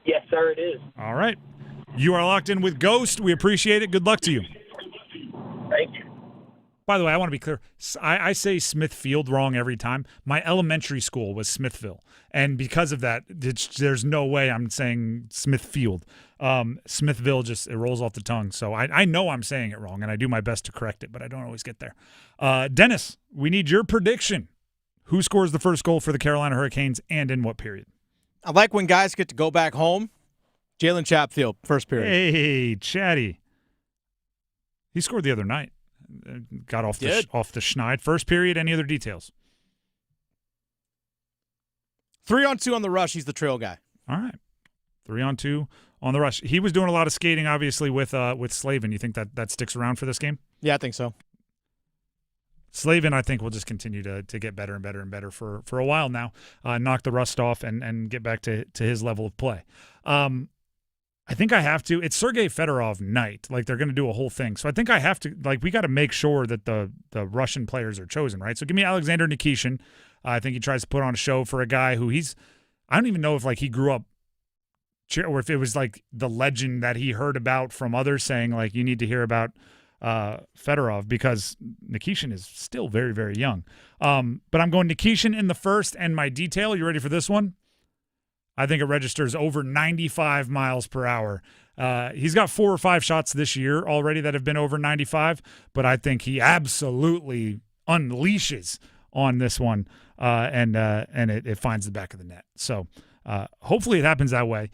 Yes, sir, it is. All right. You are locked in with Ghost. We appreciate it. Good luck to you. Thank you. By the way, I want to be clear. I say Smithfield wrong every time. My elementary school was Smithville, and because of that, there's no way I'm saying Smithfield. Smithville it rolls off the tongue, so I know I'm saying it wrong, and I do my best to correct it, but I don't always get there. Dennis, we need your prediction. Who scores the first goal for the Carolina Hurricanes, and in what period? I like when guys get to go back home. Jalen Chatfield, first period. Hey, Chatty. He scored the other night. Got off the schneid. First period, any other details? 3-on-2 on the rush. He's the trail guy. All right. 3-on-2 on the rush. He was doing a lot of skating, obviously, with Slavin. You think that sticks around for this game? Yeah, I think so. Slavin, I think, will just continue to get better and better and better for a while now. Knock the rust off and get back to his level of play. I think I have to. It's Sergei Fedorov night. Like, they're going to do a whole thing. So I think I have to. Like, we got to make sure that the Russian players are chosen, right? So give me Alexander Nikishin. I think he tries to put on a show for a guy who I don't even know if, like, he grew up or if it was, like, the legend that he heard about from others saying, like, you need to hear about Fedorov because Nikishin is still very, very young. But I'm going Nikishin in the first, and my detail, you ready for this one? I think it registers over 95 miles per hour. He's got 4 or 5 shots this year already that have been over 95, but I think he absolutely unleashes on this one, and it finds the back of the net. So hopefully it happens that way.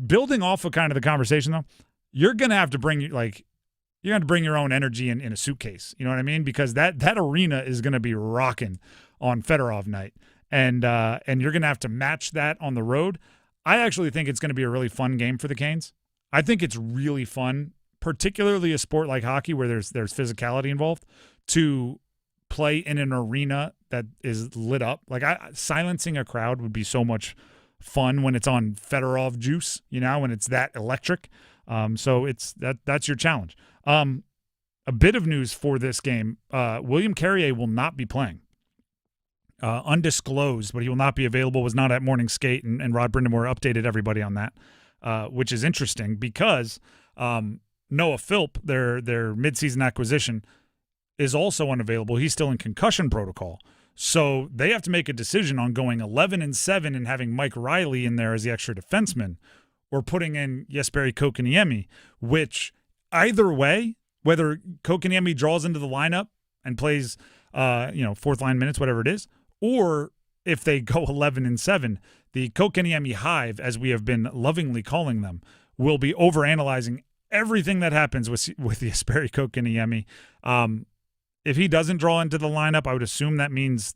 Building off of kind of the conversation, though, you're going to have to bring your own energy in a suitcase. You know what I mean? Because that arena is going to be rocking on Fedorov night, and you're going to have to match that on the road. I actually think it's going to be a really fun game for the Canes. I think it's really fun, particularly a sport like hockey where there's physicality involved, to play in an arena that is lit up. Like silencing a crowd would be so much fun when it's on Fedorov juice, when it's that electric. So that's your challenge. A bit of news for this game. William Carrier will not be playing. Undisclosed, but he will not be available, was not at morning skate, and Rod Brindamore updated everybody on that, which is interesting because Noah Philp, their midseason acquisition, is also unavailable. He's still in concussion protocol. So they have to make a decision on going 11-7 and having Mike Riley in there as the extra defenseman, or putting in Jesperi Kotkaniemi, which either way, whether Kotkaniemi draws into the lineup and plays, fourth line minutes, whatever it is, or if they go 11-7, the Kotkaniemi hive, as we have been lovingly calling them, will be overanalyzing everything that happens with Jesperi Kotkaniemi. If he doesn't draw into the lineup, I would assume that means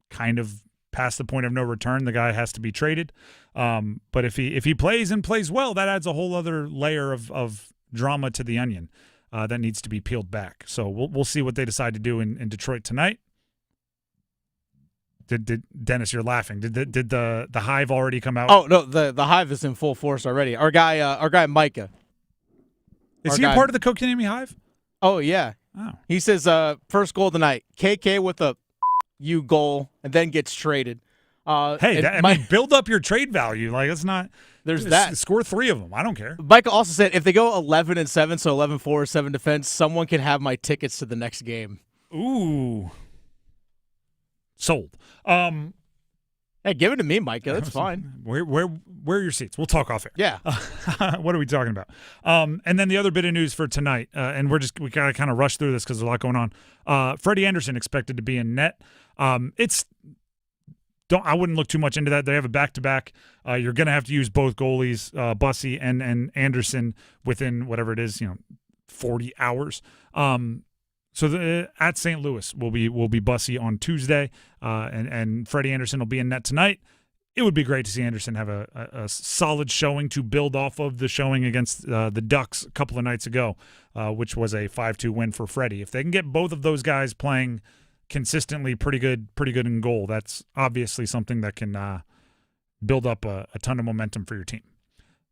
kind of past the point of no return, the guy has to be traded. But if he plays and plays well, that adds a whole other layer of drama to the onion that needs to be peeled back. So we'll see what they decide to do in Detroit tonight. Did Dennis, you're laughing. Did the hive already come out? Oh no, the hive is in full force already. Our guy Micah. Is he a part of the Kotkaniemi hive? Oh yeah. Oh. He says first goal tonight. KK with a goal and then gets traded. Build up your trade value. Like it's not. There's that. Score 3 of them. I don't care. Michael also said if they go 11-7, so 11-4, 7 defense, someone can have my tickets to the next game. Ooh. Sold. Hey, give it to me, Micah. That's fine. Where are your seats? We'll talk off air. Yeah. What are we talking about? And then the other bit of news for tonight, and we gotta kind of rush through this because there's a lot going on. Freddie Anderson expected to be in net. I wouldn't look too much into that. They have a back-to-back. You're going to have to use both goalies, Bussy and Anderson, within whatever it is, 40 hours. So at St. Louis will be Bussy on Tuesday, and Freddie Anderson will be in net tonight. It would be great to see Anderson have a solid showing to build off of the showing against the Ducks a couple of nights ago, which was a 5-2 win for Freddie. If they can get both of those guys playing consistently pretty good in goal, that's obviously something that can build up a ton of momentum for your team.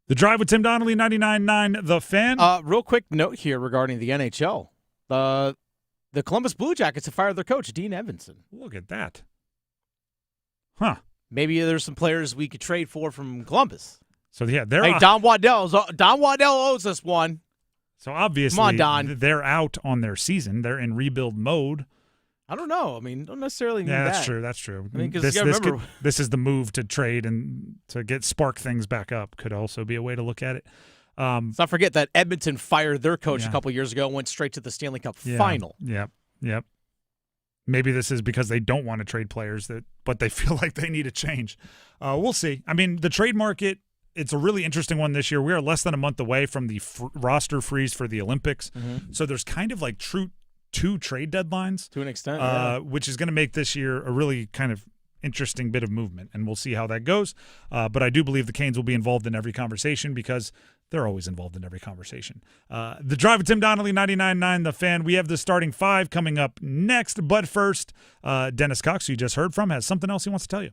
The Drive with Tim Donnelly, 99.9 The Fan. Real quick note here regarding the NHL. The Columbus Blue Jackets have fired their coach, Dean Evanson. Look at that. Huh. Maybe there's some players we could trade for from Columbus. So, yeah, Don Waddell owes us one. So, obviously, come on, Don. They're out on their season. They're in rebuild mode. I don't know. I mean, don't necessarily mean that. Yeah, that's true. I mean, because you gotta remember, this is the move to trade and to spark things back up. Could also be a way to look at it. Let's not forget that Edmonton fired their coach a couple years ago and went straight to the Stanley Cup final. Yep. Maybe this is because they don't want to trade players, but they feel like they need a change. We'll see. I mean, the trade market, it's a really interesting one this year. We are less than a month away from the roster freeze for the Olympics. Mm-hmm. So there's kind of like two trade deadlines. To an extent, which is going to make this year a really kind of interesting bit of movement, and we'll see how that goes. But I do believe the Canes will be involved in every conversation because they're always involved in every conversation. The Drive with Tim Donnelly, 99.9 The Fan. We have the starting 5 coming up next. But first, Dennis Cox, who you just heard from, has something else he wants to tell you.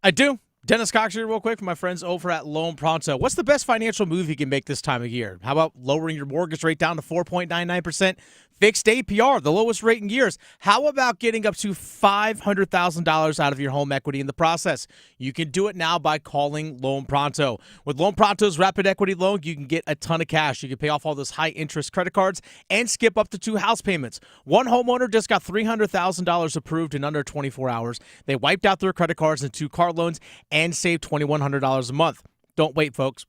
I do. Dennis Cox here real quick for my friends over at Loan Pronto. What's the best financial move you can make this time of year? How about lowering your mortgage rate down to 4.99%? Fixed APR, the lowest rate in years. How about getting up to $500,000 out of your home equity in the process? You can do it now by calling Loan Pronto. With Loan Pronto's Rapid Equity Loan, you can get a ton of cash. You can pay off all those high-interest credit cards and skip up to 2 house payments. One homeowner just got $300,000 approved in under 24 hours. They wiped out their credit cards and 2 car loans and saved $2,100 a month. Don't wait, folks.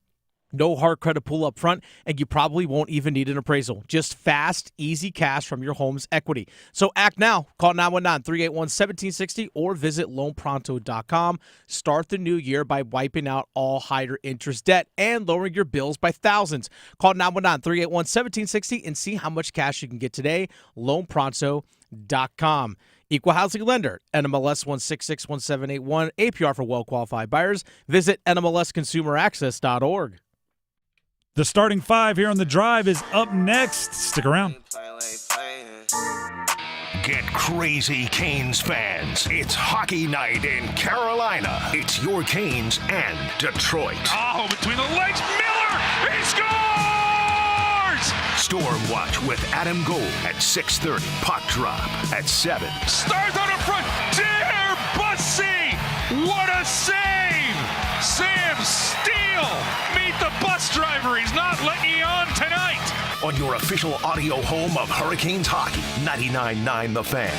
No hard credit pull up front, and you probably won't even need an appraisal. Just fast, easy cash from your home's equity. So act now. Call 919-381-1760 or visit loanpronto.com. Start the new year by wiping out all higher interest debt and lowering your bills by thousands. Call 919-381-1760 and see how much cash you can get today. loanpronto.com. Equal housing lender, NMLS 1661781, APR for well-qualified buyers. Visit NMLSconsumeraccess.org. The starting 5 here on The Drive is up next. Stick around. Get crazy, Canes fans. It's hockey night in Carolina. It's your Canes and Detroit. Oh, between the legs, Miller! He scores! Storm Watch with Adam Gold at 6:30. Puck drop at 7. Stars out in front. Dear Bussy! What a save! Sam Steele! Meet the bus driver. He's not letting you on tonight. On your official audio home of Hurricanes hockey, 99.9 The Fan.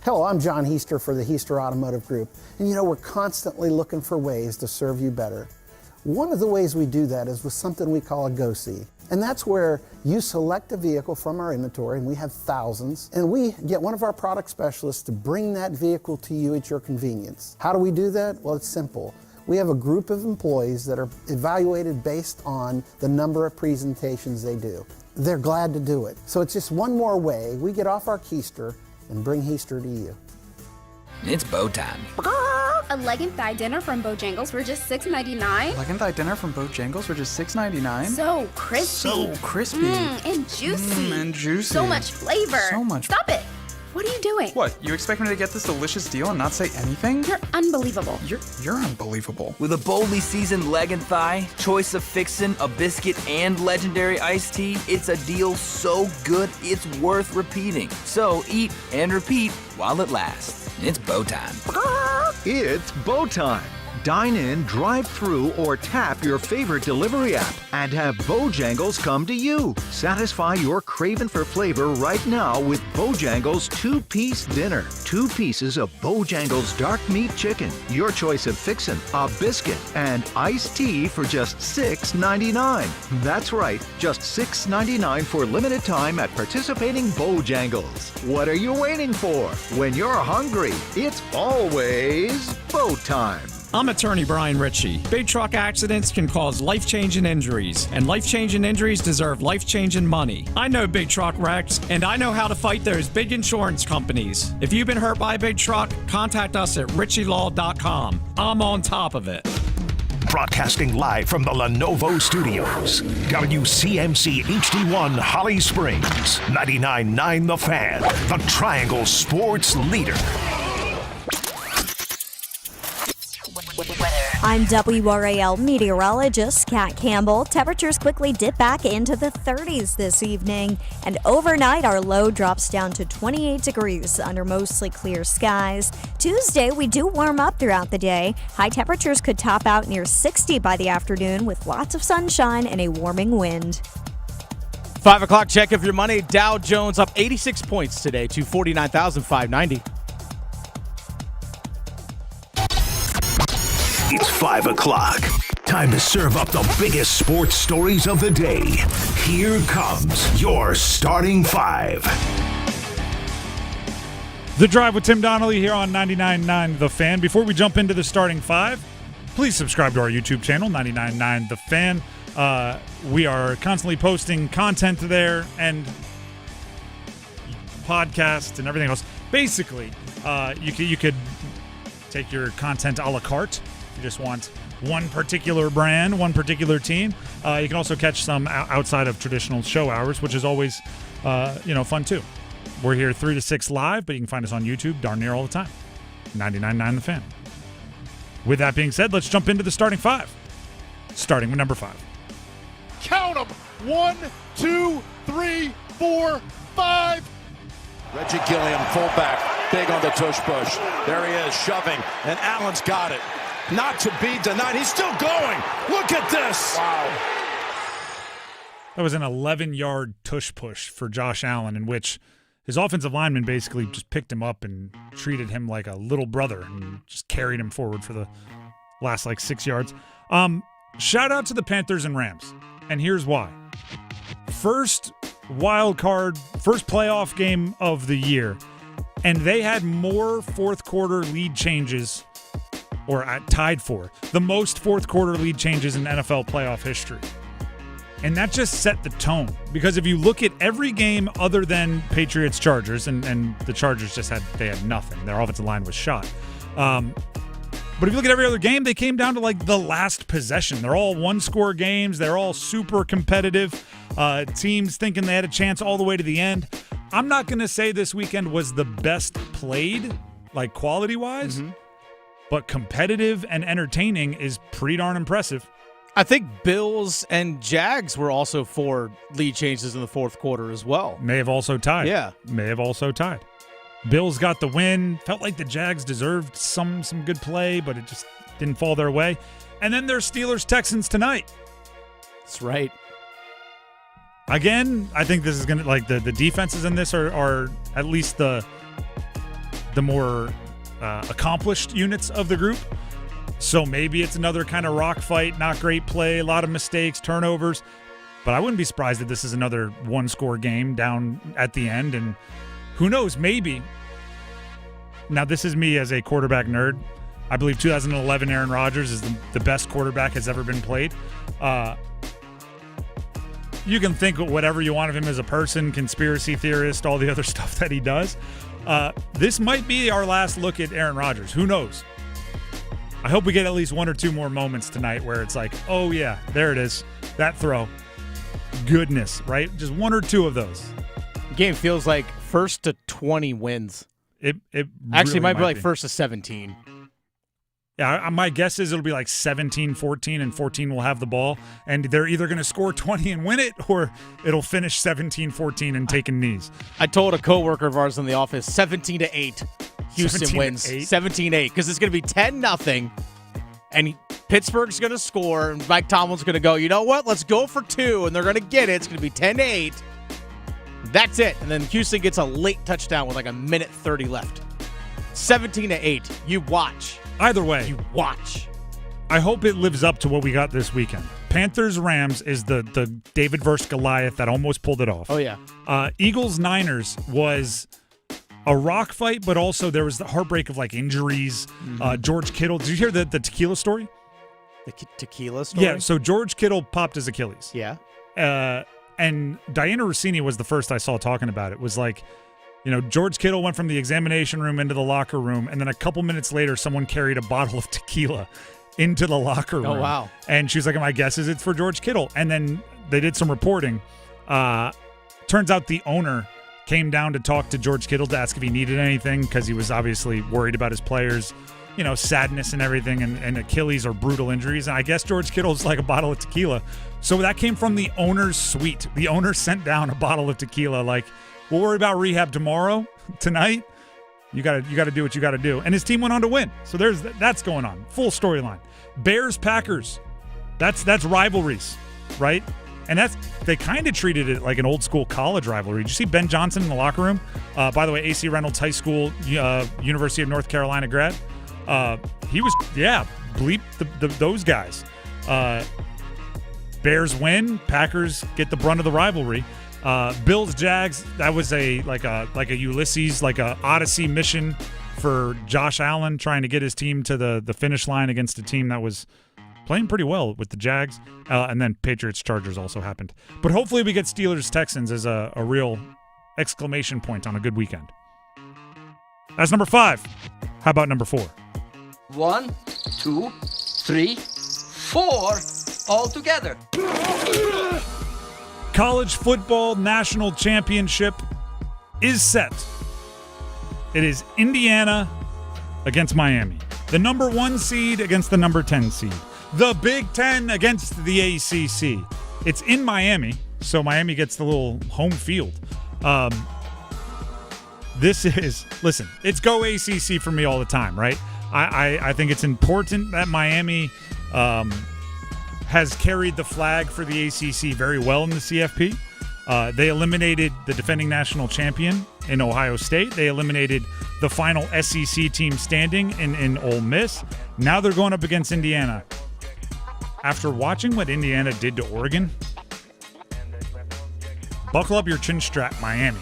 Hello, I'm John Heister for the Heister Automotive Group. And we're constantly looking for ways to serve you better. One of the ways we do that is with something we call a Go-See. And that's where you select a vehicle from our inventory, and we have thousands, and we get one of our product specialists to bring that vehicle to you at your convenience. How do we do that? Well, it's simple. We have a group of employees that are evaluated based on the number of presentations they do. They're glad to do it. So it's just one more way we get off our keister and bring Heister to you. It's bow time. A leg and thigh dinner from Bojangles for just $6.99. Leg and thigh dinner from Bojangles for just $6.99. So crispy. So crispy. And juicy. And juicy. So much flavor. So much. Stop it. What are you doing? What? You expect me to get this delicious deal and not say anything? You're unbelievable. You're unbelievable. With a boldly seasoned leg and thigh, choice of fixin', a biscuit, and legendary iced tea, it's a deal so good it's worth repeating. So eat and repeat while it lasts. It's bow time. It's bow time. Dine in, drive through, or tap your favorite delivery app and have Bojangles come to you. Satisfy your craving for flavor right now with Bojangles 2-piece dinner. 2 pieces of Bojangles dark meat chicken, your choice of fixin', a biscuit, and iced tea for just $6.99. That's right, just $6.99 for limited time at participating Bojangles. What are you waiting for? When you're hungry, it's always bow time. I'm attorney Brian Ritchie. Big truck accidents can cause life-changing injuries, and life-changing injuries deserve life-changing money. I know big truck wrecks, and I know how to fight those big insurance companies. If you've been hurt by a big truck, contact us at ritchielaw.com. I'm on top of it. Broadcasting live from the Lenovo Studios. WCMC HD1 Holly Springs. 99.9 The Fan. The Triangle Sports Leader. I'm WRAL meteorologist Kat Campbell. Temperatures quickly dip back into the 30s this evening, and overnight our low drops down to 28 degrees under mostly clear skies. Tuesday, we do warm up throughout the day. High temperatures could top out near 60 by the afternoon with lots of sunshine and a warming wind. 5 o'clock check of your money. Dow Jones up 86 points today to 49,590. It's 5 o'clock. Time to serve up the biggest sports stories of the day. Here comes your starting 5. The Drive with Tim Donnelly here on 99.9 The Fan. Before we jump into the starting 5, please subscribe to our YouTube channel, 99.9 The Fan. We are constantly posting content there and podcasts and everything else. Basically, you could take your content a la carte. You just want one particular brand, one particular team. You can also catch some outside of traditional show hours, which is always, fun too. We're here 3 to 6 live, but you can find us on YouTube darn near all the time. 99.9 The Fan. With that being said, let's jump into the starting 5. Starting with number 5. Count them! 1, 2, 3, 4, 5. Reggie Gilliam, fullback, big on the tush push. There he is, shoving, and Allen's got it. Not to be denied. He's still going. Look at this. Wow. That was an 11-yard tush push for Josh Allen, in which his offensive lineman basically just picked him up and treated him like a little brother and just carried him forward for the last 6 yards. Shout out to the Panthers and Rams, and here's why. First Wildcard, first playoff game of the year, and they had more fourth quarter lead changes, or tied for the most fourth quarter lead changes in NFL playoff history. And that just set the tone, because if you look at every game other than Patriots-Chargers, and the Chargers they had nothing. Their offensive line was shot. But if you look at every other game, they came down to the last possession. They're all one-score games. They're all super competitive. Teams thinking they had a chance all the way to the end. I'm not going to say this weekend was the best played, quality-wise, but competitive and entertaining is pretty darn impressive. I think Bills and Jags were also 4 lead changes in the fourth quarter as well. May have also tied. Yeah. May have also tied. Bills got the win. Felt like the Jags deserved some good play, but it just didn't fall their way. And then there's Steelers-Texans tonight. That's right. Again, I think this is going to, the defenses in this are at least the more accomplished units of the group. So maybe it's another kind of rock fight, not great play, a lot of mistakes, turnovers. But I wouldn't be surprised if this is another one-score game down at the end. And who knows, maybe. Now, this is me as a quarterback nerd. I believe 2011 Aaron Rodgers is the best quarterback has ever been played. You can think whatever you want of him as a person, conspiracy theorist, all the other stuff that he does. This might be our last look at Aaron Rodgers. Who knows? I hope we get at least 1 or 2 more moments tonight where it's oh yeah, there it is. That throw. Goodness, right? Just 1 or 2 of those. The game feels like 1st to 20 wins. It actually really might be 1st to 17. Yeah, my guess is it'll be 17-14, and 14 will have the ball, and they're either going to score 20 and win it, or it'll finish 17-14 and taking knees. I told a coworker of ours in the office, 17-8. Houston 17-8? wins 17-8 because it's going to be 10-0, and Pittsburgh's going to score, and Mike Tomlin's going to go, you know what? Let's go for 2, and they're going to get it. It's going to be 10-8. That's it. And then Houston gets a late touchdown with 1:30 left. 17-8. You watch. Either way, you watch. I hope it lives up to what we got this weekend. Panthers-Rams is the David versus Goliath that almost pulled it off. Oh, yeah. Eagles-Niners was a rock fight, but also there was the heartbreak of Injuries. George Kittle. Did you hear the tequila story? The tequila story? Yeah, so George Kittle popped his Achilles. Yeah. And Diana Rossini was the first I saw talking about it. Was George Kittle went from the examination room into the locker room, and then a couple minutes later, someone carried a bottle of tequila into the locker room. Oh, wow. And she was like, my guess is it's for George Kittle. And then they did some reporting. Turns out the owner came down to talk to George Kittle to ask if he needed anything, because he was obviously worried about his players, sadness and everything, and Achilles or brutal injuries. And I guess George Kittle's like a bottle of tequila. So that came from the owner's suite. The owner sent down a bottle of tequila, we'll worry about rehab tonight. You got to do what you got to do. And his team went on to win. So that's going on. Full storyline. Bears-Packers. That's rivalries, right? And they kind of treated it like an old school college rivalry. Did you see Ben Johnson in the locker room? By the way, AC Reynolds High School, University of North Carolina grad. He was, bleep those guys. Bears win. Packers get the brunt of the rivalry. Bills Jags, that was a Ulysses, a Odyssey mission for Josh Allen, trying to get his team to the finish line against a team that was playing pretty well with the Jags. And then Patriots Chargers also happened. But hopefully we get Steelers Texans as a real exclamation point on a good weekend. That's number 5. How about number 4? 1, 2, 3, 4 all together. College football national championship is set. It is Indiana against Miami. The number 1 seed against the number 10 seed. The Big Ten against the ACC. It's in Miami. so Miami gets the little home field. Listen, it's go ACC for me all the time, right? I think it's important that Miami has carried the flag for the ACC very well in the CFP. They eliminated the defending national champion in Ohio State. They eliminated the final SEC team standing in Ole Miss. Now they're going up against Indiana. After watching what Indiana did to Oregon, buckle up your chin strap, Miami.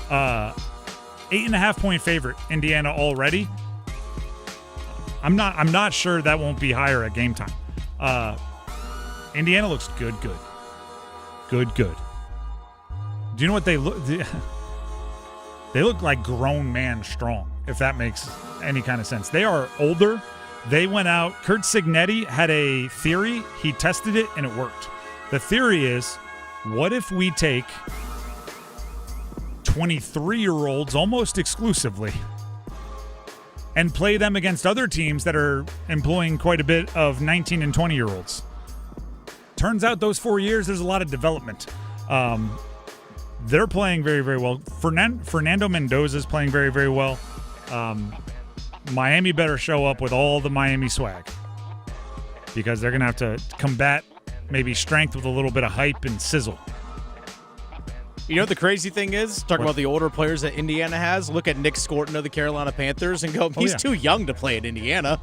8.5-point favorite, Indiana already. I'm not sure that won't be higher at game time. Indiana looks good. Do you know what they look? They look like grown man strong, if that makes any kind of sense. They are older. They went out. Kurt Signetti had a theory. He tested it, and it worked. The theory is, what if we take 23-year-olds almost exclusively and play them against other teams that are employing quite a bit of 19 and 20-year-olds? Turns out those 4 years, there's a lot of development. They're playing very, very well. Fernando Mendoza is playing very, very well. Miami better show up with all the Miami swag because they're going to have to combat maybe strength with a little bit of hype and sizzle. You know what the crazy thing is? Talking about the older players that Indiana has. Look at Nick Scorton of the Carolina Panthers and go, he's too young to play at Indiana.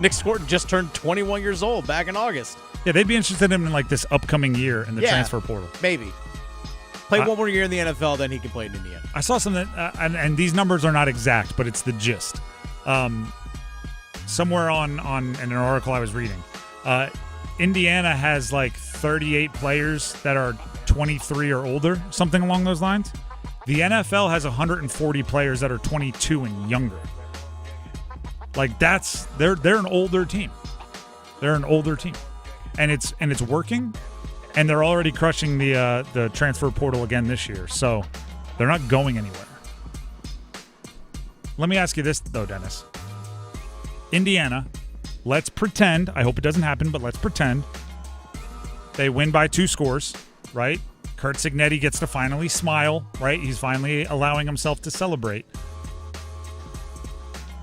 Nick Scorton just turned 21 years old back in August. Yeah, they'd be interested in him in like this upcoming year in the transfer portal. Maybe. Play one more year in the NFL, then he can play in Indiana. I saw something, and these numbers are not exact, but it's the gist. Somewhere on in an article I was reading, Indiana has like 38 players that are 23 or older, something along those lines. The NFL has 140 players that are 22 and younger. Like they're an older team. They're an older team, and it's working. And they're already crushing the transfer portal again this year, so they're not going anywhere. Let me ask you this, though, Dennis. Indiana, let's pretend, I hope it doesn't happen, but let's pretend they win by 2 scores, right? Kurt Signetti gets to finally smile, right? He's finally allowing himself to celebrate.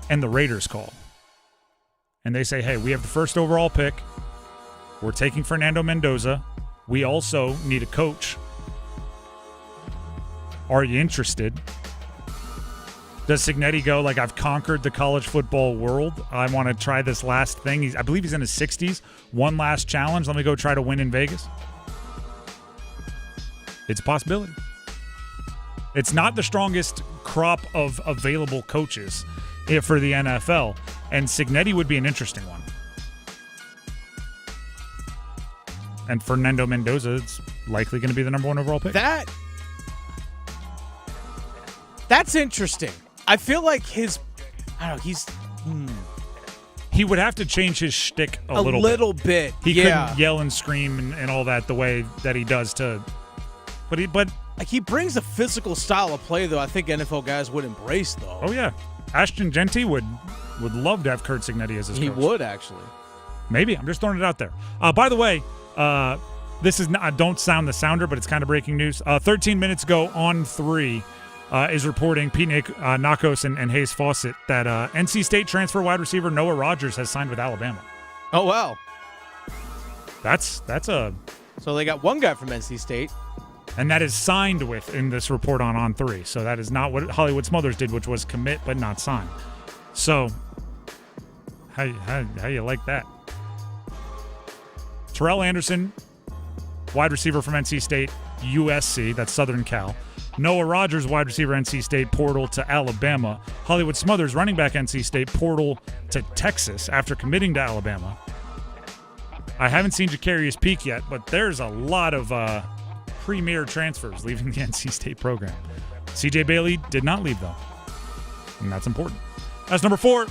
And the Raiders call. And they say, hey, we have the first overall pick. We're taking Fernando Mendoza. We also need a coach. Are you interested? Does Signetti go like, I've conquered the college football world. I want to try this last thing. I believe he's in his 60s. One last challenge. Let me go try to win in Vegas. It's a possibility. It's not the strongest crop of available coaches for the NFL, and Signetti would be an interesting one. And Fernando Mendoza is likely going to be the number 1 overall pick. That's interesting. I feel like he would have to change his shtick a little bit. He couldn't yell and scream and all that the way that he does but he brings a physical style of play though I think NFL guys would embrace though. Oh yeah. Ashton Genty would love to have Kurt Signetti as his coach. He would actually. Maybe. I'm just throwing it out there. By the way, this is not, don't sound the sounder, but it's kind of breaking news. 13 minutes ago on 3 is reporting Pete Nakos and Hayes Fawcett that NC State transfer wide receiver Noah Rogers has signed with Alabama. Oh, wow. So they got one guy from NC State. And that is signed with in this report on 3. So that is not what Hollywood Smothers did, which was commit but not sign. So how you like that? Terrell Anderson, wide receiver from NC State, USC, that's Southern Cal. Noah Rogers, wide receiver, NC State, portal to Alabama. Hollywood Smothers, running back, NC State, portal to Texas after committing to Alabama. I haven't seen Jacarius Peak yet, but there's a lot of premier transfers leaving the NC State program. CJ Bailey did not leave, though, and that's important. That's number 4.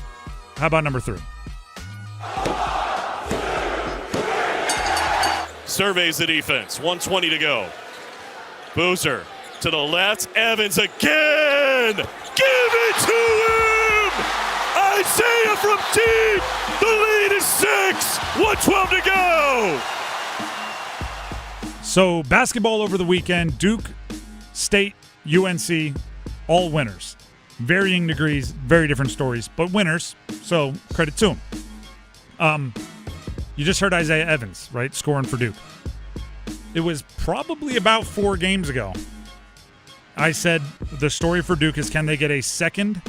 How about number 3? Surveys the defense. 1:20 to go. Boozer to the left. Evans again. Give it to him. Isaiah from deep. The lead is 6. 1:12 to go. So basketball over the weekend, Duke, State, UNC, all winners. Varying degrees, very different stories, but winners, so credit to them. You just heard Isaiah Evans, right, scoring for Duke. It was probably about 4 games ago. I said the story for Duke is, can they get a second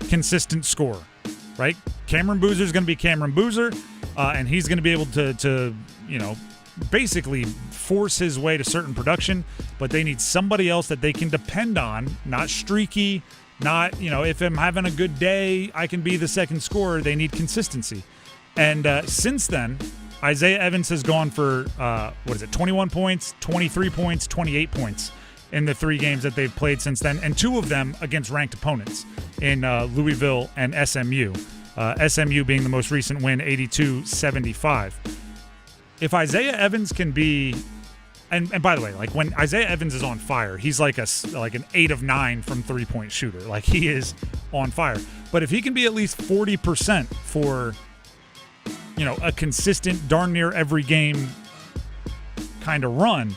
consistent scorer, right? Cameron Boozer is going to be Cameron Boozer, and he's going to be able to basically force his way to certain production, but they need somebody else that they can depend on, not streaky, not, if I'm having a good day, I can be the second scorer. They need consistency. And since then, Isaiah Evans has gone for, 21 points, 23 points, 28 points in the 3 games that they've played since then, and 2 of them against ranked opponents in Louisville and SMU. SMU being the most recent win, 82-75. If Isaiah Evans can be, and by the way, like when Isaiah Evans is on fire, he's like an 8 of 9 from 3-point shooter. Like he is on fire. But if he can be at least 40% for, a consistent, darn near every game kind of run,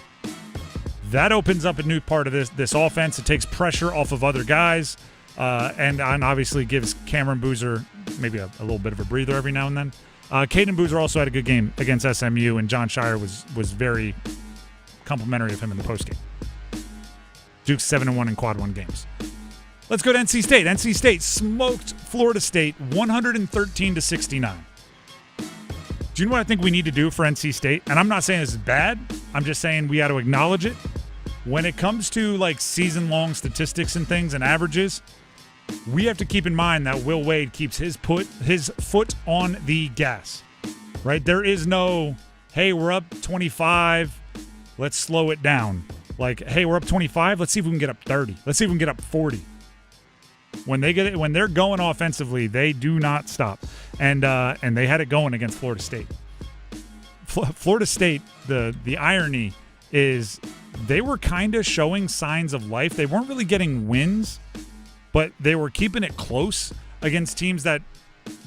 that opens up a new part of this offense. It takes pressure off of other guys, and obviously gives Cameron Boozer maybe a little bit of a breather every now and then. Caden Boozer also had a good game against SMU, and John Shire was very complimentary of him in the postgame. Duke's 7-1 in quad 1 games. Let's go to NC State. NC State smoked Florida State 113-69. Do you know what I think we need to do for NC State? And I'm not saying this is bad. I'm just saying we got to acknowledge it. When it comes to like season-long statistics and things and averages, we have to keep in mind that Will Wade keeps his foot on the gas, right? There is no, hey, we're up 25, let's slow it down. Like, hey, we're up 25, let's see if we can get up 30. Let's see if we can get up 40. When they're going offensively, they do not stop, and they had it going against Florida State. Florida State, the irony is they were kind of showing signs of life. They weren't really getting wins, but they were keeping it close against teams that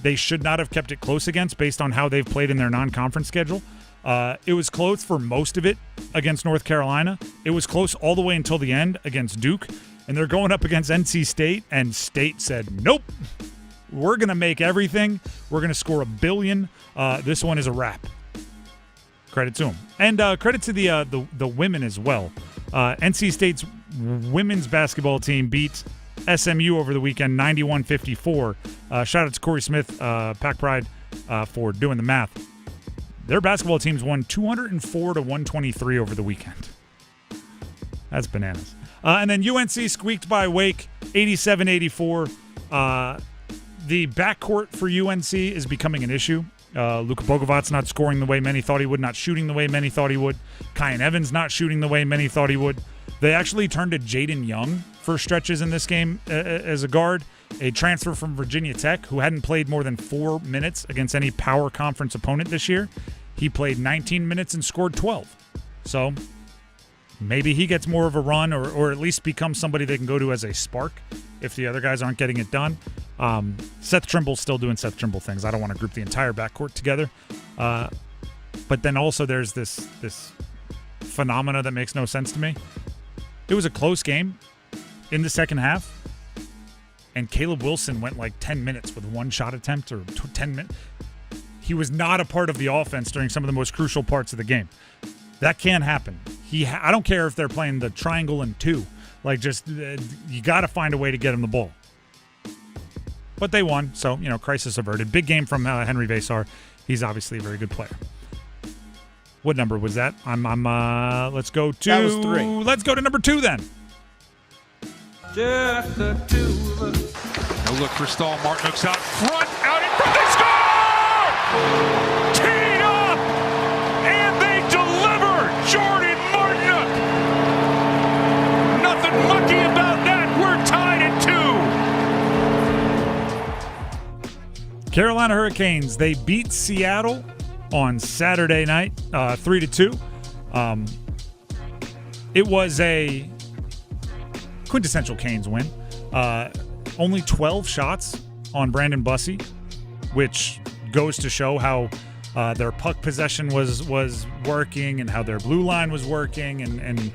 they should not have kept it close against based on how they've played in their non-conference schedule. It was close for most of it against North Carolina. It was close all the way until the end against Duke. And they're going up against NC State, and State said, nope, we're going to make everything. We're going to score 1 billion. This one is a wrap. Credit to them. And credit to the women as well. NC State's women's basketball team beat SMU over the weekend, 91-54. Shout out to Corey Smith, Pack Pride, for doing the math. Their basketball teams won 204-123 over the weekend. That's bananas. And then UNC squeaked by Wake, 87-84. The backcourt for UNC is becoming an issue. Luka Bogovac's not scoring the way many thought he would, not shooting the way many thought he would. Kyan Evans not shooting the way many thought he would. They actually turned to Jaden Young for stretches in this game as a guard, a transfer from Virginia Tech who hadn't played more than 4 minutes against any power conference opponent this year. He played 19 minutes and scored 12. So maybe he gets more of a run or at least becomes somebody they can go to as a spark if the other guys aren't getting it done. Seth Trimble's still doing Seth Trimble things. I don't want to group the entire backcourt together. But then also there's this phenomena that makes no sense to me. It was a close game in the second half, and Caleb Wilson went like 10 minutes with 1 shot attempt or 10 minutes. He was not a part of the offense during some of the most crucial parts of the game. That can happen. I don't care if they're playing the triangle and 2. Like, just you got to find a way to get him the ball. But they won, so, crisis averted. Big game from Henry Vasar. He's obviously a very good player. What number was that? Let's go to... That was 3. Let's go to number 2 then. Just the 2 of us. No look for Stahl. Martin hooks out front. Out in front. They score! Teed up! And they deliver! Jordan Martin! Nothing lucky about that. We're tied at 2. Carolina Hurricanes, they beat Seattle on Saturday night, 3-2. It was a quintessential Canes win. Only 12 shots on Brandon Bussey, which goes to show how their puck possession was working and how their blue line was working. And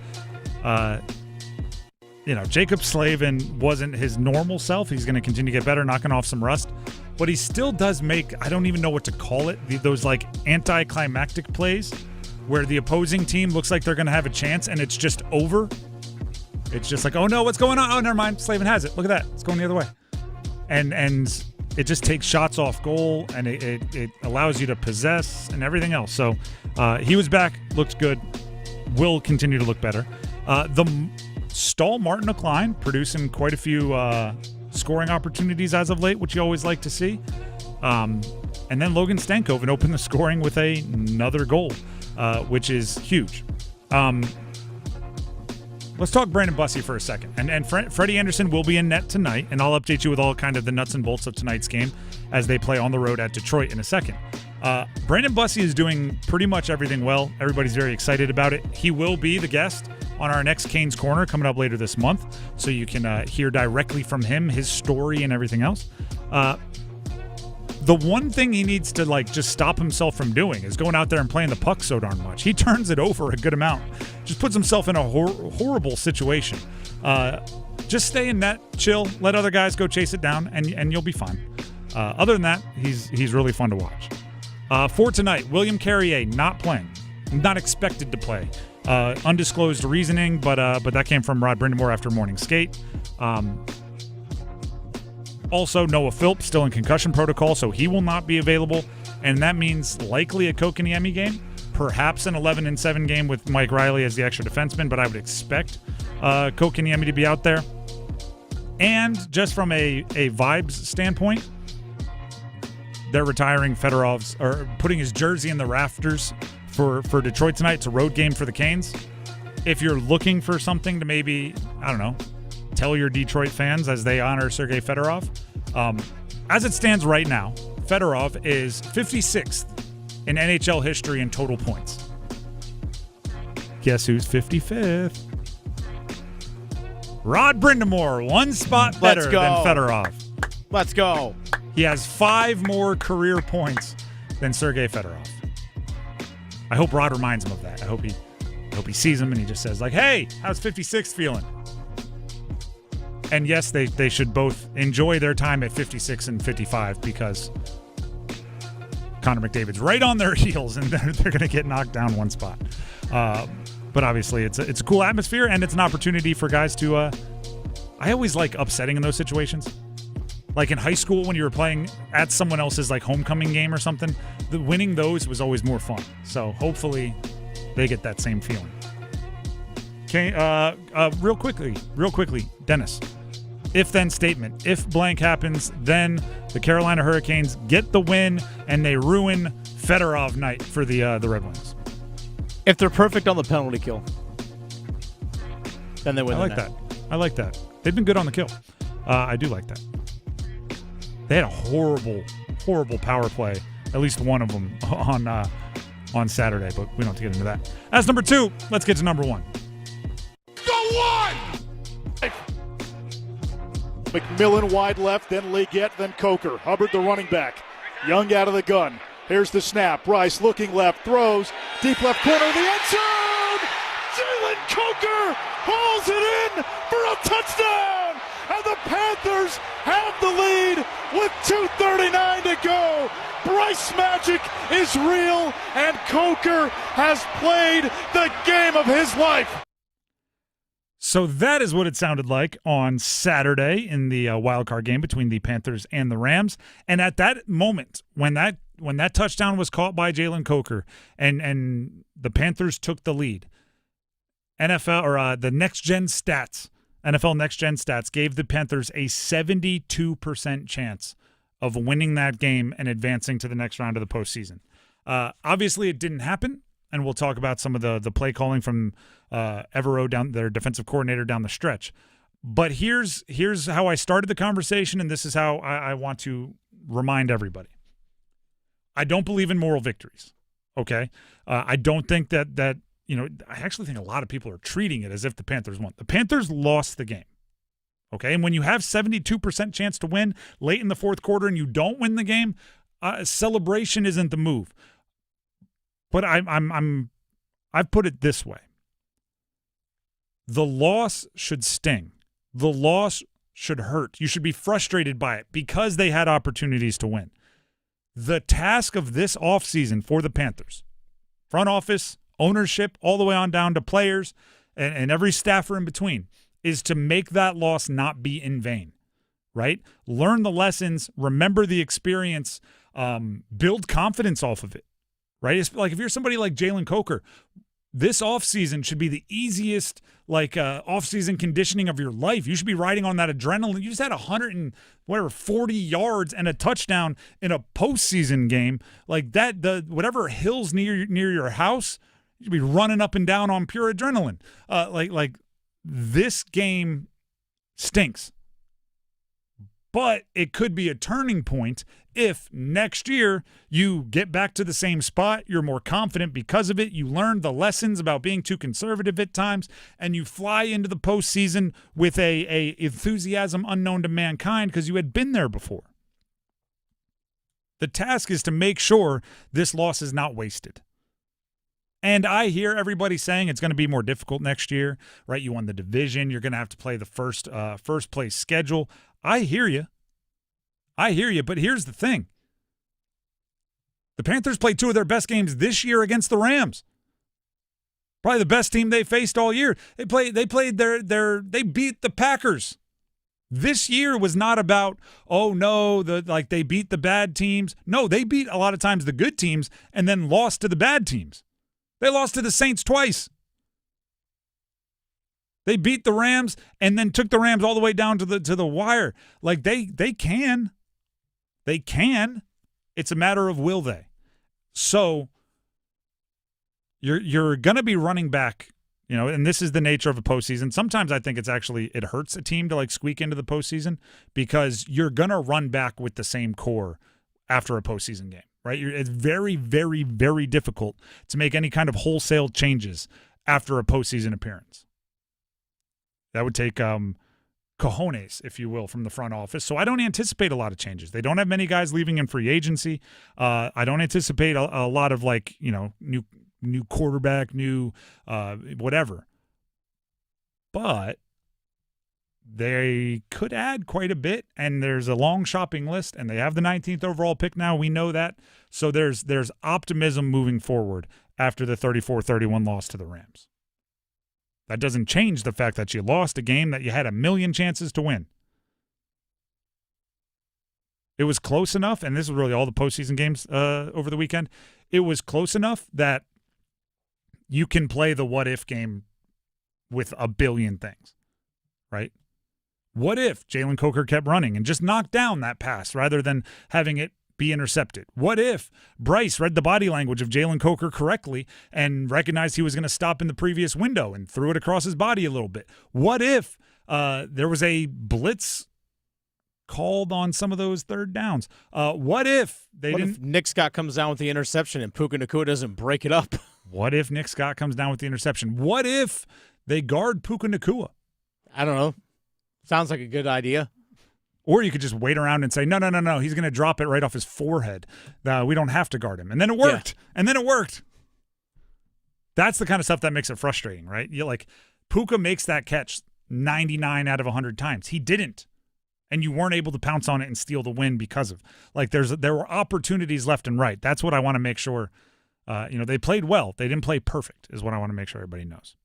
Jacob Slavin wasn't his normal self. He's going to continue to get better, knocking off some rust. But he still does make, I don't even know what to call it, those like anticlimactic plays where the opposing team looks like they're going to have a chance and it's just over. It's just like, oh no, what's going on? Oh, never mind. Slavin has it. Look at that. It's going the other way. And it just takes shots off goal and it allows you to possess and everything else. So he was back, looked good, will continue to look better. The Stahl Martin Klein producing quite a few scoring opportunities as of late, which you always like to see. And then Logan Stankoven opened the scoring with another goal, which is huge. Let's talk Brandon Bussey for a second. And Freddie Anderson will be in net tonight, and I'll update you with all kind of the nuts and bolts of tonight's game as they play on the road at Detroit in a second. Brandon Bussey is doing pretty much everything well. Everybody's very excited about it. He will be the guest on our next Canes Corner coming up later this month, so you can hear directly from him, his story and everything else. The one thing he needs to just stop himself from doing is going out there and playing the puck so darn much. He turns it over a good amount. Just puts himself in a horrible situation. Just stay in net, chill, let other guys go chase it down, and you'll be fine. Other than that, he's really fun to watch. For tonight, William Carrier not playing. Not expected to play. Undisclosed reasoning, but that came from Rod Brindamore after morning skate. Also, Noah Philp still in concussion protocol, so he will not be available, and that means likely a Kokaniemi game, perhaps an 11-7 game with Mike Riley as the extra defenseman, but I would expect Kokaniemi to be out there. And just from a vibes standpoint, they're retiring Fedorov's, or putting his jersey in the rafters for Detroit tonight. It's a road game for the Canes. If you're looking for something to maybe, I don't know, tell your Detroit fans as they honor Sergei Fedorov. As it stands right now, Fedorov is 56th in NHL history in total points. Guess who's 55th? Rod Brindamore, one spot better than Fedorov. Let's go. He has 5 more career points than Sergei Fedorov. I hope Rod reminds him of that. I hope he sees him and he just says, hey, how's 56th feeling? And yes, they should both enjoy their time at 56 and 55 because Connor McDavid's right on their heels and they're going to get knocked down one spot. But obviously, it's a cool atmosphere and it's an opportunity for guys to. I always like upsetting in those situations. Like in high school when you were playing at someone else's homecoming game or something, winning those was always more fun. So hopefully, they get that same feeling. Okay, real quickly, Dennis. If-then statement. If blank happens, then the Carolina Hurricanes get the win and they ruin Fedorov night for the Red Wings. If they're perfect on the penalty kill, then they win. I like that. They've been good on the kill. I do like that. They had a horrible power play. At least one of them on Saturday, but we don't have to get into that. That's number 2. Let's get to number 1. McMillan wide left, then Leggett, then Coker. Hubbard the running back. Young out of the gun. Here's the snap. Bryce looking left, throws. Deep left corner of the end zone! Jalen Coker hauls it in for a touchdown! And the Panthers have the lead with 2:39 to go. Bryce magic is real, and Coker has played the game of his life. So that is what it sounded like on Saturday in the wildcard game between the Panthers and the Rams. And at that moment, when that touchdown was caught by Jalen Coker and the Panthers took the lead, NFL or the Next Gen Stats, NFL Next Gen Stats gave the Panthers a 72% chance of winning that game and advancing to the next round of the postseason. Obviously, it didn't happen. And we'll talk about some of the play calling from Evero, down their defensive coordinator, down the stretch. But here's how I started the conversation, and this is how I want to remind everybody. I don't believe in moral victories, okay? I don't think that I actually think a lot of people are treating it as if the Panthers won. The Panthers lost the game, okay? And when you have 72% chance to win late in the fourth quarter and you don't win the game, celebration isn't the move. But I've put it this way. The loss should sting. The loss should hurt. You should be frustrated by it because they had opportunities to win. The task of this offseason for the Panthers, front office, ownership, all the way on down to players and every staffer in between, is to make that loss not be in vain, right? Learn the lessons, remember the experience, build confidence off of it, right? It's like if you're somebody like Jalen Coker, this offseason should be the easiest offseason conditioning of your life. You should be riding on that adrenaline. You just had 40 yards and a touchdown in a postseason game. Like that, whatever hills near your house, you should be running up and down on pure adrenaline. Like this game stinks. But it could be a turning point if next year you get back to the same spot, you're more confident because of it, you learned the lessons about being too conservative at times, and you fly into the postseason with a enthusiasm unknown to mankind because you had been there before. The task is to make sure this loss is not wasted. And I hear everybody saying it's going to be more difficult next year, right? You won the division. You're going to have to play the first place schedule. I hear you. But here's the thing. The Panthers played two of their best games this year against the Rams. Probably the best team they faced all year. They beat the Packers. This year was not about, they beat the bad teams. No, they beat a lot of times the good teams and then lost to the bad teams. They lost to the Saints twice. They beat the Rams and then took the Rams all the way down to the wire. Like they can. They can. It's a matter of will they. So you're going to be running back, and this is the nature of a postseason. Sometimes I think it hurts a team to squeak into the postseason because you're going to run back with the same core after a postseason game, right? It's very, very, very difficult to make any kind of wholesale changes after a postseason appearance. That would take cojones, if you will, from the front office. So I don't anticipate a lot of changes. They don't have many guys leaving in free agency. I don't anticipate a lot of new quarterback, new whatever. But they could add quite a bit, and there's a long shopping list, and they have the 19th overall pick now. We know that. So there's optimism moving forward after the 34-31 loss to the Rams. That doesn't change the fact that you lost a game that you had a million chances to win. It was close enough, and this is really all the postseason games over the weekend. It was close enough that you can play the what-if game with a billion things, right? What if Jalen Coker kept running and just knocked down that pass rather than having it be intercepted? What if Bryce read the body language of Jalen Coker correctly and recognized he was going to stop in the previous window and threw it across his body a little bit? What if there was a blitz called on some of those third downs? What if Nick Scott comes down with the interception and Puka Nacua doesn't break it up? What if Nick Scott comes down with the interception? What if they guard Puka Nacua? I don't know. Sounds like a good idea. Or you could just wait around and say, no, he's going to drop it right off his forehead. We don't have to guard him. And then it worked. Yeah. And then it worked. That's the kind of stuff that makes it frustrating, right? Puka makes that catch 99 out of 100 times. He didn't. And you weren't able to pounce on it and steal the win because of. There were opportunities left and right. That's what I want to make sure. They played well. They didn't play perfect is what I want to make sure everybody knows.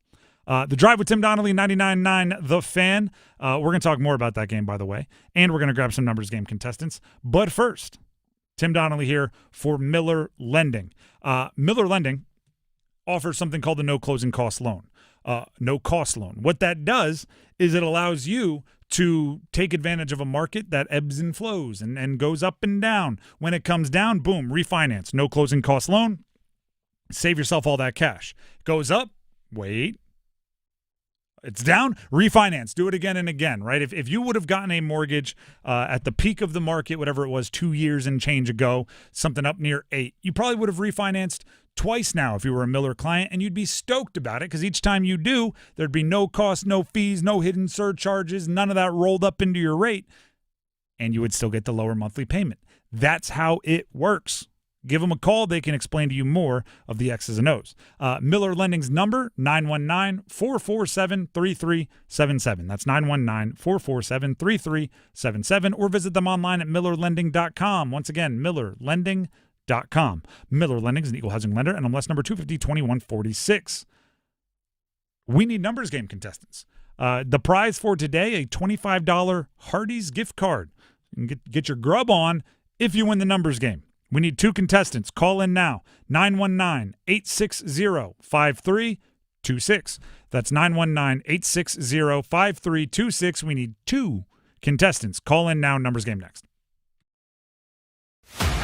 The Drive with Tim Donnelly, 99.9 The Fan. We're going to talk more about that game, by the way, and we're going to grab some numbers game contestants. But first, Tim Donnelly here for Miller Lending. Miller Lending offers something called the no closing cost loan. No cost loan. What that does is it allows you to take advantage of a market that ebbs and flows and goes up and down. When it comes down, boom, refinance. No closing cost loan. Save yourself all that cash. Goes up, wait. It's down, refinance, do it again and again, right? If you would have gotten a mortgage at the peak of the market, whatever it was, 2 years and change ago, something up near 8, you probably would have refinanced twice now if you were a Miller client, and you'd be stoked about it because each time you do, there'd be no cost, no fees, no hidden surcharges, none of that rolled up into your rate, and you would still get the lower monthly payment. That's how it works. give them a call. They can explain to you more of the X's and O's. Miller Lending's number, 919-447-3377. That's 919-447-3377. Or visit them online at millerlending.com. Once again, millerlending.com. Miller Lending is an equal housing lender, and NMLS number 250-2146. We need numbers game contestants. The prize for today, a $25 Hardee's gift card. You can get your grub on if you win the numbers game. We need 2 contestants. Call in now, 919-860-5326. That's 919-860-5326. We need 2 contestants. Call in now, numbers game next.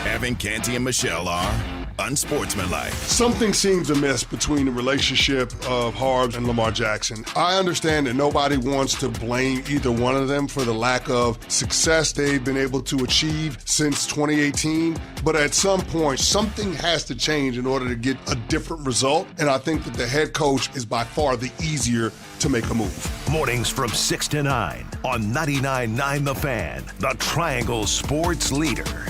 Evan, Canty, and Michelle are unsportsmanlike. Something seems amiss between the relationship of Harbs and Lamar Jackson. I understand that nobody wants to blame either one of them for the lack of success they've been able to achieve since 2018, but at some point, something has to change in order to get a different result, and I think that the head coach is by far the easier to make a move. Mornings from 6 to 9 on 99.9 The Fan, the Triangle Sports Leader.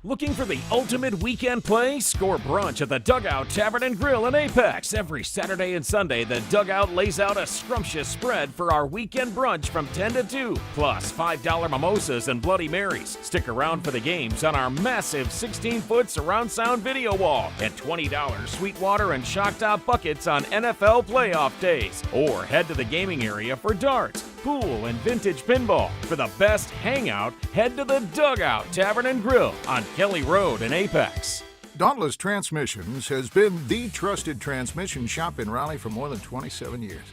Looking for the ultimate weekend play? Score brunch at the Dugout Tavern and Grill in Apex. Every Saturday and Sunday, the Dugout lays out a scrumptious spread for our weekend brunch from 10 to 2, plus $5 mimosas and Bloody Marys. Stick around for the games on our massive 16-foot surround sound video wall and $20 Sweetwater and Shock Top buckets on NFL playoff days. Or head to the gaming area for darts, pool, and vintage pinball. For the best hangout, head to the Dugout Tavern and Grill on Kelly Road in Apex. Dauntless Transmissions has been the trusted transmission shop in Raleigh for more than 27 years.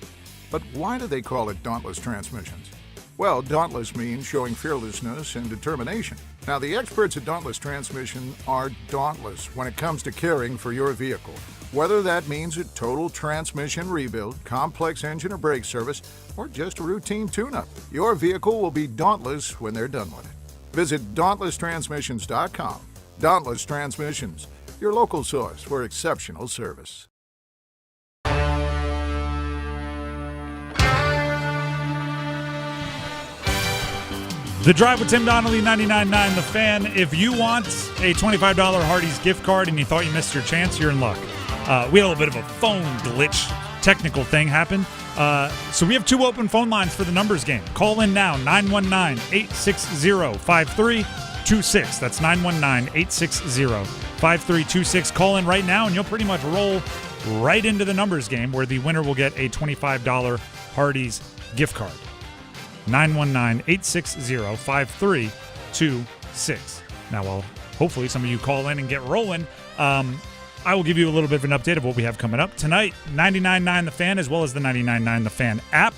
But why do they call it Dauntless Transmissions? Well, dauntless means showing fearlessness and determination. Now, the experts at Dauntless Transmission are dauntless when it comes to caring for your vehicle. Whether that means a total transmission rebuild, complex engine or brake service, or just a routine tune-up, your vehicle will be dauntless when they're done with it. Visit DauntlessTransmissions.com. Dauntless Transmissions, your local source for exceptional service. The Drive with Tim Donnelly, 99.9 The Fan. If you want a $25 Hardee's gift card and you thought you missed your chance, you're in luck. We had a little bit of a phone glitch, technical thing happened. So we have 2 open phone lines for the numbers game. Call in now, 919-860-5326. That's 919-860-5326. Call in right now, and you'll pretty much roll right into the numbers game where the winner will get a $25 Hardee's gift card. 919-860-5326. Now, well, hopefully some of you call in and get rolling. I will give you a little bit of an update of what we have coming up. Tonight, 99.9 The Fan, as well as the 99.9 The Fan app.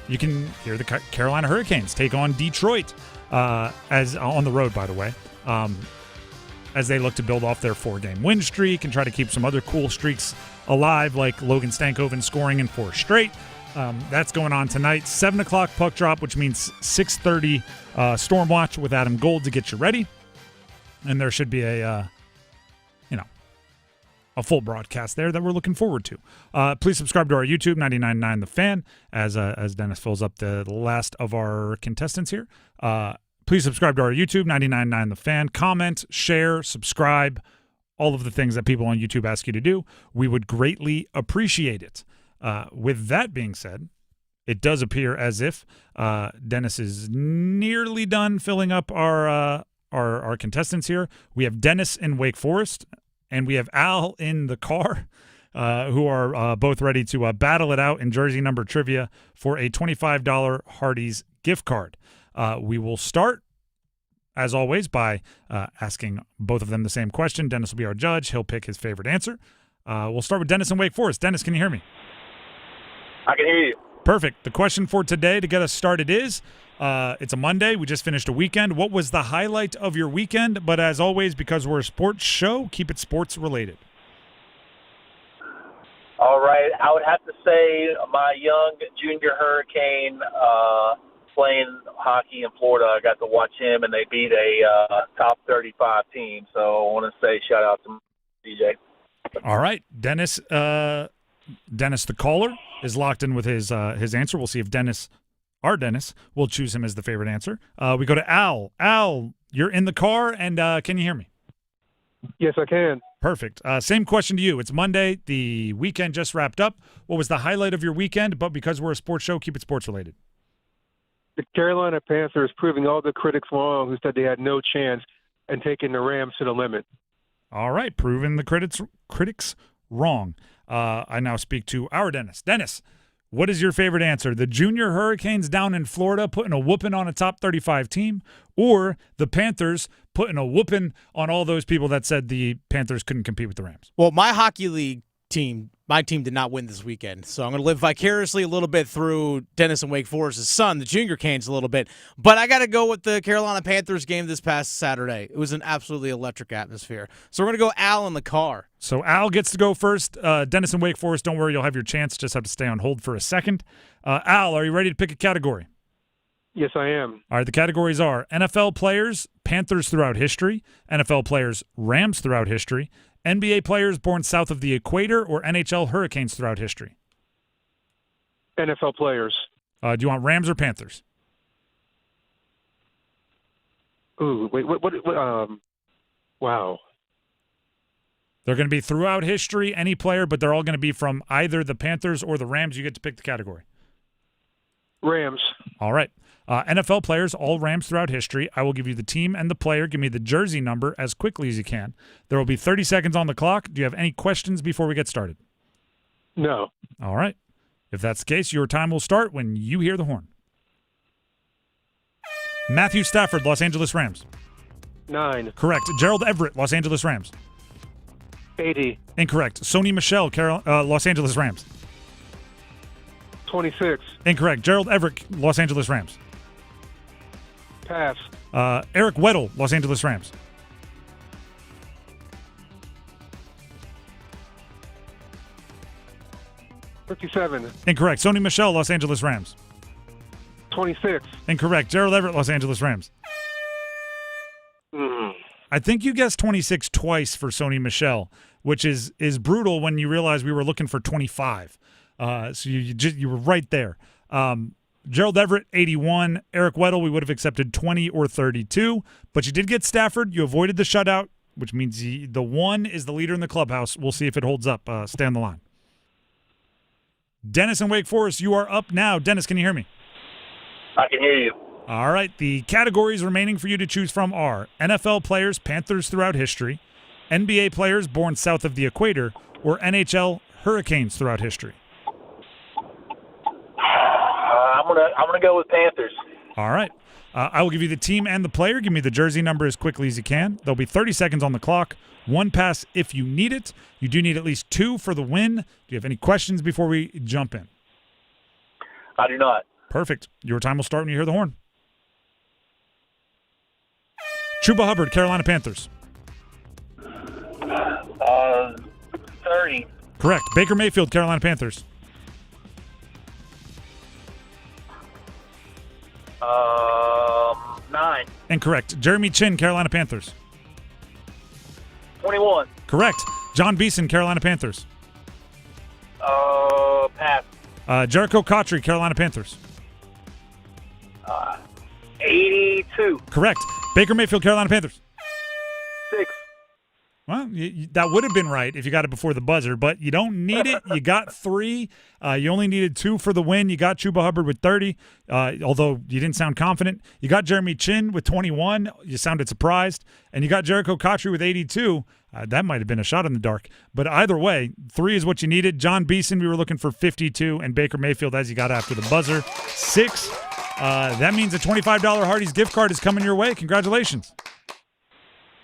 You can hear the Carolina Hurricanes take on Detroit, as on the road, by the way, as they look to build off their 4-game win streak and try to keep some other cool streaks alive, like Logan Stankoven scoring in 4 straight. That's going on tonight. 7 o'clock puck drop, which means 6:30 Storm Watch with Adam Gold to get you ready. And there should be a full broadcast there that we're looking forward to. Please subscribe to our YouTube, 99.9 The Fan, as Dennis fills up the last of our contestants here. Please subscribe to our YouTube, 99.9 The Fan. Comment, share, subscribe, all of the things that people on YouTube ask you to do. We would greatly appreciate it. With that being said, it does appear as if Dennis is nearly done filling up our contestants here. We have Dennis in Wake Forest, and we have Al in the car, who are both ready to battle it out in jersey number trivia for a $25 Hardee's gift card. We will start, as always, by asking both of them the same question. Dennis will be our judge. He'll pick his favorite answer. We'll start with Dennis in Wake Forest. Dennis, can you hear me? I can hear you. Perfect. The question for today to get us started is, it's a Monday. We just finished a weekend. What was the highlight of your weekend? But as always, because we're a sports show, keep it sports related. All right. I would have to say my young junior Hurricane playing hockey in Florida. I got to watch him, and they beat a top 35 team. So I want to say shout out to DJ. All right. Dennis, the caller, is locked in with his answer. We'll see if our Dennis will choose him as the favorite answer. We go to Al. Al, you're in the car, and can you hear me? Yes, I can. Perfect. Same question to you. It's Monday. The weekend just wrapped up. What was the highlight of your weekend? But because we're a sports show, keep it sports related. The Carolina Panthers proving all the critics wrong who said they had no chance and taking the Rams to the limit. All right. Proving the critics wrong. I now speak to our Dennis. Dennis, what is your favorite answer? The Junior Hurricanes down in Florida putting a whooping on a top 35 team, or the Panthers putting a whooping on all those people that said the Panthers couldn't compete with the Rams? Well, my hockey league team, my team did not win this weekend, so I'm going to live vicariously a little bit through Dennis and Wake Forest's son, the Junior Canes, a little bit. But I got to go with the Carolina Panthers game this past Saturday. It was an absolutely electric atmosphere. So we're going to go Al in the car. So Al gets to go first. Dennis and Wake Forest, don't worry, you'll have your chance. Just have to stay on hold for a second. Al, are you ready to pick a category? Yes, I am. All right, the categories are NFL players, Panthers throughout history, NFL players, Rams throughout history, NBA players born south of the equator, or NHL Hurricanes throughout history. NFL players. Do you want Rams or Panthers? Ooh, wait, what wow. They're going to be throughout history, any player, but they're all going to be from either the Panthers or the Rams. You get to pick the category. Rams. All right. NFL players, all Rams throughout history. I will give you the team and the player. Give me the jersey number as quickly as you can. There will be 30 seconds on the clock. Do you have any questions before we get started? No. All right. If that's the case, your time will start when you hear the horn. Matthew Stafford, Los Angeles Rams. 9. Correct. Gerald Everett, Los Angeles Rams. 80. Incorrect. Sony Michel, Los Angeles Rams. 26. Incorrect. Gerald Everett, Los Angeles Rams. Pass. Eric Weddle, Los Angeles Rams. $57. Incorrect. Sony Michel, Los Angeles Rams. 26. Incorrect. Gerald Everett, Los Angeles Rams. I think you guessed 26 twice for Sony Michel, which is brutal when you realize we were looking for 25. So you were right there. Gerald Everett, 81. Eric Weddle, we would have accepted 20 or 32. But you did get Stafford. You avoided the shutout, which means the one is the leader in the clubhouse. We'll see if it holds up. Stay on the line. Dennis and Wake Forest, you are up now. Dennis, can you hear me? I can hear you. All right. The categories remaining for you to choose from are NFL players, Panthers throughout history, NBA players born south of the equator, or NHL Hurricanes throughout history. I'm gonna go with Panthers. All right. I will give you the team and the player. Give me the jersey number as quickly as you can. There'll be 30 seconds on the clock. One pass if you need it. You do need at least 2 for the win. Do you have any questions before we jump in? I do not. Perfect. Your time will start when you hear the horn. Chuba Hubbard, Carolina Panthers. 30. Correct. Baker Mayfield, Carolina Panthers. 9. Incorrect. Jeremy Chin, Carolina Panthers. 21. Correct. John Beeson, Carolina Panthers. Pass. Jericho Cotchery, Carolina Panthers. 82. Correct. Baker Mayfield, Carolina Panthers. 6. Well, that would have been right if you got it before the buzzer, but you don't need it. You got 3. You only needed 2 for the win. You got Chuba Hubbard with 30, although you didn't sound confident. You got Jeremy Chin with 21. You sounded surprised. And you got Jericho Cotchery with 82. That might have been a shot in the dark. But either way, 3 is what you needed. John Beeson, we were looking for 52, and Baker Mayfield, as you got after the buzzer, 6. That means a $25 Hardee's gift card is coming your way. Congratulations.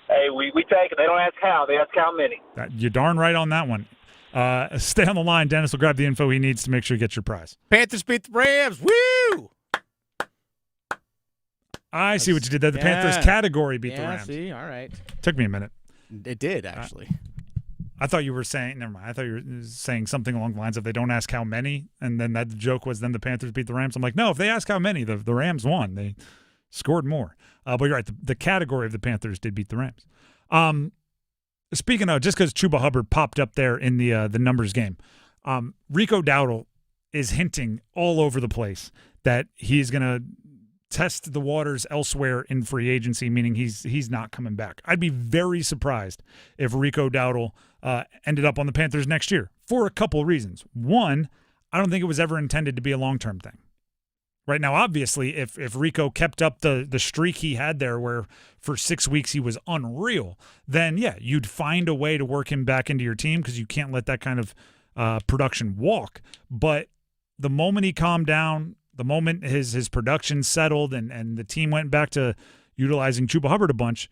Hey, we take it. They don't ask how. They ask how many. You're darn right on that one. Stay on the line. Dennis will grab the info he needs to make sure you get your prize. Panthers beat the Rams. Woo! I see what you did there. The Panthers category beat the Rams. See, all right. Took me a minute. It did, actually. I thought you were saying, never mind. I thought you were saying something along the lines of they don't ask how many, and then that joke was then the Panthers beat the Rams. I'm like, no, if they ask how many, the Rams won. They scored more. But you're right. The category of the Panthers did beat the Rams. Speaking of, just because Chuba Hubbard popped up there in the numbers game, Rico Dowdle is hinting all over the place that he's going to test the waters elsewhere in free agency, meaning he's not coming back. I'd be very surprised if Rico Dowdle ended up on the Panthers next year for a couple of reasons. One, I don't think it was ever intended to be a long-term thing. Right now, obviously, if Rico kept up the streak he had there where for 6 weeks he was unreal, then, yeah, you'd find a way to work him back into your team because you can't let that kind of production walk. But the moment he calmed down, the moment his production settled and the team went back to utilizing Chuba Hubbard a bunch,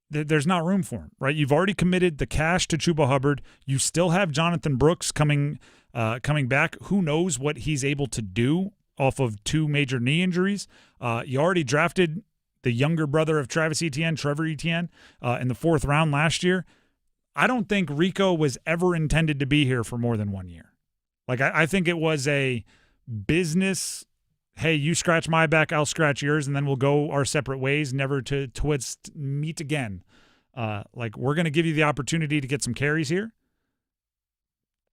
there's not room for him, right? You've already committed the cash to Chuba Hubbard. You still have Jonathan Brooks coming back. Who knows what he's able to do off of 2 major knee injuries. You already drafted the younger brother of Travis Etienne, Trevor Etienne, in the 4th round last year. I don't think Rico was ever intended to be here for more than 1 year. Like, I think it was a business, hey, you scratch my back, I'll scratch yours, and then we'll go our separate ways, never to meet again. Like, we're going to give you the opportunity to get some carries here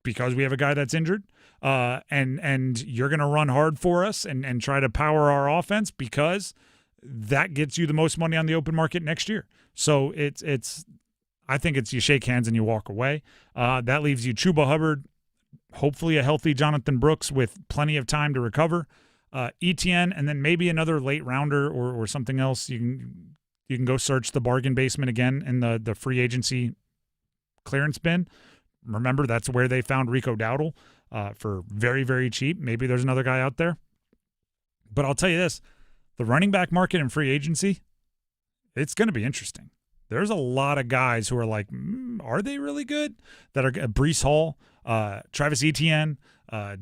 because we have a guy that's injured, and you're going to run hard for us and try to power our offense because that gets you the most money on the open market next year. So I think it's you shake hands and you walk away. That leaves you Chuba Hubbard, hopefully a healthy Jonathan Brooks with plenty of time to recover, Etienne, and then maybe another late rounder or something else. You can go search the bargain basement again in the free agency clearance bin. Remember, that's where they found Rico Dowdle for very, very cheap. Maybe there's another guy out there. But I'll tell you this, the running back market in free agency, it's going to be interesting. There's a lot of guys who are like, are they really good? That are Bryce Hall, Travis Etienne,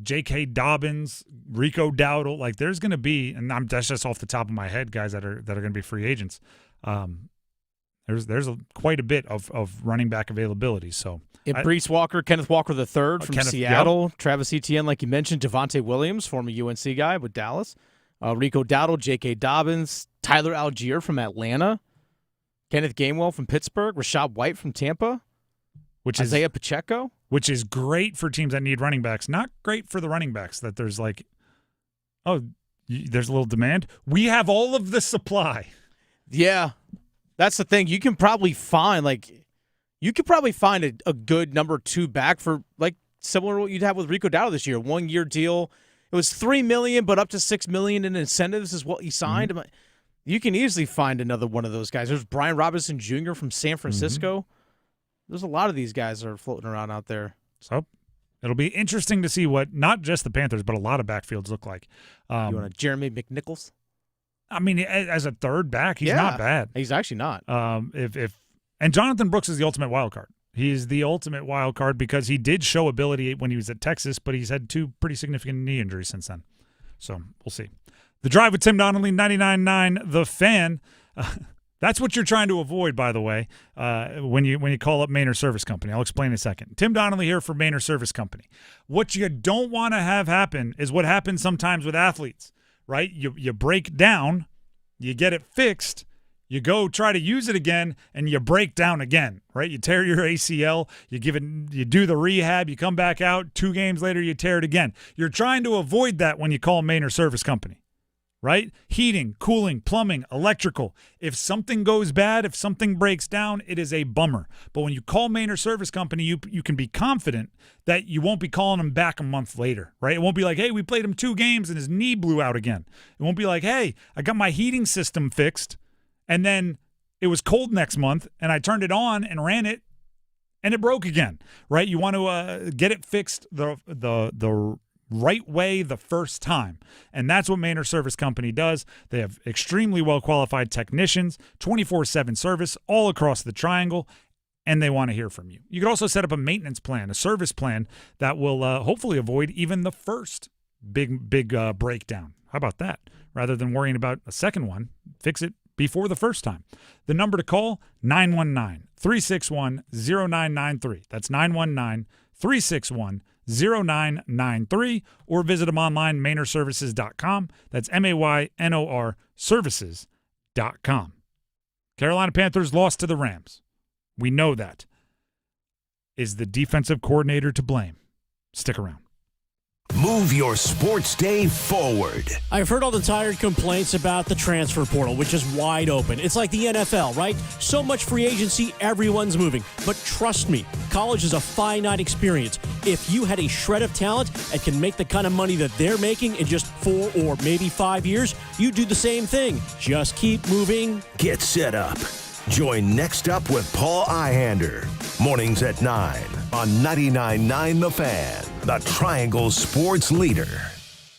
J.K. Dobbins, Rico Dowdle. Like, there's going to be, and that's just off the top of my head, guys that are going to be free agents. There's quite a bit of running back availability. So, Breece Walker, Kenneth Walker III from Seattle, yep. Travis Etienne, like you mentioned, Devontae Williams, former UNC guy with Dallas, Rico Dowdle, J.K. Dobbins, Tyler Algier from Atlanta, Kenneth Gainwell from Pittsburgh, Rachaad White from Tampa, Isaiah Pacheco. Which is great for teams that need running backs. Not great for the running backs that there's like, there's a little demand. We have all of the supply. Yeah, that's the thing. You can probably find a good number 2 back for like similar to what you'd have with Rico Dowdle this year. 1-year deal. It was $3 million, but up to $6 million in incentives is what he signed. Mm-hmm. You can easily find another one of those guys. There's Brian Robinson Jr. from San Francisco. Mm-hmm. There's a lot of these guys that are floating around out there. So it'll be interesting to see what not just the Panthers, but a lot of backfields look like. You want a Jeremy McNichols? I mean, as a third back, he's not bad. He's actually not. And Jonathan Brooks is the ultimate wild card. He is the ultimate wild card because he did show ability when he was at Texas, but he's had 2 pretty significant knee injuries since then. So we'll see. The Drive with Tim Donnelly, 99.9 The Fan. That's what you're trying to avoid, by the way, when you call up Mainer Service Company. I'll explain in a second. Tim Donnelly here for Mainer Service Company. What you don't want to have happen is what happens sometimes with athletes, right? You break down, you get it fixed, you go try to use it again, and you break down again, right? You tear your ACL, you do the rehab, you come back out, 2 games later you tear it again. You're trying to avoid that when you call Mainer Service Company. Right? Heating, cooling, plumbing, electrical. If something goes bad, if something breaks down, it is a bummer. But when you call Mainer Service Company, you can be confident that you won't be calling them back a month later, right? It won't be like, hey, we played him 2 games and his knee blew out again. It won't be like, hey, I got my heating system fixed and then it was cold next month and I turned it on and ran it and it broke again, right? You want to get it fixed the right way the first time. And that's what Mainer Service Company does. They have extremely well-qualified technicians, 24/7 service all across the triangle, and they want to hear from you. You could also set up a maintenance plan, a service plan that will hopefully avoid even the first big breakdown. How about that? Rather than worrying about a second one, fix it before the first time. The number to call, 919-361-0993. That's 919-361-0993, or visit them online, MainerServices.com. That's MAYNOR Services.com. Carolina Panthers lost to the Rams. We know that. Is the defensive coordinator to blame? Stick around. Move your sports day forward. I've heard all the tired complaints about the transfer portal, which is wide open. It's like the NFL, right? So much free agency, everyone's moving. But trust me, college is a finite experience. If you had a shred of talent and can make the kind of money that they're making in just 4 or maybe 5 years, you do the same thing. Just keep moving. Get set up. Join Next Up with Paul Ihander. Mornings at 9 on 99.9 The Fan, the Triangle Sports Leader.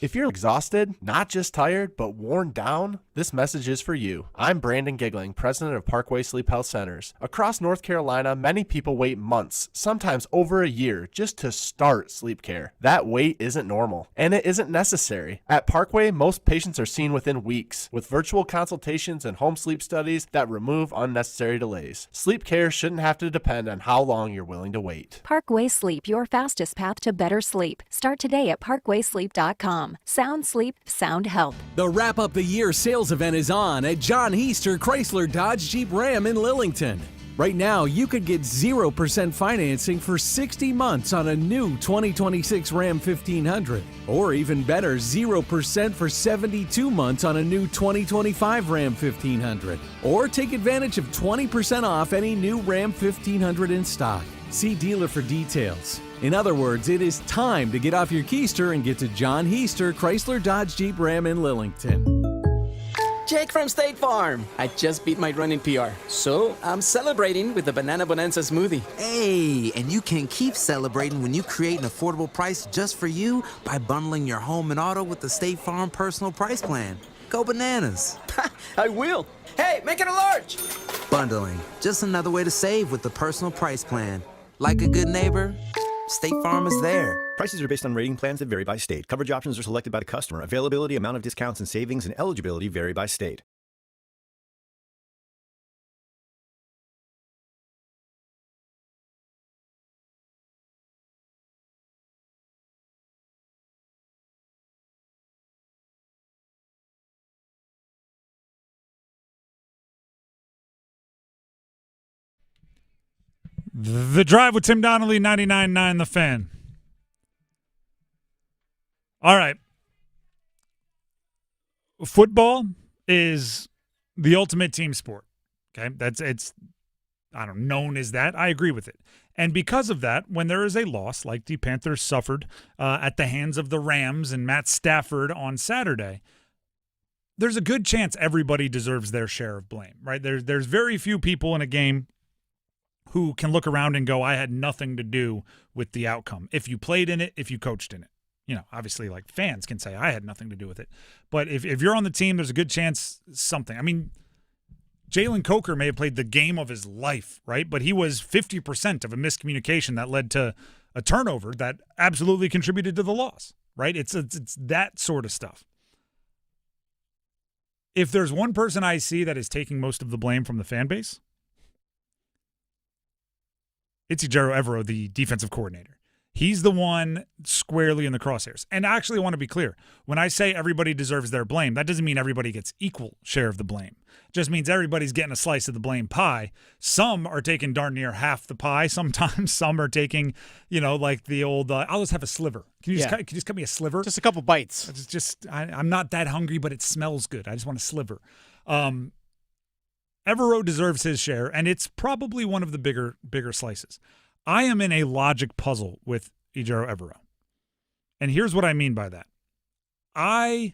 If you're exhausted, not just tired, but worn down, this message is for you. I'm Brandon Giggling, president of Parkway Sleep Health Centers. Across North Carolina, many people wait months, sometimes over a year, just to start sleep care. That wait isn't normal, and it isn't necessary. At Parkway, most patients are seen within weeks, with virtual consultations and home sleep studies that remove unnecessary delays. Sleep care shouldn't have to depend on how long you're willing to wait. Parkway Sleep, your fastest path to better sleep. Start today at parkwaysleep.com. Sound sleep, sound health. The Wrap Up the Year sales event is on at John Heister Chrysler Dodge Jeep Ram in Lillington. Right now, you could get 0% financing for 60 months on a new 2026 Ram 1500. Or even better, 0% for 72 months on a new 2025 Ram 1500. Or take advantage of 20% off any new Ram 1500 in stock. See dealer for details. In other words, it is time to get off your keister and get to John Heister Chrysler Dodge Jeep Ram in Lillington. Jake from State Farm. I just beat my run in PR, so I'm celebrating with the Banana Bonanza smoothie. Hey, and you can keep celebrating when you create an affordable price just for you by bundling your home and auto with the State Farm Personal Price Plan. Go bananas. I will. Hey, make it a large. Bundling, just another way to save with the Personal Price Plan. Like a good neighbor, State Farm is there. Prices are based on rating plans that vary by state. Coverage options are selected by the customer. Availability, amount of discounts and savings, and eligibility vary by state. The Drive with Tim Donnelly, 99.9 The Fan. All right. Football is the ultimate team sport. Okay? It's known as that. I agree with it. And because of that, when there is a loss, like the Panthers suffered at the hands of the Rams and Matt Stafford on Saturday, there's a good chance everybody deserves their share of blame, right? There's very few people in a game who can look around and go, I had nothing to do with the outcome. If you played in it, if you coached in it. You know, obviously, like, fans can say, I had nothing to do with it. But if you're on the team, there's a good chance something. I mean, Jalen Coker may have played the game of his life, right? But he was 50% of a miscommunication that led to a turnover that absolutely contributed to the loss, right? It's that sort of stuff. If there's one person I see that is taking most of the blame from the fan base, it's Ejiro Evero, the defensive coordinator. He's the one squarely in the crosshairs. And I actually want to be clear. When I say everybody deserves their blame, that doesn't mean everybody gets equal share of the blame. It just means everybody's getting a slice of the blame pie. Some are taking darn near half the pie. Sometimes some are taking, like the old, I'll just have a sliver. Can you just cut me a sliver? Just a couple bites. It's just I'm not that hungry, but it smells good. I just want a sliver. Evero deserves his share, and it's probably one of the bigger slices. I am in a logic puzzle with Ejiro Evero. And here's what I mean by that. I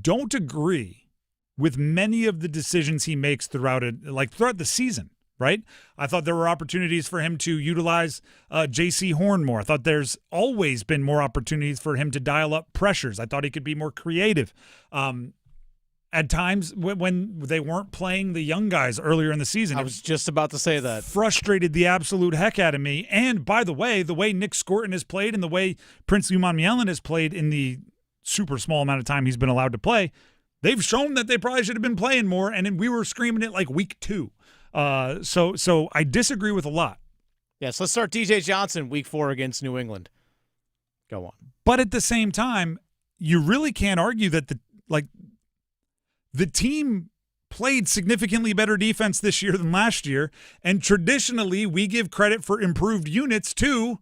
don't agree with many of the decisions he makes throughout the season, right? I thought there were opportunities for him to utilize J.C. Horn more. I thought there's always been more opportunities for him to dial up pressures. I thought he could be more creative. At times when they weren't playing the young guys earlier in the season. I was just about to say that. Frustrated the absolute heck out of me. And by the way Nick Scorton has played and the way Prince Umanmielen has played in the super small amount of time he's been allowed to play, they've shown that they probably should have been playing more, and we were screaming it like week 2. So I disagree with a lot. Yes, let's start DJ Johnson week 4 against New England. Go on. But at the same time, you really can't argue that the team played significantly better defense this year than last year, and traditionally we give credit for improved units to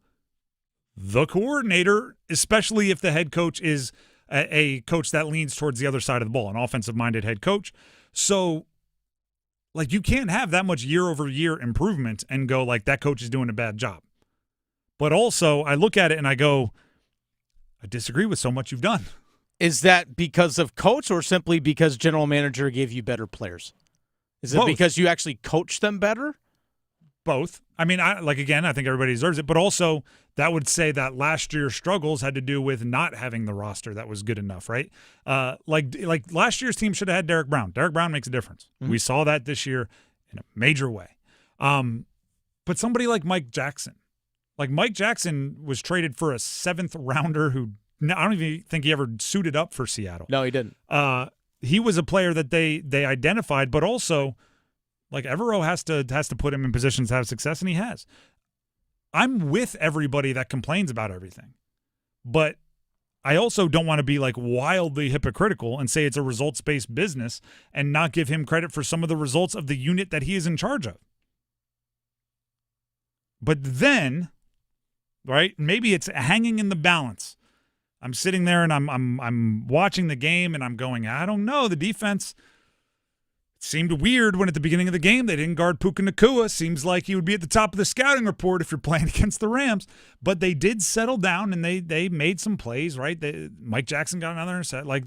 the coordinator, especially if the head coach is a coach that leans towards the other side of the ball, an offensive-minded head coach. So, like, you can't have that much year-over-year improvement and go, like, that coach is doing a bad job. But also, I look at it and I go, I disagree with so much you've done. Is that because of coach or simply because general manager gave you better players? Is it Both. because you actually coached them better? Both. I mean, I think everybody deserves it. But also, that would say that last year's struggles had to do with not having the roster that was good enough, right? Like last year's team should have had Derek Brown. Derek Brown makes a difference. Mm-hmm. We saw that this year in a major way. But somebody like Mike Jackson. Like, Mike Jackson was traded for a 7th rounder who I don't even think he ever suited up for Seattle. No, he didn't. He was a player that they identified, but also, like, Evero has to put him in positions to have success, and he has. I'm with everybody that complains about everything, but I also don't want to be, like, wildly hypocritical and say it's a results-based business and not give him credit for some of the results of the unit that he is in charge of. But then, right, maybe it's hanging in the balance. I'm sitting there and I'm watching the game and I'm going, I don't know, the defense seemed weird when at the beginning of the game they didn't guard Puka Nacua. Seems like he would be at the top of the scouting report if you're playing against the Rams. But they did settle down and they made some plays, right? Mike Jackson got another intercept. Like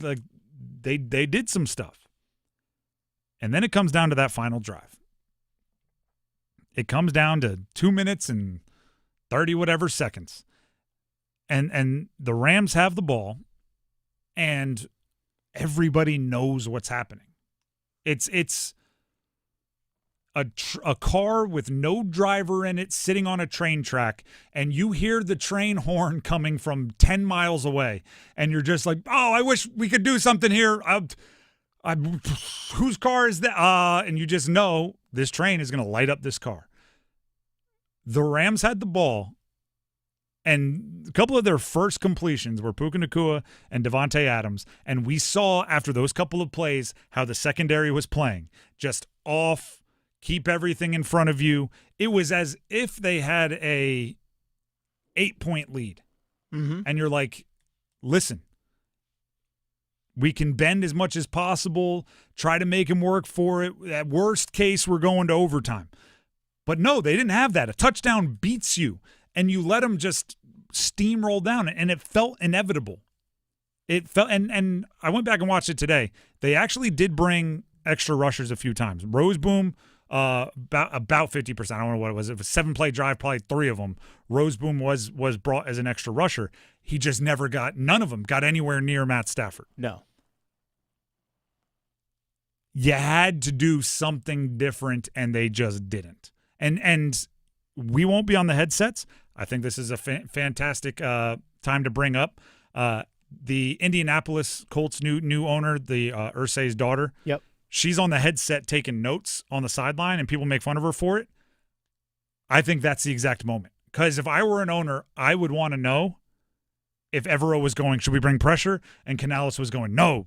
they did some stuff. And then it comes down to that final drive. It comes down to 2 minutes and 30 whatever seconds. And the Rams have the ball, and everybody knows what's happening. It's a car with no driver in it sitting on a train track, and you hear the train horn coming from 10 miles away, and you're just like, oh, I wish we could do something here. Whose car is that? And you just know this train is going to light up this car. The Rams had the ball. And a couple of their first completions were Puka Nacua and Devontae Adams. And we saw after those couple of plays how the secondary was playing. Just off, keep everything in front of you. It was as if they had a 8-point lead. Mm-hmm. And you're like, listen, we can bend as much as possible, try to make him work for it. At worst case, we're going to overtime. But no, they didn't have that. A touchdown beats you. And you let them just steamroll down, and it felt inevitable. It felt, and I went back and watched it today. They actually did bring extra rushers a few times. Roseboom, about 50%. I don't know what it was. It was a 7-play drive, probably 3 of them. Roseboom was brought as an extra rusher. He just never none of them got anywhere near Matt Stafford. No. You had to do something different, and they just didn't. And we won't be on the headsets. I think this is a fantastic time to bring up the Indianapolis Colts new owner, the Irsay's daughter. Yep. She's on the headset taking notes on the sideline, and people make fun of her for it. I think that's the exact moment. Because if I were an owner, I would want to know if Evero was going, should we bring pressure? And Canales was going, no,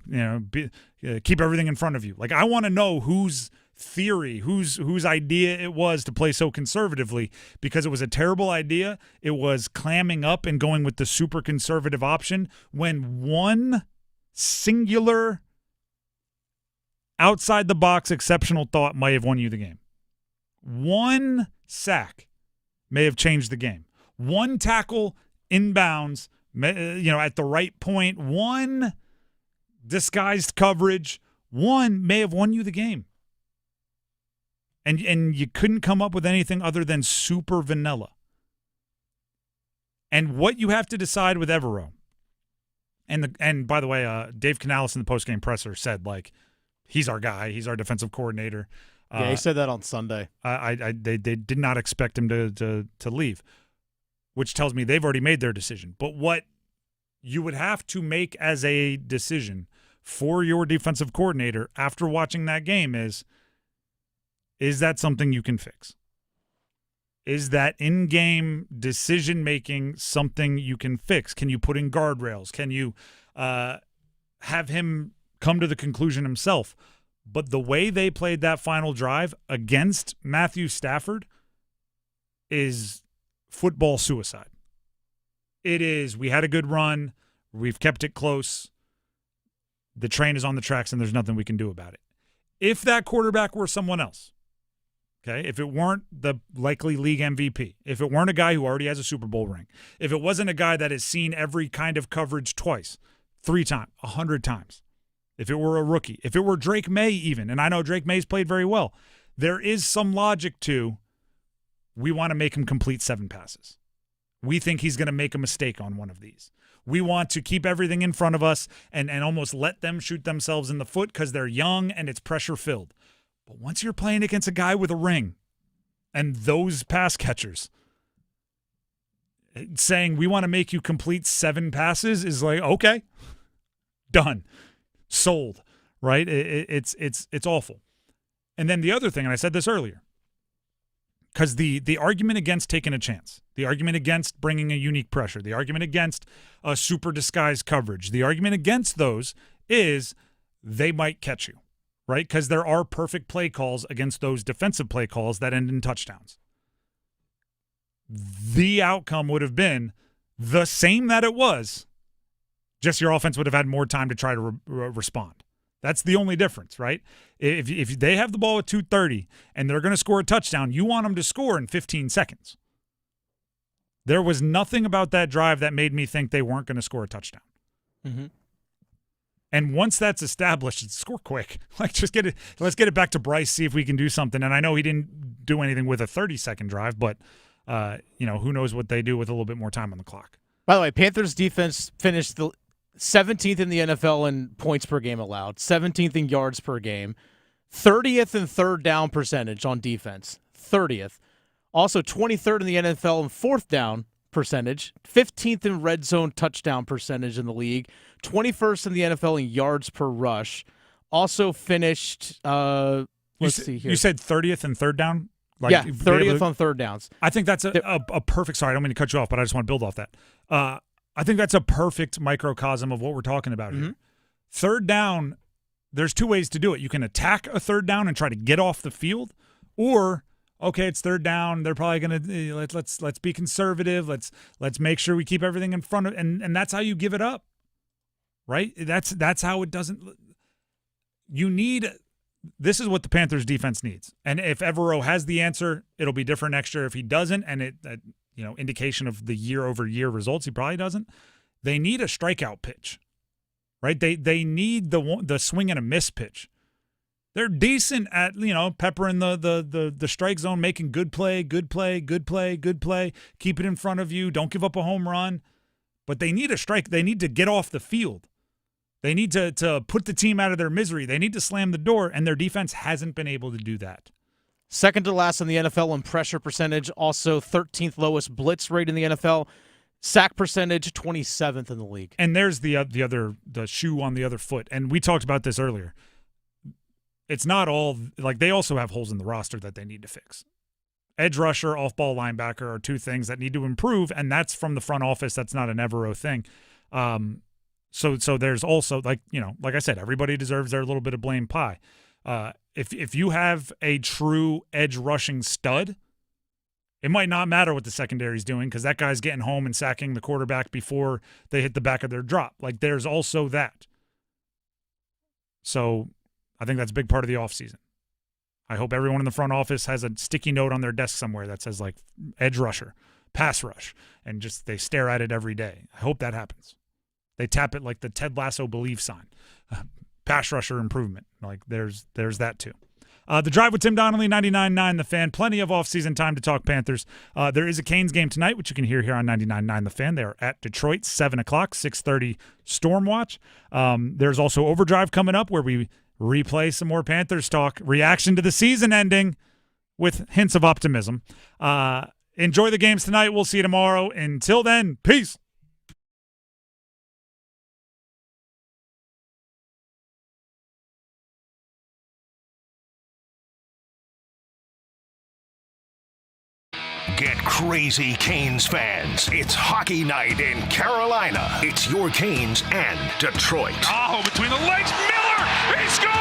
keep everything in front of you. Like, I want to know whose theory, whose idea it was to play so conservatively, because it was a terrible idea. It was clamming up and going with the super conservative option when one singular outside the box exceptional thought might have won you the game. One sack may have changed the game. One tackle inbounds, at the right point, one disguised coverage, one may have won you the game. And you couldn't come up with anything other than super vanilla. And what you have to decide with Evero, and by the way, Dave Canales in the postgame presser said, like, he's our guy, he's our defensive coordinator. Yeah, he said that on Sunday. They did not expect him to leave, which tells me they've already made their decision. But what you would have to make as a decision for your defensive coordinator after watching that game is that something you can fix? Is that in-game decision-making something you can fix? Can you put in guardrails? Can you have him come to the conclusion himself? But the way they played that final drive against Matthew Stafford is football suicide. It is, we had a good run. We've kept it close. The train is on the tracks, and there's nothing we can do about it. If that quarterback were someone else, okay, if it weren't the likely league MVP, if it weren't a guy who already has a Super Bowl ring, if it wasn't a guy that has seen every kind of coverage twice, 3 times, 100 times, if it were a rookie, if it were Drake May even, and I know Drake May's played very well, there is some logic to we want to make him complete 7 passes. We think he's going to make a mistake on one of these. We want to keep everything in front of us and almost let them shoot themselves in the foot because they're young and it's pressure-filled. But once you're playing against a guy with a ring and those pass catchers, saying we want to make you complete 7 passes is like, okay, done, sold, right? It's awful. And then the other thing, and I said this earlier, because the argument against taking a chance, the argument against bringing a unique pressure, the argument against a super disguised coverage, the argument against those is they might catch you, right? Because there are perfect play calls against those defensive play calls that end in touchdowns. The outcome would have been the same that it was, just your offense would have had more time to try to respond. That's the only difference, right? If they have the ball at 2:30 and they're going to score a touchdown, you want them to score in 15 seconds. There was nothing about that drive that made me think they weren't going to score a touchdown. Mm-hmm. And once that's established, score quick. Like, just get it. Let's get it back to Bryce, see if we can do something. And I know he didn't do anything with a 30-second drive, but who knows what they do with a little bit more time on the clock. By the way, Panthers defense finished the 17th in the NFL in points per game allowed, 17th in yards per game, 30th in third down percentage on defense, 30th. Also 23rd in the NFL in fourth down percentage, 15th in red zone touchdown percentage in the league, 21st in the NFL in yards per rush. Also finished, see here. You said 30th in third down? Like, yeah, 30th on third downs. I think that's a perfect – sorry, I don't mean to cut you off, but I just want to build off that. I think that's a perfect microcosm of what we're talking about here. Third down, there's 2 ways to do it. You can attack a third down and try to get off the field, or okay, it's third down. They're probably going to let's be conservative. Let's make sure we keep everything in front of, and that's how you give it up, right? That's how it doesn't. You need. This is what the Panthers defense needs, and if Evero has the answer, it'll be different next year. If he doesn't, and indication of the year-over-year results, he probably doesn't. They need a strikeout pitch, right? They need the swing and a miss pitch. They're decent at peppering the strike zone, making good play, keep it in front of you, don't give up a home run. But they need a strike. They need to get off the field. They need to put the team out of their misery. They need to slam the door, and their defense hasn't been able to do that. Second to last in the NFL in pressure percentage, also 13th lowest blitz rate in the NFL. Sack percentage, 27th in the league. And there's the shoe on the other foot. And we talked about this earlier. It's not all – like, they also have holes in the roster that they need to fix. Edge rusher, off-ball linebacker are 2 things that need to improve, and that's from the front office. That's not an Evero thing. So there's also, like I said, everybody deserves their little bit of blame pie. If you have a true edge rushing stud, it might not matter what the secondary is doing because that guy's getting home and sacking the quarterback before they hit the back of their drop. Like, there's also that. So I think that's a big part of the offseason. I hope everyone in the front office has a sticky note on their desk somewhere that says, like, edge rusher, pass rush, and just they stare at it every day. I hope that happens. They tap it like the Ted Lasso believe sign. Pass rusher improvement. Like, there's that too. The Drive with Tim Donnelly, 99.9 The Fan. Plenty of offseason time to talk Panthers. There is a Canes game tonight, which you can hear here on 99.9 The Fan. They are at Detroit, 7 o'clock, 6:30 Stormwatch. There's also Overdrive coming up where we replay some more Panthers talk. Reaction to the season ending with hints of optimism. Enjoy the games tonight. We'll see you tomorrow. Until then, peace. Get crazy, Canes fans. It's hockey night in Carolina. It's your Canes and Detroit. Oh, between the legs, Miller! He scores!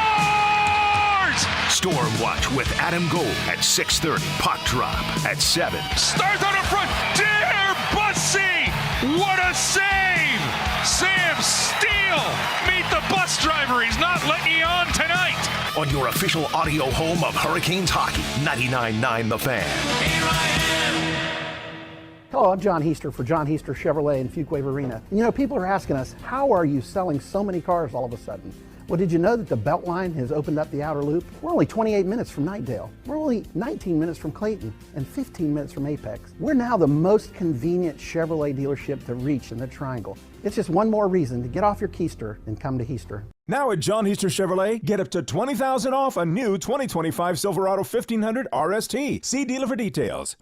Stormwatch with Adam Gold at 6:30. Puck drop at 7. Stars on the front. Dear Bussy! What a save! Sam Steele! Meet the bus driver. He's not letting you on tonight. On your official audio home of Hurricanes hockey, 99.9 The Fan. Hello, I'm John Heister for John Heister Chevrolet in Fuquay Arena. You know, people are asking us, how are you selling so many cars all of a sudden? Well, did you know that the Beltline has opened up the outer loop? We're only 28 minutes from Knightdale. We're only 19 minutes from Clayton and 15 minutes from Apex. We're now the most convenient Chevrolet dealership to reach in the Triangle. It's just one more reason to get off your keister and come to Heister. Now at John Heister Chevrolet, get up to $20,000 off a new 2025 Silverado 1500 RST. See dealer for details.